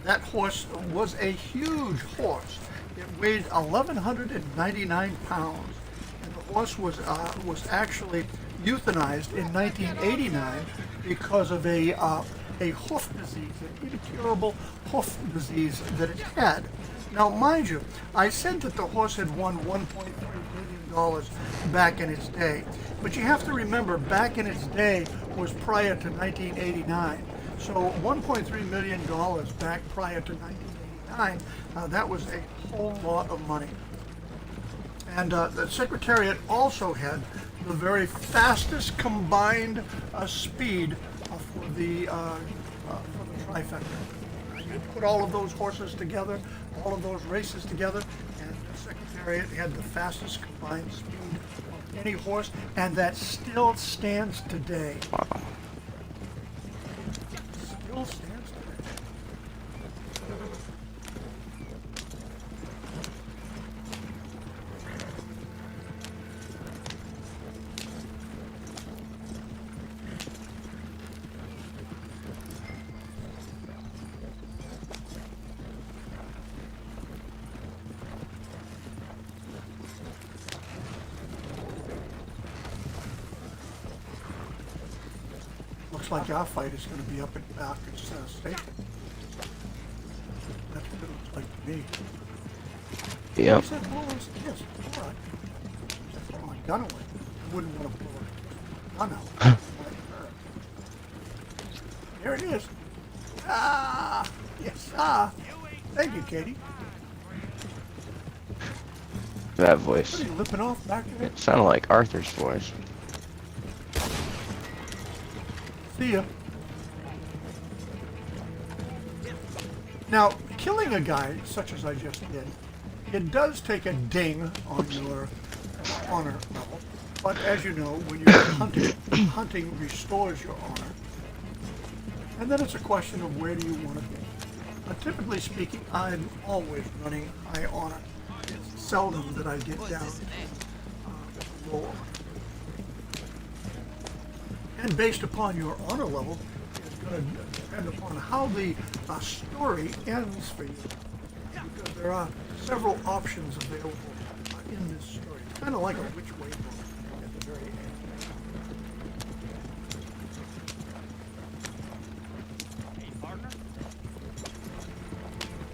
That horse was a huge horse. It weighed 1,199 pounds, and the horse was actually euthanized in 1989 because of a hoof disease, an incurable hoof disease that it had. Now, mind you, I said that the horse had won $1.3 million back in its day, but you have to remember, back in its day was prior to 1989. So $1.3 million back prior to 1989, that was a whole lot of money. And the Secretariat also had the very fastest combined speed for the trifecta. You put all of those horses together, all of those races together, and the Secretariat had the fastest combined speed of any horse, and that still stands today. Still stands today. Looks like our fight is going to be up at Balkers Station. That's what it looks like to me.
Yep.
He said, well, yes, all right. I throw my gun away. I wouldn't want to blow a gun out. Like her. There it is. Ah, yes, Thank you, Katie.
That
What
voice.
are you lipping off back there?
It sounded like Arthur's voice.
See ya. Now, killing a guy such as I just did, it does take a ding on your honor level. But as you know, when you're hunting, hunting restores your honor. And then it's a question of where do you want to be. Typically speaking, I'm always running high honor. It's seldom that I get down to low honor. And based upon your honor level, it's going to depend upon how the story ends for you. Because there are several options available in this story. It's kind of like a which way book at the very end.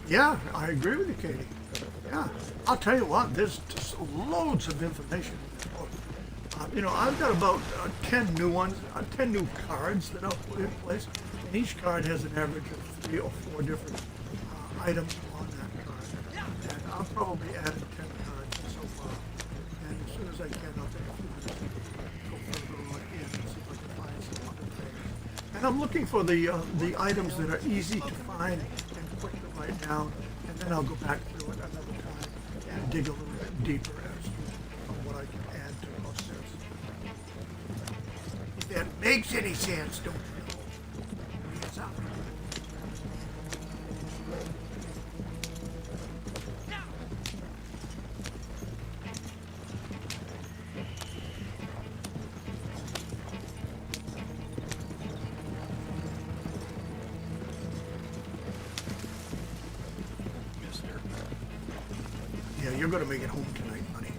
Yeah, I agree with you, Katie. Yeah. I'll tell you what, there's just loads of information in this book. You know, I've got about 10 new ones, 10 new cards that I'll put in place, and each card has an average of 3 or 4 different items on that card. And I'll probably add 10 cards so far. And as soon as I can, I'll take a few minutes to go further on in and see if I can find some other things. And I'm looking for the items that are easy to find and quick to write down, and then I'll go back through it another time and dig a little bit deeper as to what I can add to those sets. If that makes any sense, don't you know? It's up. Yeah, you're gonna make it home tonight, buddy.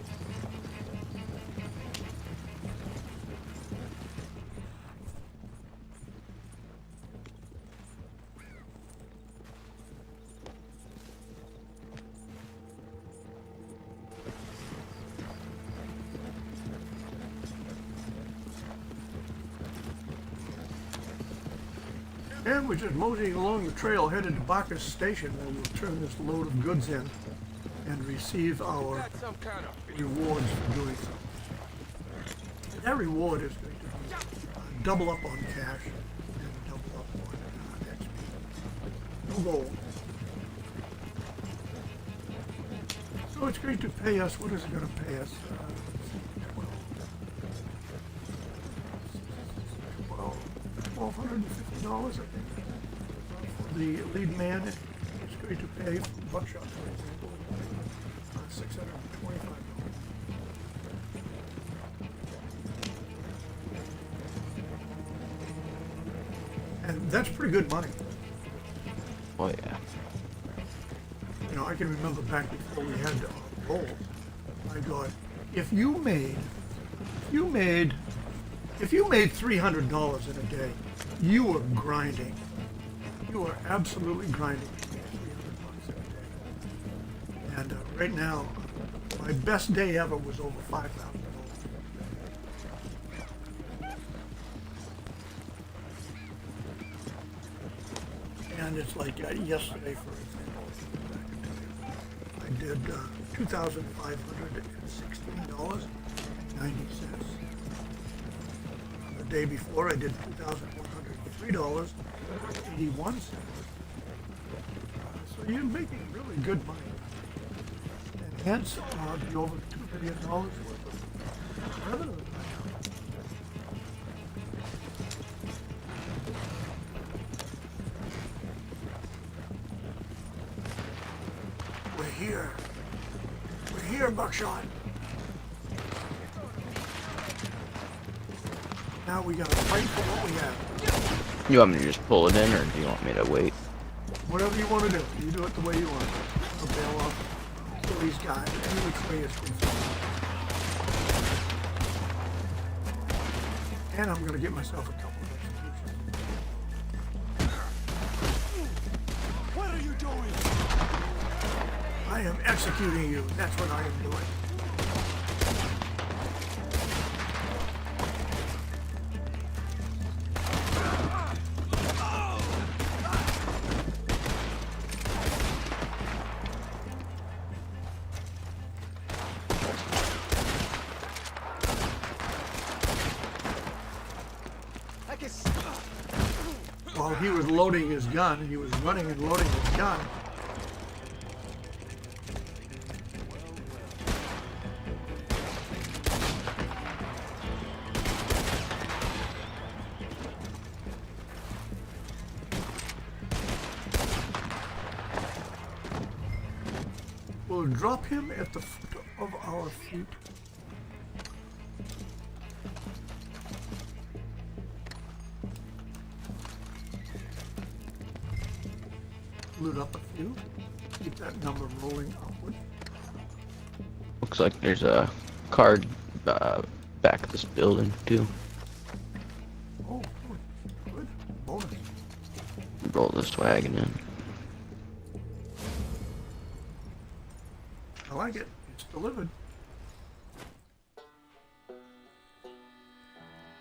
And we're just moseying along the trail headed to Bacchus Station, where we'll turn this load of goods in and receive our rewards for doing so. That reward is going to be double up on cash and double up on XP. No gold. So it's going to pay us, what is it going to pay us? $1,250, I think. For the lead man, it's going to pay buckshot, for example, $625. And that's pretty good money.
Oh yeah.
You know, I can remember back before we had gold. My God, if you made $300 in a day, you were grinding. You were absolutely grinding to make $300 in a day. And right now, my best day ever was over $5,000. And it's like yesterday, for example, I did $2,516.90. The day before, I did $2,103.81. So you're making really good money. And hence, the over $2 billion worth of revenue right now. We're here, Buckshot. Now we gotta fight for what we have.
You want me to just pull it in, or do you want me to wait?
Whatever you want to do. You do it the way you want. I'll bail off, kill these guys. Any which way is good. And I'm gonna get myself a couple of executions.
What are you doing?
I am executing you. That's what I am doing. While he was loading his gun, he was running and loading his gun. We'll drop him at the foot of our feet. Loot up a few. Keep that number rolling upward.
Looks like there's a card back of this building too.
Oh, good. Good. Bonus.
Roll this wagon in.
I like it. delivered.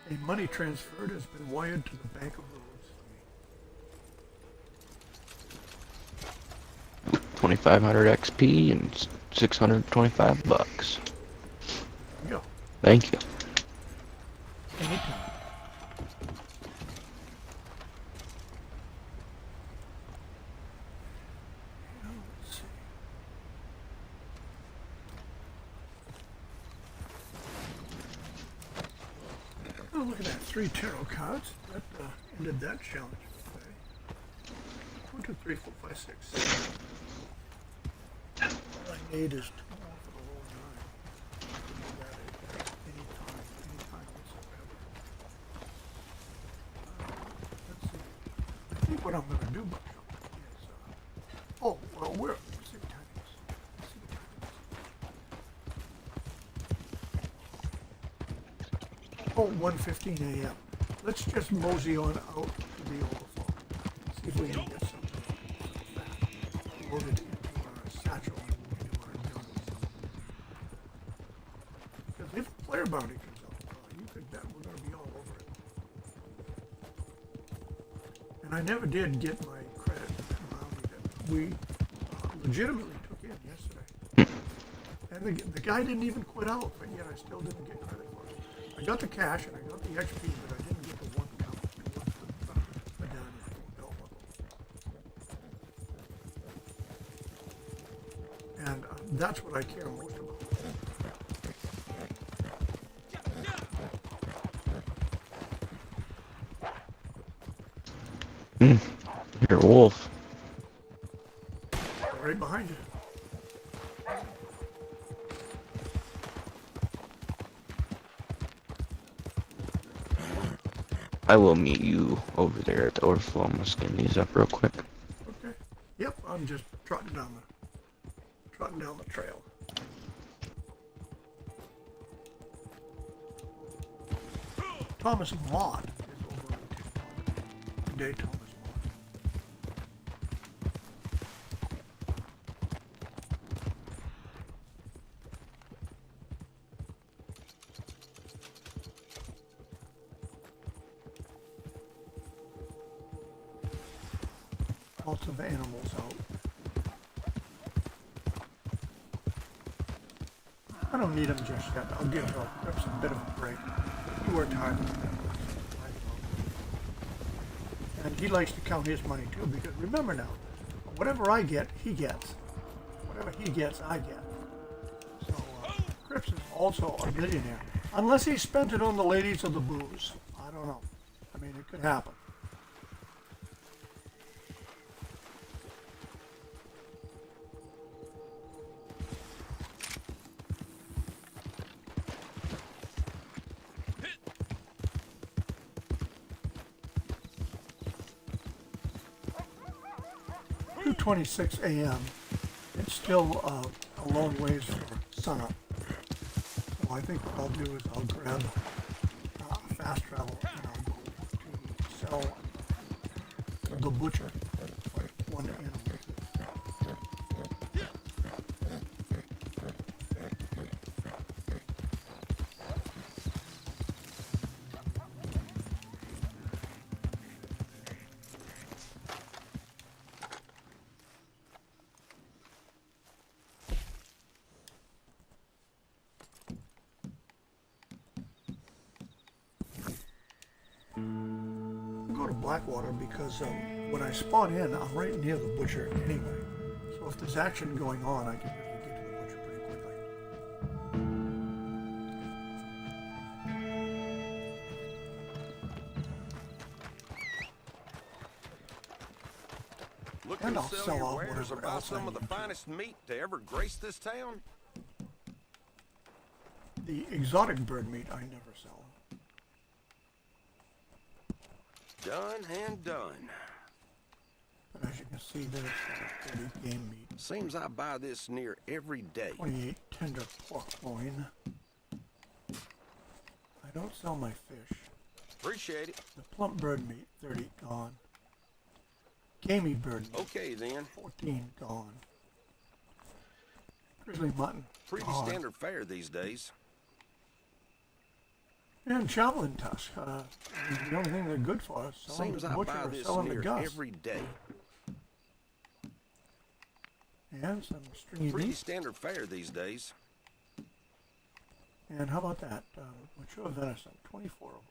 A money transfer has been wired to the Bank of Roads.
2,500 XP and 625 bucks.
There you go.
Thank you.
Anytime. Now, let's see. Oh, look at that. 3 tarot cards. That ended that challenge for today. 1, 2, 3, 4, 5, 6, 7. All I need is 2 more for the whole 9. I can do that at any time whatsoever. Let's see. I think what I'm going to do, Buckshot, is, oh, well, let's see what time it is. Let's see what time it is. Oh, 1:15 a.m. Let's just mosey on out to the overflow. See if we can get some fat loaded into our satchel and into our guns. Because if player bounty comes out, you could bet we're going to be all over it. And I never did get my credit for the bounty that we legitimately took in yesterday. And the guy didn't even quit out, but yet I still didn't get credit for it. I got the cash and I got the XP, but I didn't get the one count. The diamond belt buckle. And that's what I care most about.
You're a wolf.
Right behind you.
I will meet you over there at the overflow. I'm gonna skin these up real quick.
Okay. Yep, I'm just trotting down the trail. Thomas Mott is over on TikTok. Day Thomas Mott. Lots of animals out. I don't need them just yet. I'll give Crips a bit of a break. You worked hard on that. And he likes to count his money too, because remember now, whatever I get, he gets. Whatever he gets, I get. So Crips is also a millionaire. Unless he spent it on the ladies of the booze. I don't know. I mean, it could happen. .26 a.m. It's still a long ways for sunup. So I think what I'll do is I'll grab fast travel and I'll go to sell the butcher one animal. Go to Blackwater because when I spawn in, I'm right near the butcher anyway. So if there's action going on, I can usually get to the butcher pretty quickly.
Looking
And
to
I'll
sell
sell
your
off
wares
whatever
or buy
else I
some of the
need to.
finest meat to ever grace this town?
The exotic bird meat I never sell.
Done and done.
But as you can see, there's 30 game meat.
Seems I buy this near every day.
28 tender pork loin. I don't sell my fish.
Appreciate it.
The plump bird meat, 30 gone. Gamey bird meat,
Okay then.
14 gone.
grizzly mutton.
Pretty
hog,
standard fare these days.
and javelin tusk. The only thing they're good for is selling
Seems
the
I
butcher
buy
or
this
selling the
near
Gus.
every day.
And some stringy
Pretty
meat.
standard fare these days.
And how about that? Mature venison, 24 of them.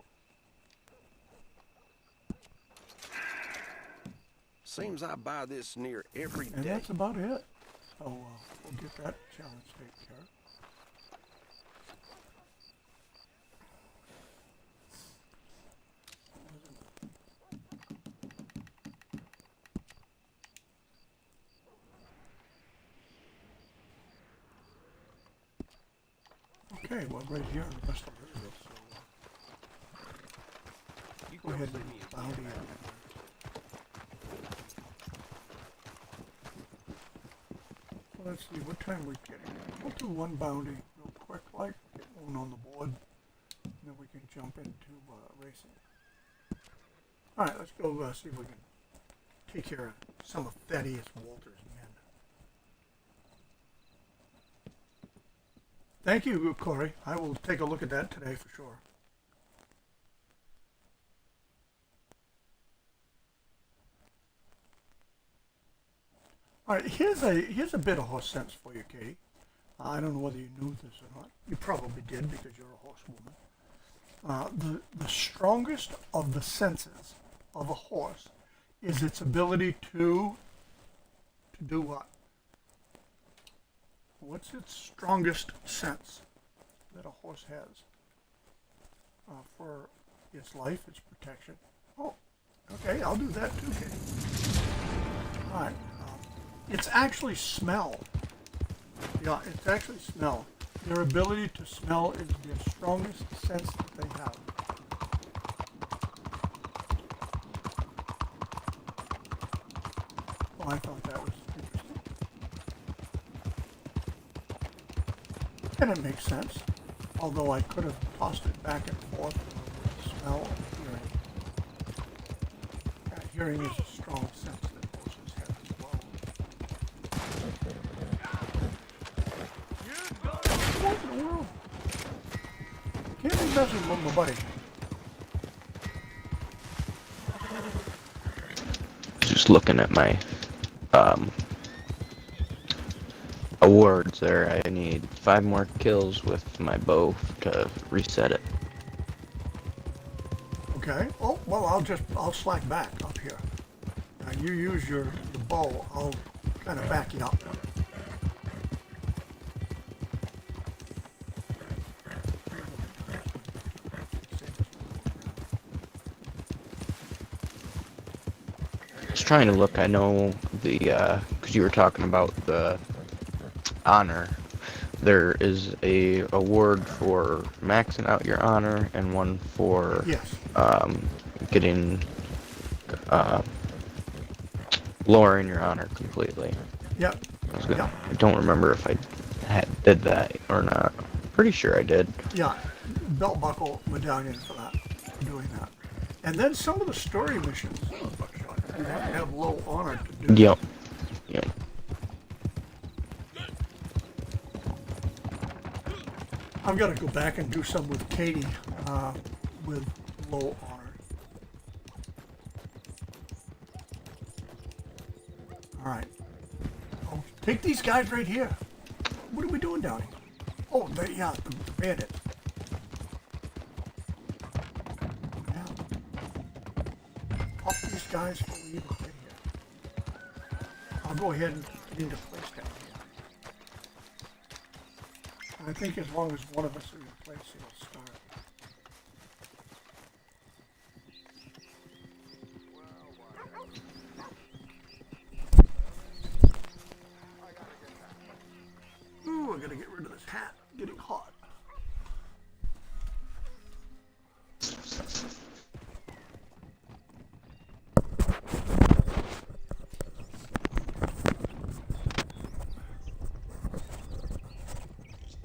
Seems I buy this near every
And
day.
that's about it. So we'll get that challenge taken care of. Okay, well, right here in the rest of the area, so go ahead and bounty it. Well, let's see, what time we getting? We'll do one bounty real quick, like, get one on the board, and then we can jump into racing. Alright, let's go see if we can take care of some of Thaddeus Walter's men. Thank you, Corey. I will take a look at that today for sure. All right, here's a bit of horse sense for you, Katie. I don't know whether you knew this or not. You probably did because you're a horsewoman. The strongest of the senses of a horse is its ability to do what? What's its strongest sense that a horse has for its life, its protection? Oh, okay, I'll do that too, Katie. All right. It's actually smell. Yeah, it's actually smell. Their ability to smell is their strongest sense that they have. Well, I thought that was interesting. And it makes sense, although I could have tossed it back and forth with smell and hearing. Hearing is a strong sense that horses have as well. What in the world? Can't be messing with my buddy.
Just looking at my awards there. I need 5 more kills with my bow to reset it.
Okay. Oh, well, I'll slack back up here. Now you use your bow. I'll kind of back you up.
I was trying to look. I know the because you were talking about the honor. There is a award for maxing out your honor and one for
Yes.
getting lowering your honor completely.
Yep. Yep.
I don't remember if I did that or not. Pretty sure I did.
Yeah. Belt buckle medallion for that. For doing that. And then some of the story missions. You have to have low honor to do.
Yep. Yep.
I've got to go back and do some with Katie with low honor. All right. Oh, take these guys right here. What are we doing down here? Oh, yeah, the bandits. Yeah. Pop these guys before we even get here. I'll go ahead and get into place down here. I think as long as one of us is in place, it'll start. Ooh, I gotta get rid of this hat. Getting hot.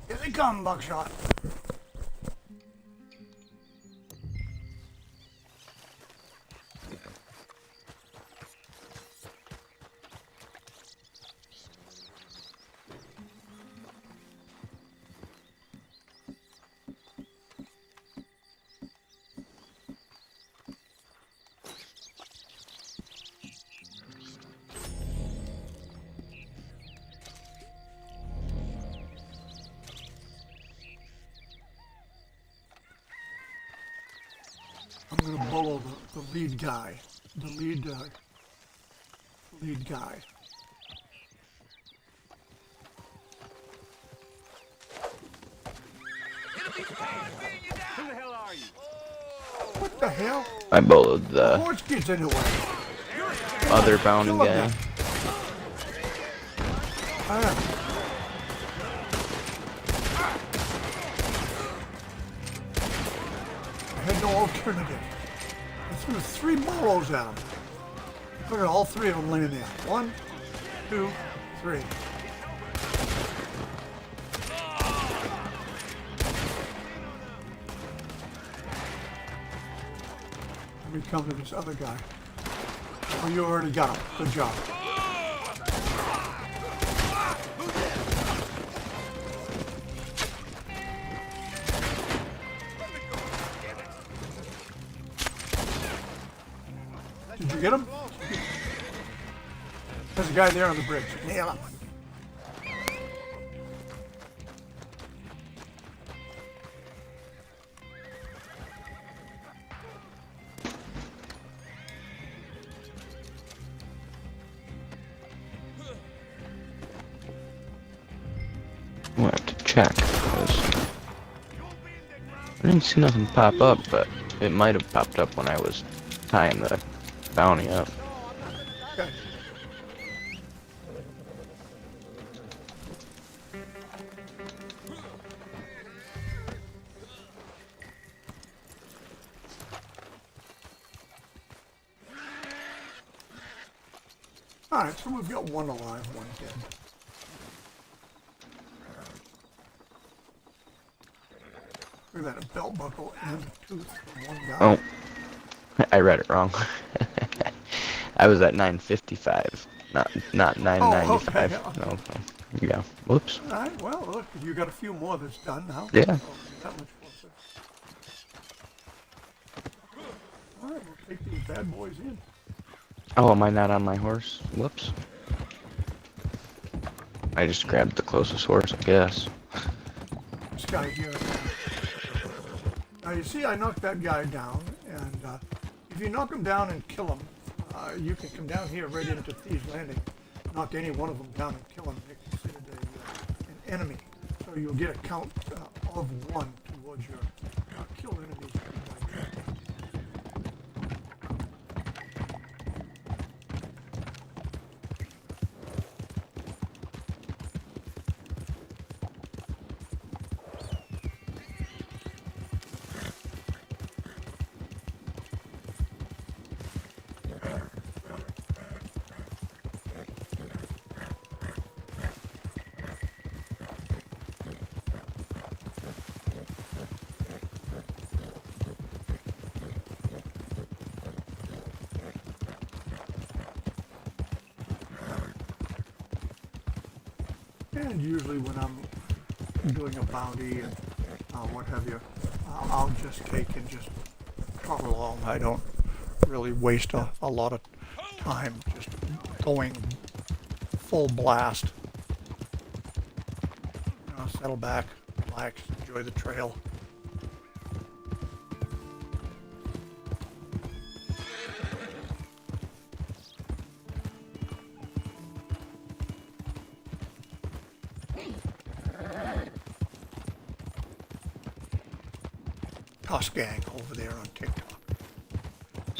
Here they come, Buckshot.
I'm gonna bolo the lead guy. The lead guy.
Who the hell are you?
What the hell?
I boloed the
Horse kids anyway.
other bounty
Kill him
guy.
then. Ah. I had no alternative. I threw 3 bolos at him. Look at all 3 of them laying there. 1, 2, 3. Let me come to this other guy. Oh, you already got him. Good job. Did you get him? There's a guy there on the bridge. Nail him.
We'll have to check, 'cause I didn't see nothing pop up, but it might have popped up when I was tying the bounty up.
Okay. Alright, so we've got 1 alive, 1 dead. Look at that, a belt buckle and a tooth from 1 guy.
Oh, I read it wrong. I was at 955, not 995.
Oh, okay.
No, yeah. Whoops.
Alright, well, look, you got a few more that's done now.
Yeah.
So you're that much closer. Alright, we'll take these bad boys in.
Oh, am I not on my horse? Whoops. I just grabbed the closest horse, I guess.
This guy here. Now you see I knocked that guy down, and if you knock him down and kill him, you can come down here right into Thieves Landing, knock any one of them down and kill him. They're considered an enemy. So you'll get a count of 1 towards your kill enemies. And usually when I'm doing a bounty and what have you, I'll just take and just trot along. I don't really waste a lot of time just going full blast. You know, settle back, relax, enjoy the trail. Toss Gang over there on TikTok.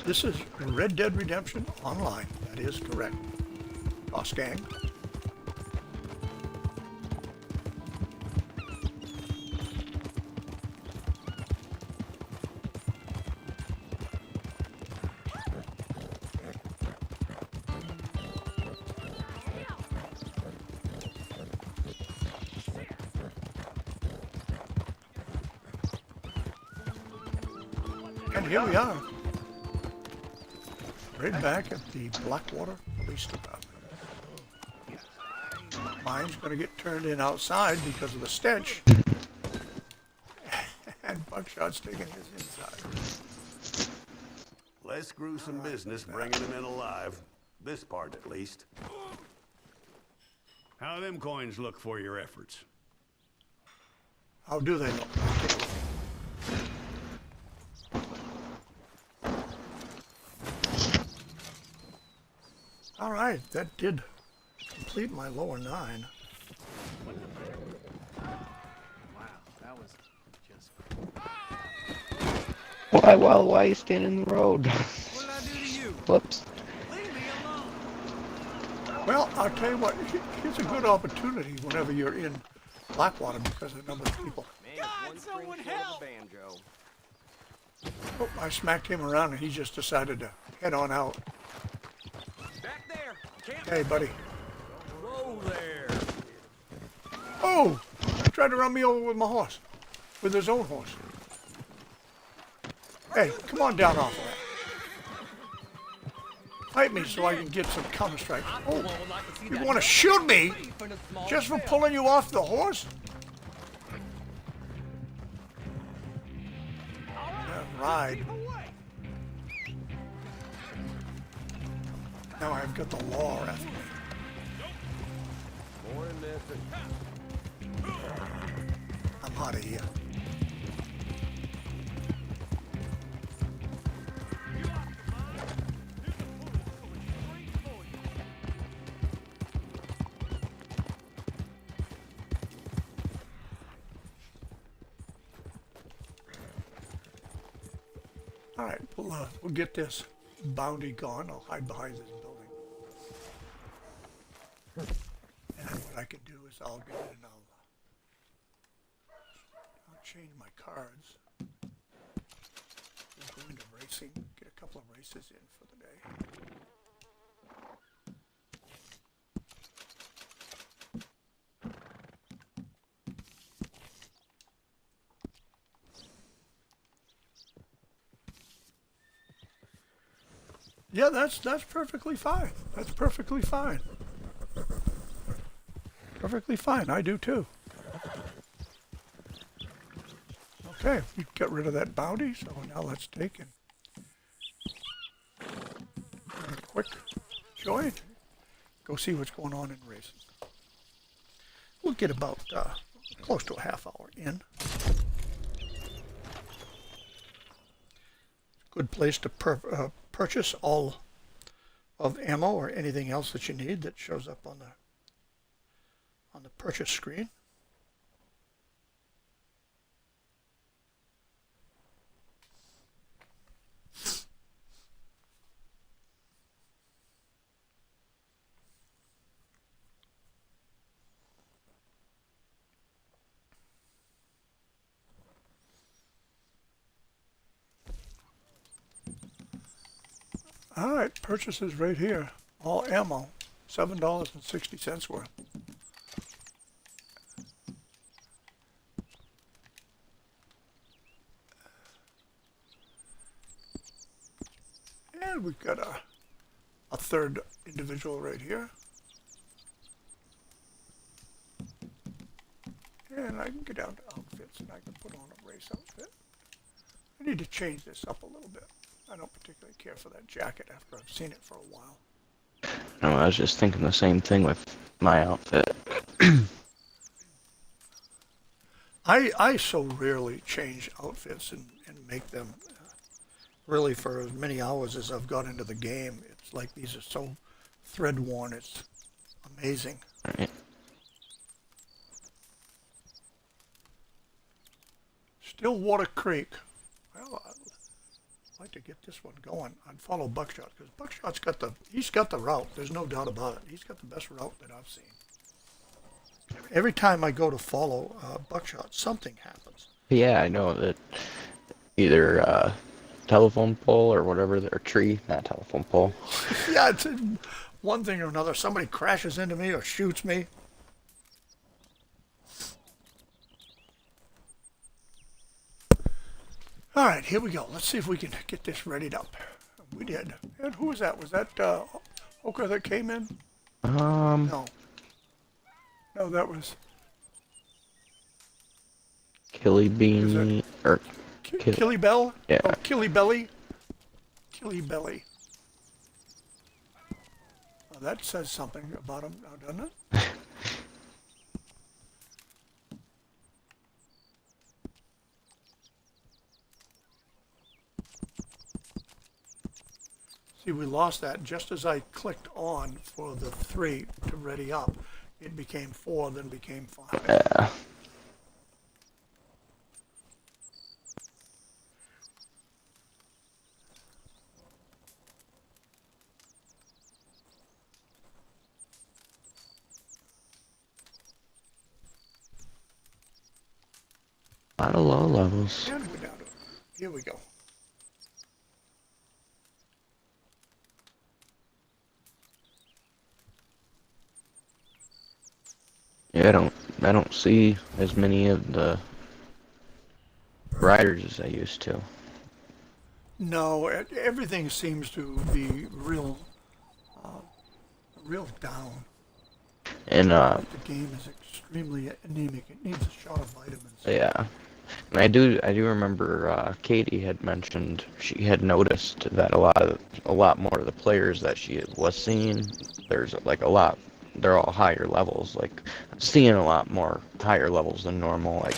This is Red Dead Redemption Online. That is correct. Toss Gang. And here we are, right back at the Blackwater Police Department. Mine's going to get turned in outside because of the stench, and Buckshot's taking his inside.
Less gruesome business bringing him in alive. This part, at least.
How them coins look for your efforts?
How do they look? right, that did complete my lower 9.
Why are you standing in the road? Whoops.
Well, I'll tell you what, here's a good opportunity whenever you're in Blackwater because of the number of people.
God, someone help! Banjo.
Oh, I smacked him around and he just decided to head on out.
Back there! Camp.
Hey, buddy.
Whoa there!
Oh! He tried to run me over with my horse. With his own horse. Hey, come on down off of that. Fight me so I can get some counter strikes. Oh, you want to shoot me just for pulling you off the horse? Yeah, ride. Now I've got the law after me. I'm out of here. All right, we'll get this bounty gone. I'll hide behind this building. And what I can do is I'll get it and I'll change my cards. We'll go into racing, get a couple of races in for the day. Yeah, that's perfectly fine. That's perfectly fine. Perfectly fine. I do too. Okay, we got rid of that bounty, so now let's take and a quick join. Go see what's going on in races. We'll get about close to a half hour in. Good place to purchase all of ammo or anything else that you need that shows up on the purchase screen. All right, purchases right here. All ammo, $7.60 worth. And we've got a third individual right here. And I can get down to outfits and I can put on a race outfit. I need to change this up a little bit. I don't particularly care for that jacket after I've seen it for a while.
No, I was just thinking the same thing with my outfit.
I so rarely change outfits and make them really for as many hours as I've got into the game. It's like these are so thread worn. It's amazing.
Right.
Stillwater Creek. Well, I'd like to get this one going. I'd follow Buckshot because Buckshot's he's got the route. There's no doubt about it. He's got the best route that I've seen. Every time I go to follow Buckshot, something happens.
Yeah, I know that either telephone pole or whatever, or tree, not telephone pole.
Yeah, it's one thing or another. Somebody crashes into me or shoots me. All right, here we go. Let's see if we can get this readied up. We did. And who was that? Was that Hooker that came in? No. No, that was
Killy Bean or
Killy Bell?
Yeah.
Oh, Killy Belly? Killy Belly. Oh, that says something about him now, doesn't it?
See, we lost that just as I clicked on for the 3 to ready up. It became 4, then became 5.
Yeah. A lot of low levels.
And we're down to it. Here we go.
Yeah, I don't see as many of the riders as I used to.
No, everything seems to be real down.
And
The game is extremely anemic. It needs a shot of vitamins.
yeah. And I do remember Katie had mentioned she had noticed that a lot more of the players that she was seeing, there's like a lot, they're all higher levels. Like seeing a lot more higher levels than normal. Like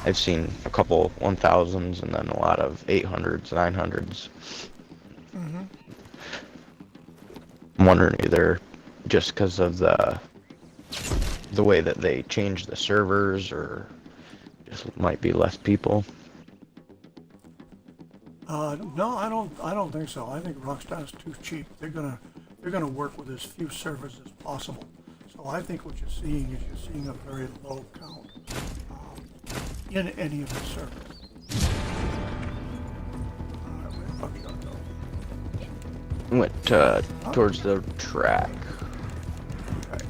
I've seen a couple 1000s and then a lot of 800s, 900s.
Mm-hmm.
I'm wondering either just because of the way that they changed the servers, or just might be less people.
No, I don't think so. I think Rockstar's too cheap. They're gonna work with as few servers as possible. So I think what you're seeing is you're seeing a very low count in any of the servers. Where are we gonna go?
Went towards the track.
Okay,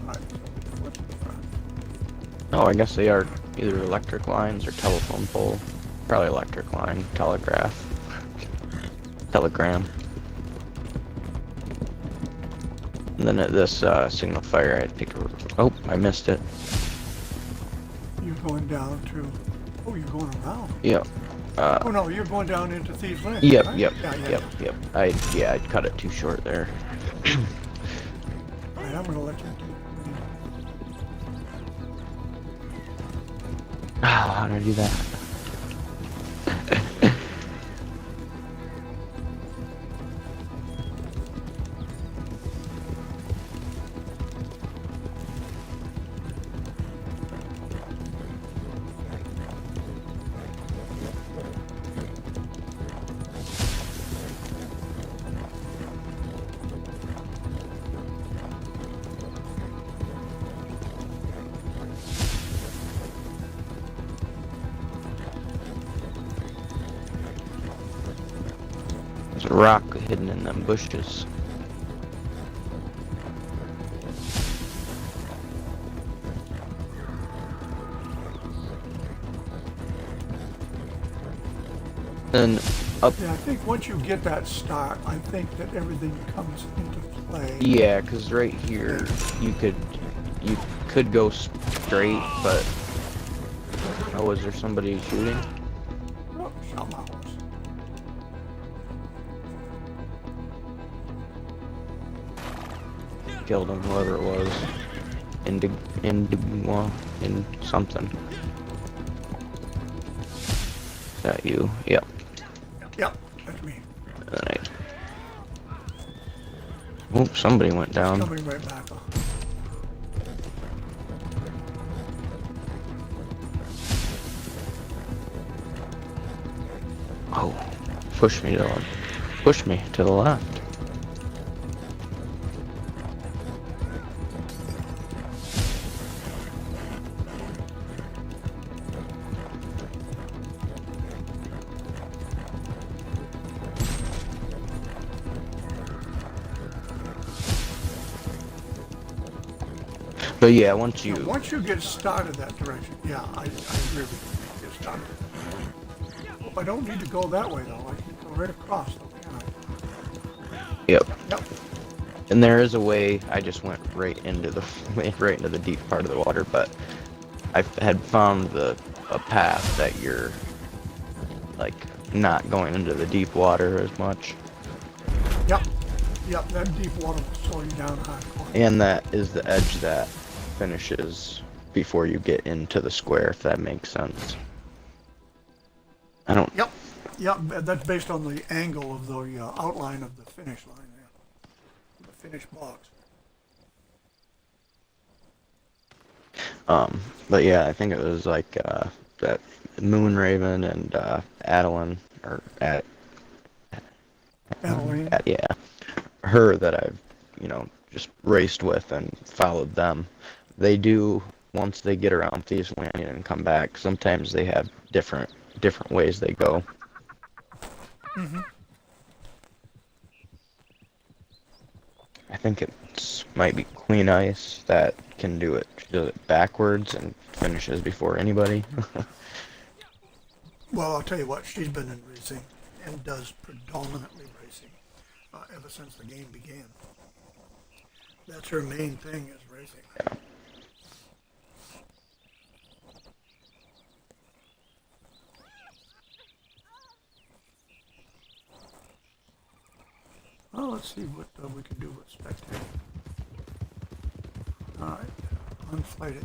alright, so what's the front?
Oh, I guess they are either electric lines or telephone pole. Probably electric line, telegram. And then at this signal fire, I think. Oh, I missed it.
You're going down to. Oh, you're going around.
Yep.
Oh no, you're going down into Thieves Landing.
Yep,
right?
yep,
Yeah.
yep. I cut it too short there.
Alright, I'm gonna let you do it.
How do I do that? There's a rock hidden in them bushes. And up.
Yeah, I think once you get that start, I think that everything comes into play.
Yeah, because right here you could go straight, but oh, was there somebody shooting?
Oh, shot my horse.
Killed him, whoever it was. In something. Is that you? Yep.
Yep, that's me.
Alright. Oh, somebody went down.
Coming right back on.
Oh, push me to the left. But yeah, once you
get started that direction, yeah, I agree with you. Get started. Oh, I don't need to go that way though. I can go right across though, can I?
Yep.
Yep.
And there is a way. I just went right into the deep part of the water, but I had found a path that you're like not going into the deep water as much.
Yep. Yep, that deep water will slow you down hardcore.
And that is the edge that finishes before you get into the square, if that makes sense. I don't.
Yep.
Yeah, that's based on the angle of the outline of the finish line there, the finished box.
But yeah, I think it was like that Moonraven and Adeline, or
Adeline.
yeah, her that I've just raced with and followed them. They do, once they get around Thieves Landing and come back, sometimes they have different ways they go.
Mm-hmm.
I think it might be Queen Ice that can do it. She does it backwards and finishes before anybody.
Well, I'll tell you what, she's been in racing and does predominantly racing ever since the game began. That's her main thing, is racing.
Yeah.
Well, let's see what we can do with spectator. All right, unflighted.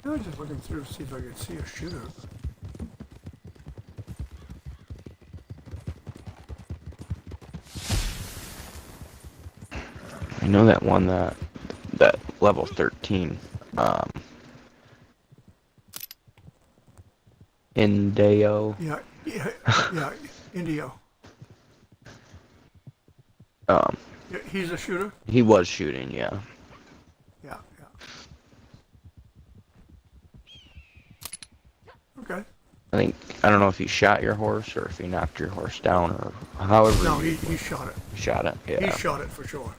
I was just looking through to see if I could see a shooter.
I know that one that level 13. Indeo.
Yeah, Indio. Yeah, he's a shooter?
He was shooting, yeah.
Yeah. Okay.
I don't know if he shot your horse or if he knocked your horse down or however.
No, he shot it.
He shot it, yeah.
He shot it for sure.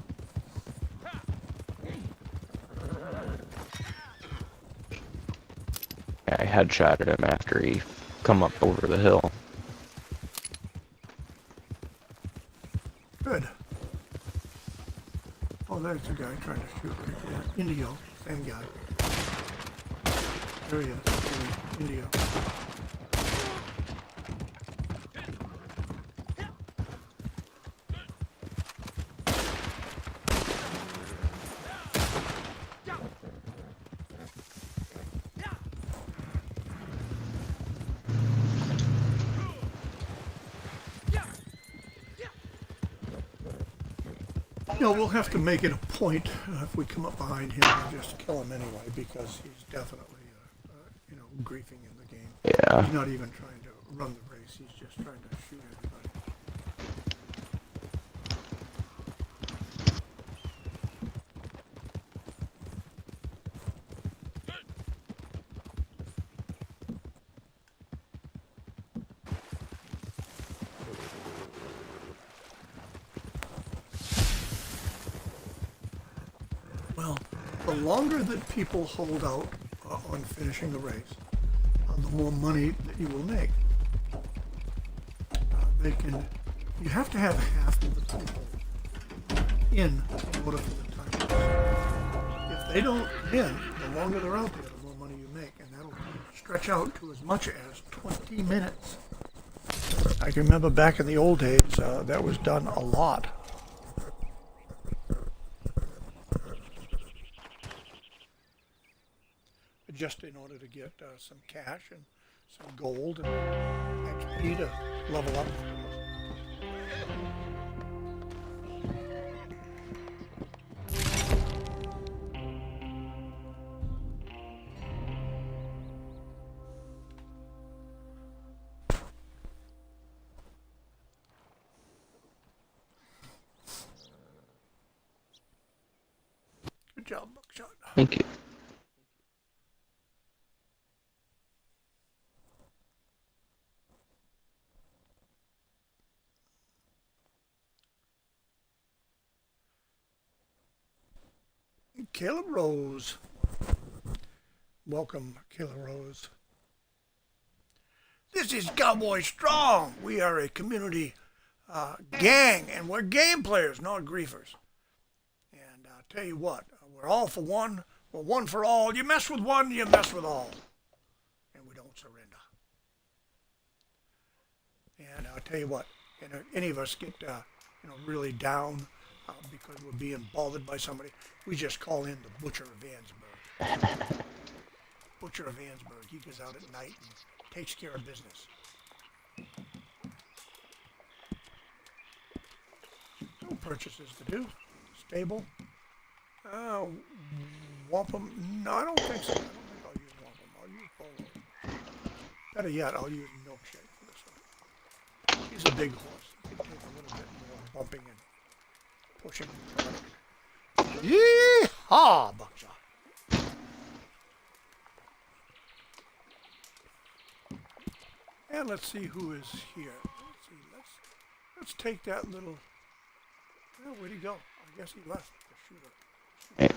I headshotted him after he come up over the hill.
Good. Oh, there's the guy trying to shoot right there. Indio, same guy. There he is, Indio. We'll have to make it a point if we come up behind him and just kill him anyway, because he's definitely, griefing in the game.
Yeah.
He's not even trying to run the race. He's just trying to shoot everybody. Well, the longer that people hold out on finishing the race, the more money that you will make. You have to have half of the people in order for the time. If they don't win, the longer they're out there, the more money you make, and that'll stretch out to as much as 20 minutes. I can remember back in the old days, that was done a lot. Just in order to get some cash and some gold and XP to level up. Good job, Buckshot.
Thank you.
Caleb Rose. Welcome, Caleb Rose.
This is Cowboy Strong. We are a community gang, and we're game players, not griefers. And I'll tell you what, we're all for one. We're one for all. You mess with one, you mess with all. And we don't surrender. And I'll tell you what, any of us get really down because we're being bothered by somebody, we just call in the Butcher of Vansburg. Butcher of Vansburg. He goes out at night and takes care of business. No purchases to do. Stable. Wampum. No, I don't think so. I don't think I'll use wampum. I'll use polo. Better yet, I'll use milkshake for this one. He's a big horse. He can take a little bit more bumping and pushing. Yee-haw, Buckshot. And let's see who is here. Let's see. Let's take that little. Well, where'd he go? I guess he left the shooter.
Hey.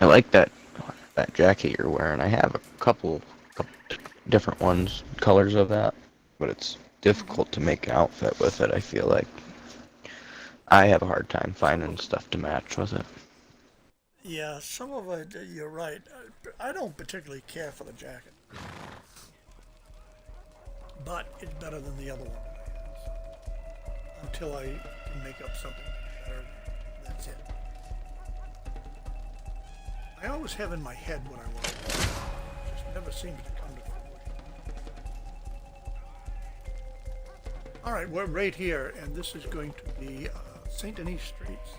I like that jacket you're wearing. I have a couple different ones, colors of that, but it's difficult to make an outfit with it. I feel like I have a hard time finding stuff to match with it.
Yeah, some of it, you're right. I don't particularly care for the jacket, but it's better than the other one that I have. So, until I can make up something better, that's it. I always have in my head what I want to do. It just never seems to come to fruition. All right, we're right here, and this is going to be St. Denis Streets.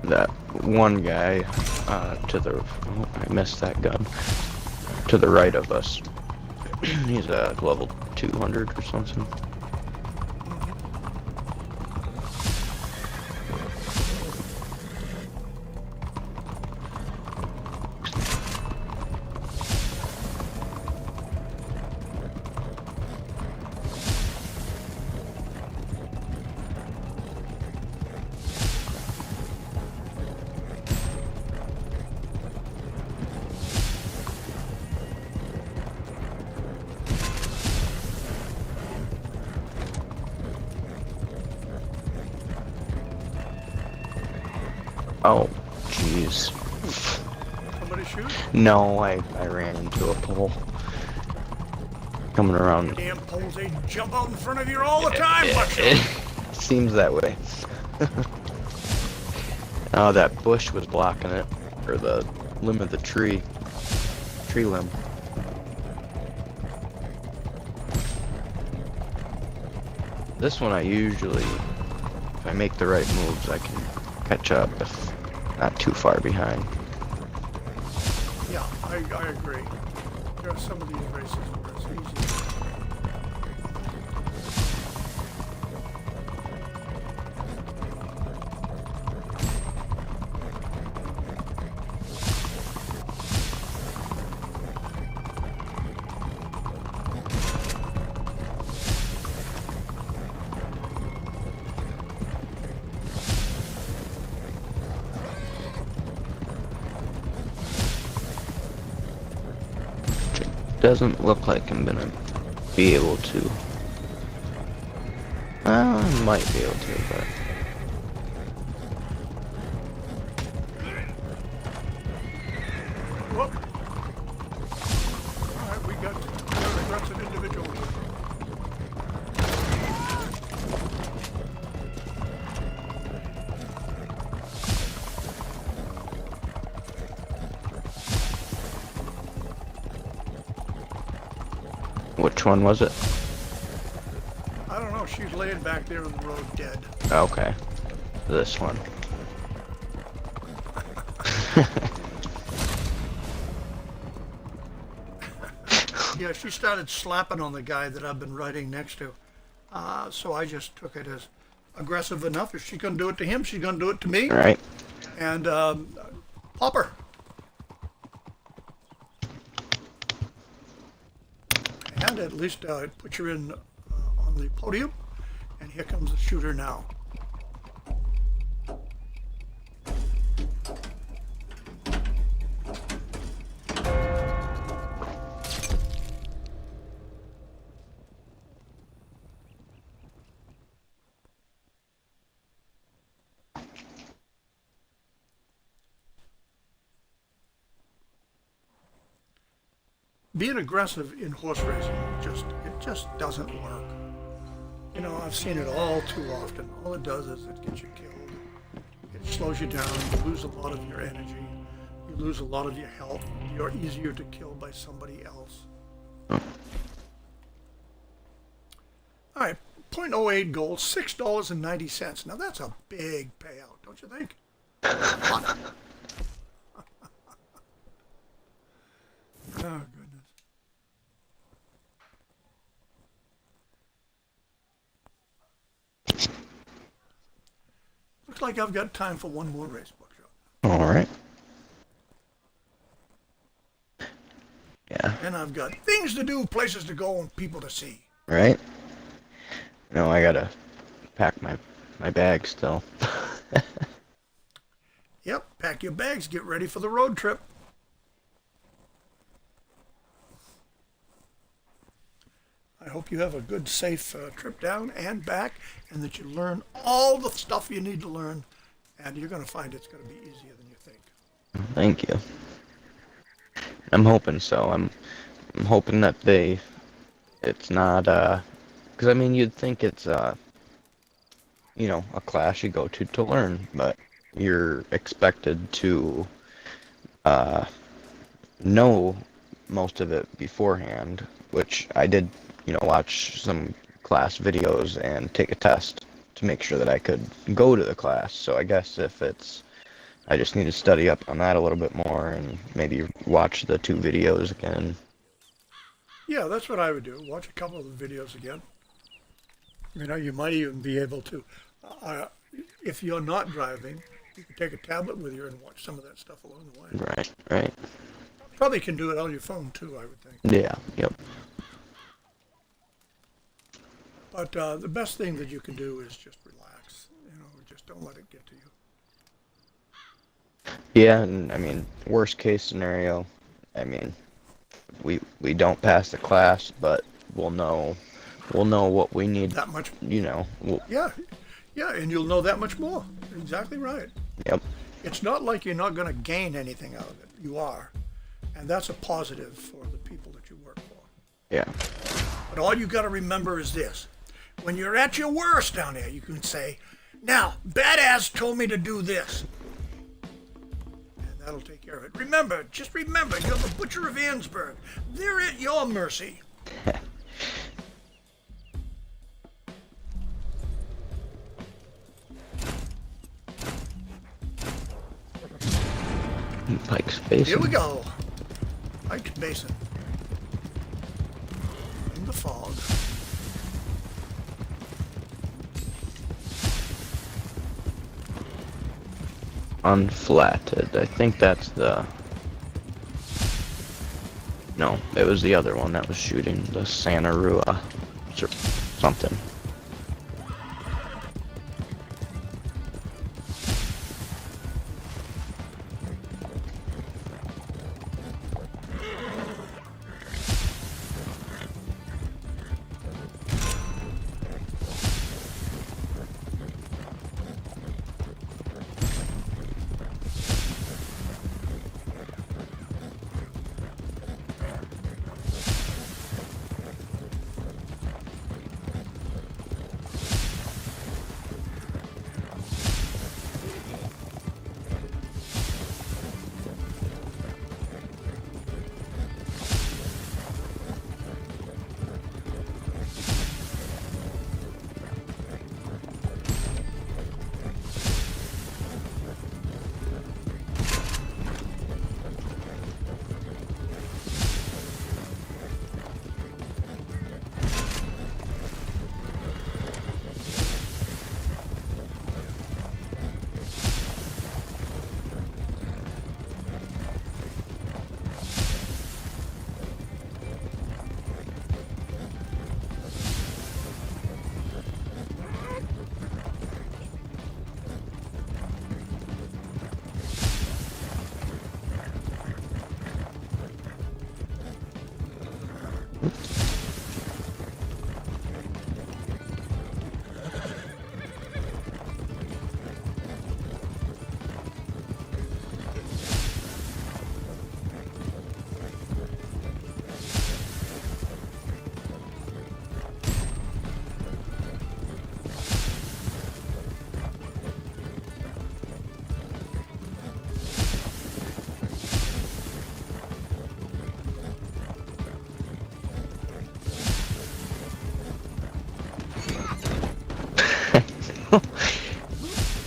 That one guy to the, oh, I missed that gun, to the right of us. He's level 200 or something. Oh, jeez.
Somebody shoot?
No, I ran into a pole. Coming around.
Damn poles, they jump out in front of you all the time,
It seems that way. Oh, that bush was blocking it. Or the limb of the tree. Tree limb. This one I usually, if I make the right moves, I can catch up if not too far behind.
Yeah, I agree. There are some of these races where it's easy.
Doesn't look like I'm gonna be able to. I might be able to, but.
Whoop. Alright, we got an individual.
Which one was it?
she's laying back there in the road dead.
Okay. This one.
Yeah, she started slapping on the guy that I've been riding next to. So I just took it as aggressive enough. If she's going to do it to him, she's going to do it to me.
Right.
And pop her. And at least put her in on the podium. And here comes the shooter now. Being aggressive in horse racing just doesn't work. You know, I've seen it all too often. All it does is it gets you killed. It slows you down. You lose a lot of your energy. You lose a lot of your health. You're easier to kill by somebody else. All right, 0.08 gold, $6.90. Now that's a big payout, don't you think? Oh, goodness. Looks like I've got time for one more race, Buckshot.
All right. Yeah.
And I've got things to do, places to go, and people to see.
Right. No, I gotta pack my bag still.
Yep, pack your bags, get ready for the road trip. I hope you have a good, safe trip down and back, and that you learn all the stuff you need to learn, and you're going to find it's going to be easier than you think.
Thank you. I'm hoping so. I'm hoping that it's not, because I mean, you'd think it's, you know, a class you go to learn, but you're expected to, know most of it beforehand, which I did, you know, watch some class videos and take a test to make sure that I could go to the class. So I guess I just need to study up on that a little bit more and maybe watch the 2 videos again.
Yeah, that's what I would do. Watch a couple of the videos again. You know, you might even be able to, if you're not driving, you can take a tablet with you and watch some of that stuff along the way.
Right.
Probably can do it on your phone too, I would think.
Yeah, yep.
But the best thing that you can do is just relax. You know, just don't let it get to you.
Yeah, and I mean, worst case scenario, I mean, we don't pass the class, but we'll know what we need.
That much.
You know.
Yeah, and you'll know that much more. Exactly right.
Yep.
It's not like you're not going to gain anything out of it. You are, and that's a positive for the people that you work for.
Yeah.
But all you got to remember is this: when you're at your worst down there, you can say, "Now, Badass told me to do this." That'll take care of it. Remember, just remember, you're the Butcher of Annesburg. They're at your mercy.
Pike's Basin.
Here we go. Pike's Basin. In the fog.
Unflatted. I think that's the... No, it was the other one that was shooting the Santa Rua or something.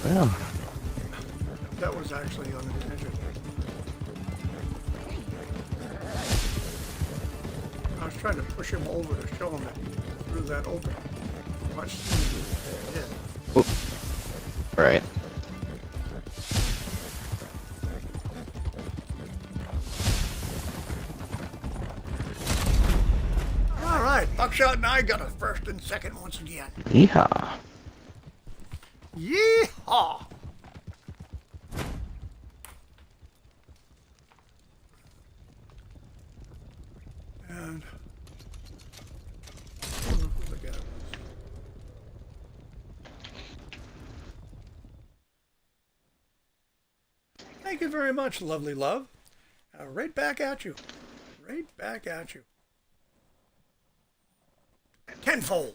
Well,
That was actually unintentional. I was trying to push him over to show him that he threw that open much sooner than he did.
right.
All right, Buckshot and I got a first and second once again.
Yeehaw.
Yeehaw! And I wonder who the guy was. Thank you very much, lovely love. Right back at you. Right back at you. Tenfold.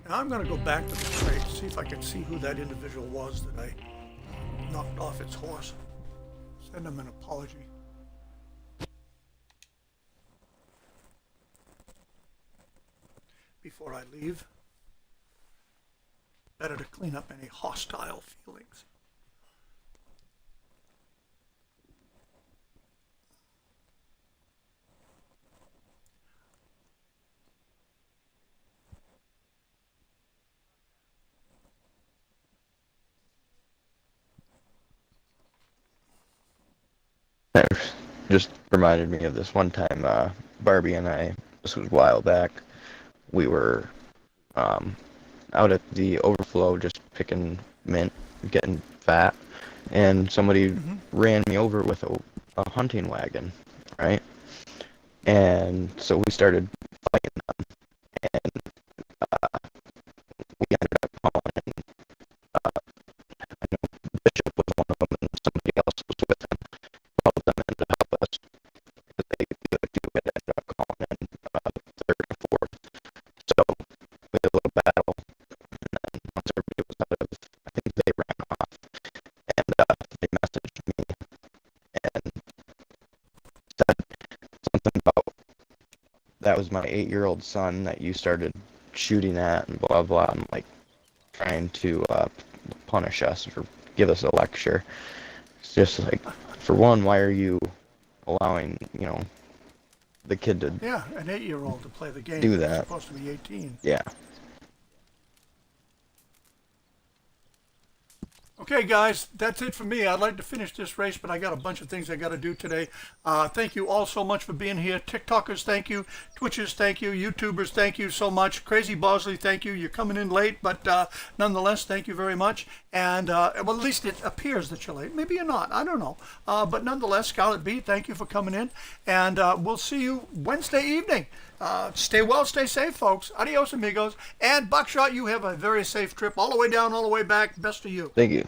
Now I'm going to go back to the crate, see if I can see who that individual was that I knocked off its horse. Send him an apology. Before I leave, better to clean up any hostile feelings.
That just reminded me of this one time, Barbie and I, this was a while back, we were out at the overflow just picking mint, getting fat, and somebody ran me over with a hunting wagon, right? And so we started fighting them, and we ended up calling in, I know Bishop was one of them, and somebody else was with him, called them in to help us, because the other two had ended up calling in third and fourth. So we had a little battle, and then once everybody was out of, I think they ran off, and they messaged me and said something about, that was my 8-year-old son that you started shooting at, and blah blah, and like trying to punish us or give us a lecture. It's just like, for one, why are you allowing, the kid to
Yeah, an 8-year-old to play the game.
do
He's
that?
supposed to be 18.
Yeah.
Okay, guys, that's it for me. I'd like to finish this race, but I got a bunch of things I got to do today. Thank you all so much for being here. TikTokers, thank you. Twitchers, thank you. YouTubers, thank you so much. Crazy Bosley, thank you. You're coming in late, but nonetheless, thank you very much. And, well, at least it appears that you're late. Maybe you're not. I don't know. But nonetheless, Scarlet B, thank you for coming in. And we'll see you Wednesday evening. Stay well, stay safe, folks. Adios, amigos. And Buckshot, you have a very safe trip all the way down, all the way back. Best to you.
Thank you.